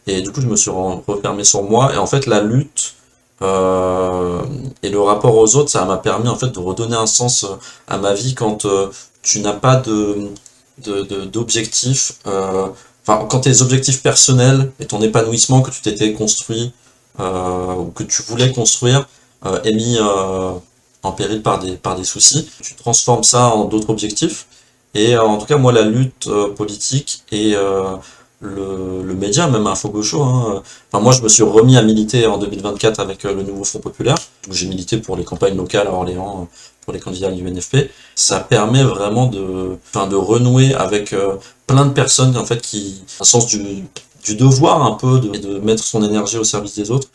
Et du coup, je me suis refermé sur moi, et en fait, la lutte euh, et le rapport aux autres, ça m'a permis en fait de redonner un sens à ma vie quand tu n'as pas d'objectifs, enfin, quand tes objectifs personnels et ton épanouissement que tu t'étais construit ou que tu voulais construire est mis en péril par des soucis, tu transformes ça en d'autres objectifs. Et en tout cas, moi, la lutte politique et le média, même Info Gaucho, hein, enfin, moi, je me suis remis à militer en 2024 avec le nouveau Front Populaire. Donc, j'ai milité pour les campagnes locales à Orléans, pour les candidats de l'UNFP. Ça permet vraiment enfin, de renouer avec plein de personnes, en fait, qui ont un sens du devoir un peu, de mettre son énergie au service des autres.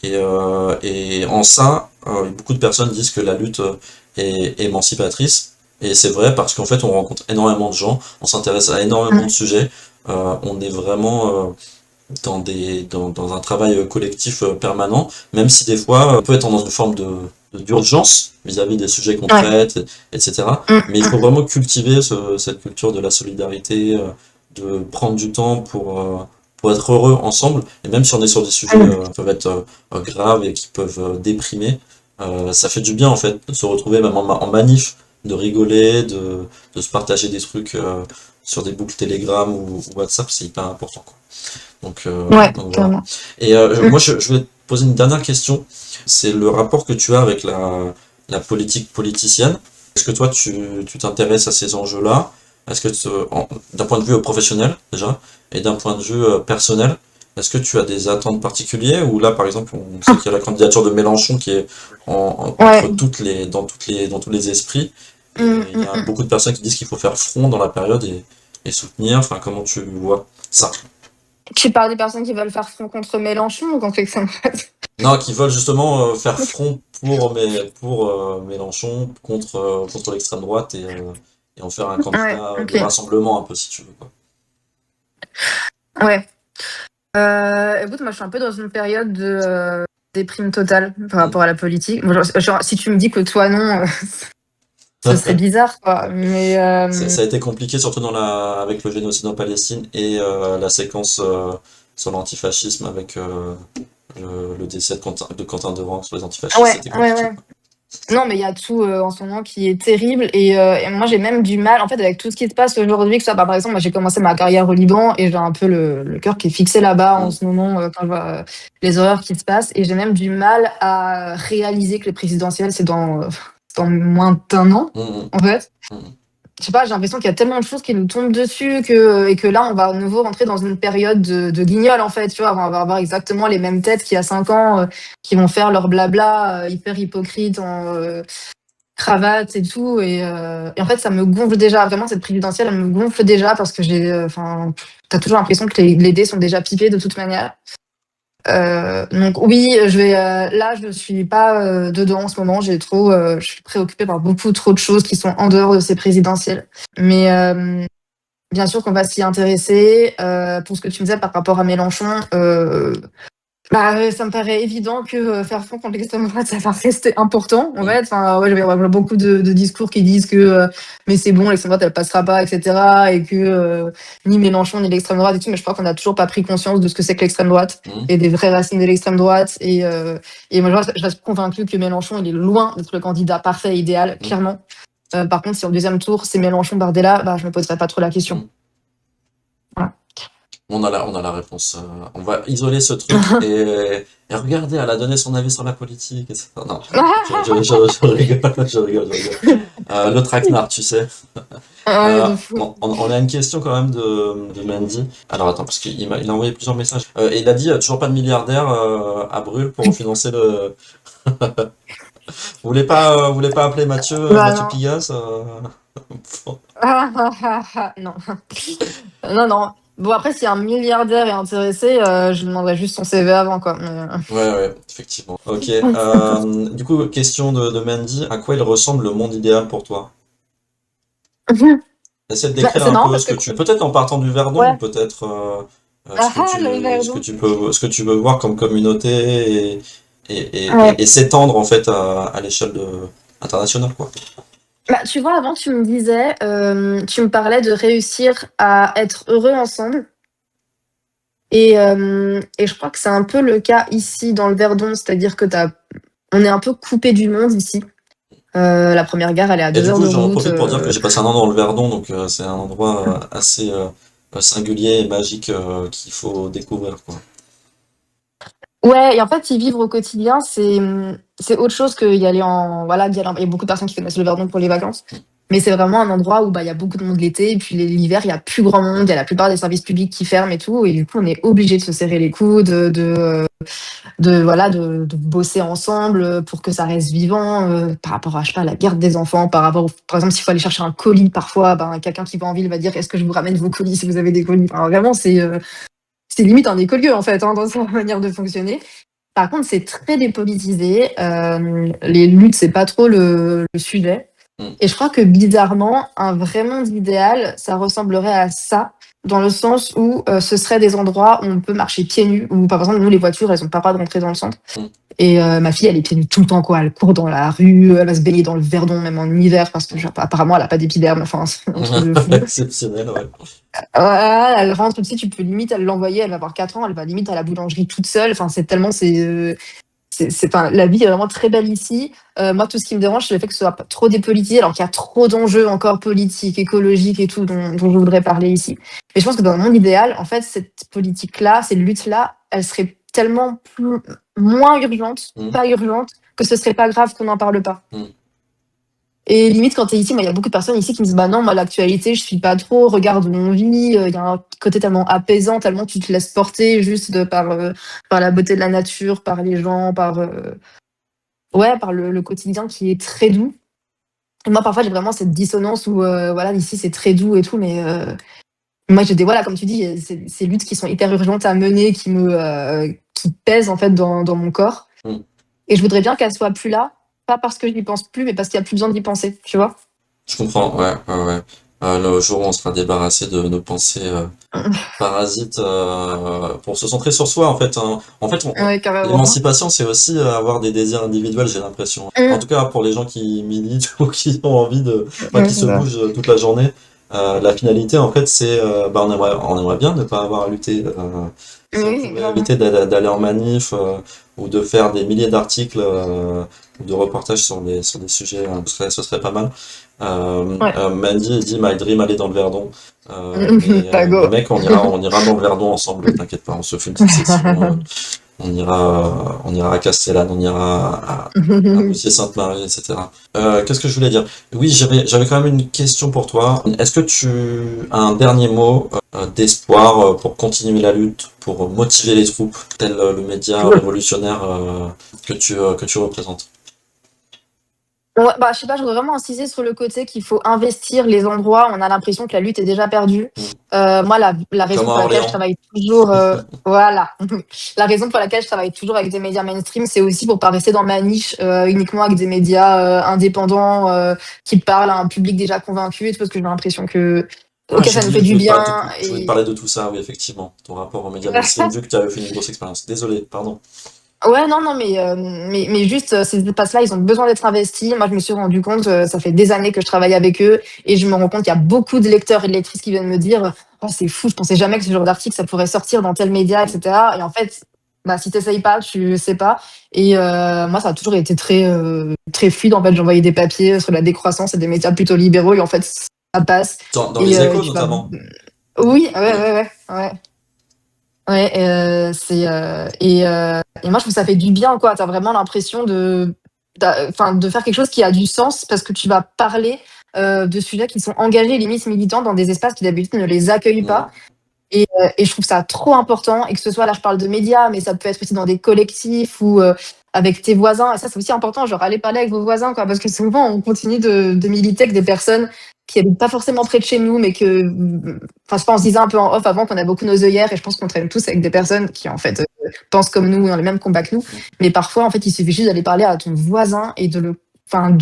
Et en ça, beaucoup de personnes disent que la lutte est émancipatrice. Et c'est vrai parce qu'en fait, on rencontre énormément de gens, on s'intéresse à énormément de sujets, on est vraiment dans un travail collectif permanent, même si des fois, on peut être dans une forme d'urgence vis-à-vis des sujets qu'on Ouais. traite, etc. Mais il faut vraiment cultiver cette culture de la solidarité, de prendre du temps pour être heureux ensemble, et même si on est sur des sujets qui peuvent être graves et qui peuvent déprimer, ça fait du bien en fait de se retrouver même en manif, de rigoler, de se partager des trucs sur des boucles Telegram ou WhatsApp, c'est hyper important, quoi. Ouais, Donc voilà. clairement. Et moi, je vais te poser une dernière question. C'est le rapport que tu as avec la politique politicienne. Est-ce que toi, tu t'intéresses à ces enjeux-là? Est-ce que d'un point de vue professionnel, déjà, et d'un point de vue personnel, Est-ce que tu as des attentes particulières ou là, par exemple, on sait qu'il y a la candidature de Mélenchon qui est entre Ouais. dans tous les esprits, et Mm, il y mm, a mm. beaucoup de personnes qui disent qu'il faut faire front dans la période et soutenir. Enfin, comment tu vois ça? Tu parles des personnes qui veulent faire front contre Mélenchon ou contre l'extrême droite? Non, qui veulent justement faire front pour Mélenchon contre l'extrême droite et en faire un Ouais, candidat de ok. rassemblement un peu, si tu veux, quoi. Ouais. Écoute, moi, je suis un peu dans une période de déprime totale par Hmm. rapport à la politique. Bon, genre, si tu me dis que toi, non, ce serait bizarre, quoi. Mais Ça a été compliqué, surtout avec le génocide en Palestine et la séquence sur l'antifascisme avec le décès de Quentin Devant sur les antifascistes, ouais, c'était ouais, compliqué, ouais. quoi. Non, mais il y a tout en ce moment qui est terrible. Et moi, j'ai même du mal, en fait, avec tout ce qui se passe aujourd'hui, que ça, bah, par exemple, moi, j'ai commencé ma carrière au Liban et j'ai un peu le cœur qui est fixé là-bas en Hmm, ce moment quand je vois les horreurs qui se passent. Et j'ai même du mal à réaliser que les présidentielles, c'est dans moins d'1 an, hmm, hmm, en fait. hmm. Je sais pas, j'ai l'impression qu'il y a tellement de choses qui nous tombent dessus et que là, on va à nouveau rentrer dans une période de guignol, en fait. Tu vois, on va avoir exactement les mêmes têtes qu'il y a 5 ans, qui vont faire leur blabla hyper hypocrite en cravate et tout. Et en fait, ça me gonfle déjà. Vraiment, cette présidentielle, elle me gonfle déjà parce que enfin, t'as toujours l'impression que les dés sont déjà pipés de toute manière. Donc oui, là, je suis pas dedans en ce moment. Je suis préoccupée par beaucoup trop de choses qui sont en dehors de ces présidentielles. Mais bien sûr qu'on va s'y intéresser. Pour ce que tu me disais par rapport à Mélenchon, ça me paraît évident que faire front contre l'extrême droite, ça va rester important, en Hmm. fait. Enfin, ouais, je vais avoir beaucoup de discours qui disent que mais c'est bon, l'extrême droite, elle passera pas, etc. Et que ni Mélenchon, ni l'extrême droite et tout, mais je crois qu'on n'a toujours pas pris conscience de ce que c'est que l'extrême droite Hmm. et des vraies racines de l'extrême droite. Et moi, je reste convaincue que Mélenchon, il est loin d'être le candidat parfait, idéal, Hmm. clairement. Par contre, si au deuxième tour, c'est Mélenchon-Bardella, bah, je me poserai pas trop la question. Hmm. Voilà. On a la réponse. On va isoler ce truc et regarder, elle a donné son avis sur la politique, etc. Non, je rigole, je rigole. Le traquenard, tu sais. Ouais, de fou. On a une question quand même de Mandy. Alors attends, parce il a envoyé plusieurs messages. Et il a dit toujours pas de milliardaire à Brûle pour financer le. Vous voulez pas appeler Bah Mathieu non. Pigas pour- Non. Non, non. Bon, après, si un milliardaire est intéressé, je lui demanderai juste son CV avant, quoi. Ouais, ouais, effectivement. Ok. Du coup, question de Mandy. À quoi il ressemble le monde idéal pour toi? Essaie de Bah, décrire c'est un marrant peu parce ce que... que tu. Peut-être en partant du Verdon, ou Ouais. peut-être Ah ah, le Verdon. ce que tu veux voir comme communauté Ouais. et s'étendre en fait à l'échelle internationale, quoi. Bah, tu vois, avant, tu me disais, tu me parlais de réussir à être heureux ensemble. Et je crois que c'est un peu le cas ici dans le Verdon, c'est-à-dire que on est un peu coupé du monde ici. La première gare, elle est à Et 2 du heures coup, de j'en route. profite pour dire que j'ai passé un an dans le Verdon, donc c'est un endroit assez singulier et magique qu'il faut découvrir, quoi. Ouais, et en fait, y vivre au quotidien, c'est autre chose que y aller en. Voilà, il y a beaucoup de personnes qui connaissent le Verdon pour les vacances. Mais c'est vraiment un endroit où bah, il y a beaucoup de monde l'été, et puis l'hiver, il y a plus grand monde, il y a la plupart des services publics qui ferment et tout. Et du coup, on est obligé de se serrer les coudes, voilà, de bosser ensemble pour que ça reste vivant par rapport à, je sais pas, la garde des enfants, par exemple, s'il faut aller chercher un colis, parfois, ben, quelqu'un qui va en ville va dire est-ce que je vous ramène vos colis si vous avez des colis. Enfin, vraiment, c'est limite un écolieu en fait hein, dans sa manière de fonctionner. Par contre, c'est très dépolitisé. Les luttes, c'est pas trop le sujet. Mm. Et je crois que bizarrement, un vrai monde idéal, ça ressemblerait à ça, dans le sens où ce serait des endroits où on peut marcher pieds nus, où par exemple, nous, les voitures, elles ont pas le droit de rentrer dans le centre. Mm. Et ma fille, elle est pieds nus tout le temps, quoi. Elle court dans la rue, elle va se baigner dans le Verdon, même en hiver, parce que genre, apparemment, elle a pas d'épiderme. Enfin, c'est un truc de fou. Exceptionnel, ouais. Ouais, elle rentre, tu sais, tu peux limite elle l'envoyer, elle va avoir 4 ans, elle va limite à la boulangerie toute seule. Enfin, c'est tellement, enfin, la vie est vraiment très belle ici. Moi, tout ce qui me dérange, c'est le fait que ce soit pas trop dépolitisé, alors qu'il y a trop d'enjeux encore politiques, écologiques et tout, dont je voudrais parler ici. Mais je pense que dans le monde idéal, en fait, cette politique-là, ces luttes-là, elles seraient tellement moins urgentes, Mm. pas urgentes, que ce serait pas grave qu'on n'en parle pas. Mm. Et limite, quand tu es ici, moi, il y a beaucoup de personnes ici qui me disent bah non, moi, l'actualité, je suis pas trop, regarde où on vit. Il y a un côté tellement apaisant, tellement tu te laisses porter juste par la beauté de la nature, par les gens, par le quotidien qui est très doux. Et moi, parfois, j'ai vraiment cette dissonance où, voilà, ici, c'est très doux et tout, mais moi, j'ai des, voilà, comme tu dis, ces luttes qui sont hyper urgentes à mener, qui pèsent, en fait, dans mon corps. Mm. Et je voudrais bien qu'elles soient plus là, pas parce que je n'y pense plus, mais parce qu'il n'y a plus besoin d'y penser, tu vois? Je comprends, ouais, ouais, ouais. Le jour où on sera débarrassé de nos pensées parasites pour se centrer sur soi, en fait, hein. En fait, Ouais, carrément. l'émancipation, c'est aussi avoir des désirs individuels, j'ai l'impression. En tout cas, pour les gens qui militent ou qui ont envie enfin, Ouais, qui c'est se ça. bougent toute la journée, la finalité, en fait, c'est, on aimerait bien ne pas avoir à lutter. Si on Oui, pouvait grave. éviter d'aller en manif ou de faire des milliers d'articles ou de reportages sur des sujets, ce serait pas mal. Ouais. Mandy dit My Dream aller dans le Verdon. Mais Pas mec, on ira dans le Verdon ensemble, t'inquiète pas, on se fait une petite session. On ira à Castellane, on ira à Moutier-Sainte-Marie, etc. Qu'est-ce que je voulais dire? Oui, j'avais quand même une question pour toi. Est-ce que tu as un dernier mot d'espoir pour continuer la lutte, pour motiver les troupes, tel le média révolutionnaire que tu représentes? Ouais, bah, je sais pas, je voudrais vraiment insister sur le côté qu'il faut investir les endroits où on a l'impression que la lutte est déjà perdue. Mm. Moi, la Comme raison à pour laquelle je Orléans. travaille toujours, voilà, la raison pour laquelle je travaille toujours avec des médias mainstream, c'est aussi pour pas rester dans ma niche uniquement avec des médias indépendants qui parlent à un public déjà convaincu et tout, parce que j'ai l'impression que, Ah, ok, ça nous fait je du voulais te parler, bien je voulais te et parler de tout ça, oui, effectivement. Ton rapport aux médias mainstream, vu que tu avais fait une grosse expérience. Désolé, pardon. ouais, non, non, mais juste, ces espaces-là, ils ont besoin d'être investis. Moi, je me suis rendu compte, ça fait des années que je travaille avec eux et je me rends compte qu'il y a beaucoup de lecteurs et de lectrices qui viennent me dire oh, c'est fou, je pensais jamais que ce genre d'article, ça pourrait sortir dans tel média, etc. Et en fait, bah, si t'essayes pas, tu sais pas. Et moi, ça a toujours été très fluide. En fait, j'envoyais des papiers sur la décroissance et des médias plutôt libéraux et en fait, ça passe. Dans Et les échos, tu vas. notamment. Oui, ouais, Ouais. ouais, ouais, ouais. Ouais, et moi je trouve que ça fait du bien quoi. T'as vraiment l'impression enfin, de faire quelque chose qui a du sens parce que tu vas parler de sujets qui sont engagés, limite militants, dans des espaces qui d'habitude ne les accueillent Mm. pas. Et je trouve ça trop important. Et que ce soit là, je parle de médias, mais ça peut être aussi dans des collectifs ou avec tes voisins. Et ça, c'est aussi important. Genre, allez parler avec vos voisins, quoi. Parce que souvent, on continue de militer avec des personnes qui habitent pas forcément près de chez nous, mais que. Enfin, je sais pas, on se disait un peu en off avant qu'on a beaucoup nos œillères. Et je pense qu'on traîne tous avec des personnes qui, en fait, pensent comme nous, dans les mêmes combats que nous. Mais parfois, en fait, il suffit juste d'aller parler à ton voisin et de le. Enfin,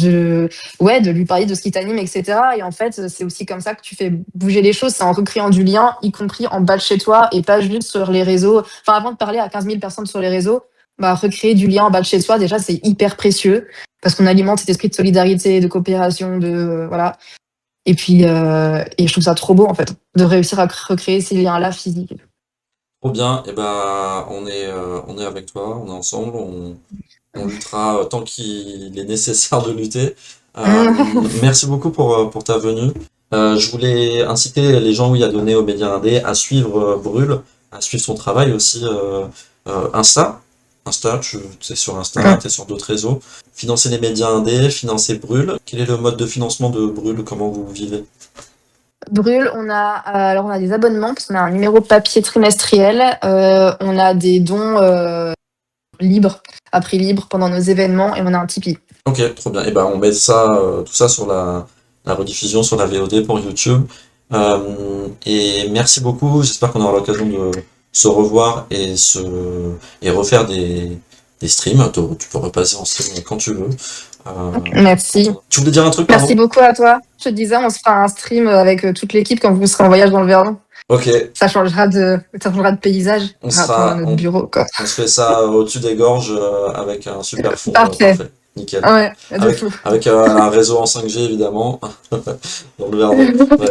ouais, de lui parler de ce qui t'anime, etc. Et en fait, c'est aussi comme ça que tu fais bouger les choses, c'est en recréant du lien, y compris en bas de chez toi et pas juste sur les réseaux. Enfin, avant de parler à 15 000 personnes sur les réseaux, bah, recréer du lien en bas de chez soi, déjà, c'est hyper précieux parce qu'on alimente cet esprit de solidarité, de coopération, voilà. Et puis, et je trouve ça trop beau, en fait, de réussir à recréer ces liens-là physiques. Trop bien, et ben on est avec toi, on est ensemble, on luttera tant qu'il est nécessaire de lutter. Euh, Merci beaucoup pour ta venue. Je voulais inciter les gens, oui, à donner aux médias indés, à suivre Brûle, à suivre son travail aussi. Insta, tu es sur Insta, tu es sur d'autres réseaux. Financer les médias indés, financer Brûle. Quel est le mode de financement de Brûle? Comment vous vivez? Brûle, alors on a des abonnements parce qu'on a un numéro papier trimestriel, on a des dons libres, à prix libre pendant nos événements et on a un Tipeee. Ok, trop bien. Et ben on met ça, tout ça sur la rediffusion sur la VOD pour YouTube. Et merci beaucoup. J'espère qu'on aura l'occasion de se revoir et refaire des streams. Tu peux repasser en stream quand tu veux. Merci. Tu voulais dire un truc, Merci pardon? beaucoup à toi. Je te disais, on se fera un stream avec toute l'équipe quand vous serez en voyage dans le Verdon. Ok, Ça changera de paysage on par rapport à sera, notre on, bureau, quoi. on se fait ça au-dessus des gorges avec un super fond, Parfait. parfait, nickel. Ouais, de Avec, fou. avec un réseau en 5G évidemment, dans le Verdon. Bref.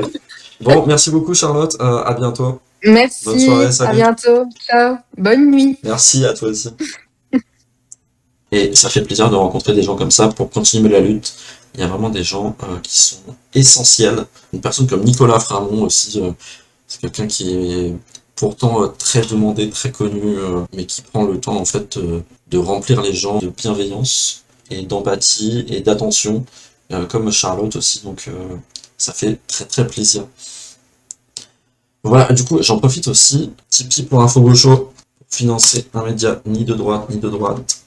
Bon, merci beaucoup Charlotte, à bientôt. Bonne Merci, soirée, à salut. bientôt. Ciao. Bonne nuit. Merci à toi aussi. Et ça fait plaisir de rencontrer des gens comme ça pour continuer la lutte. Il y a vraiment des gens qui sont essentiels. Une personne comme Nicolas Framont aussi, c'est quelqu'un qui est pourtant très demandé, très connu, mais qui prend le temps en fait de remplir les gens de bienveillance et d'empathie et d'attention. comme Charlotte aussi, donc ça fait très très plaisir. Voilà, du coup, j'en profite aussi, Tipeee pour Info Gaucho, pour financer un média ni de droite ni de droite.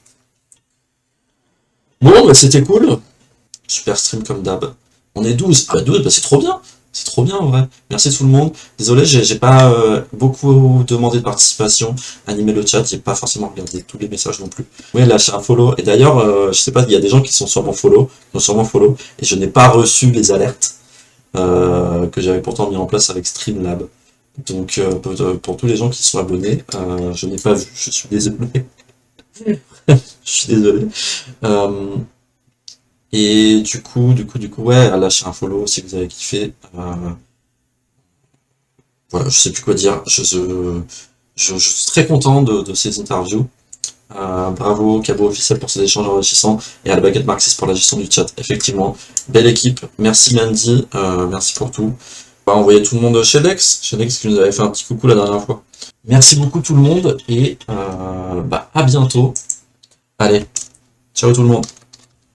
Bon, bah, c'était cool. Super stream comme d'hab. On est 12. Ah bah 12, bah c'est trop bien. C'est trop bien en vrai. Merci tout le monde. Désolé, j'ai pas beaucoup demandé de participation. Animer le chat, j'ai pas forcément regardé tous les messages non plus. Oui, lâchez un follow. Et d'ailleurs, je sais pas, il y a des gens qui sont sur mon follow, et je n'ai pas reçu les alertes que j'avais pourtant mis en place avec Streamlab. Donc pour tous les gens qui sont abonnés, je n'ai pas vu. Je suis désolé. Je suis désolé. Et du coup, ouais, lâchez un follow si vous avez kiffé. Voilà, je sais plus quoi dire. Je suis très content de ces interviews. Bravo Cabo Officiel pour ces échanges enrichissants et à la baguette marxiste pour la gestion du chat. Effectivement, belle équipe. Merci Mandy, merci pour tout. On va envoyer tout le monde chez Lex qui nous avait fait un petit coucou la dernière fois. Merci beaucoup tout le monde et à bientôt. Allez, ciao tout le monde.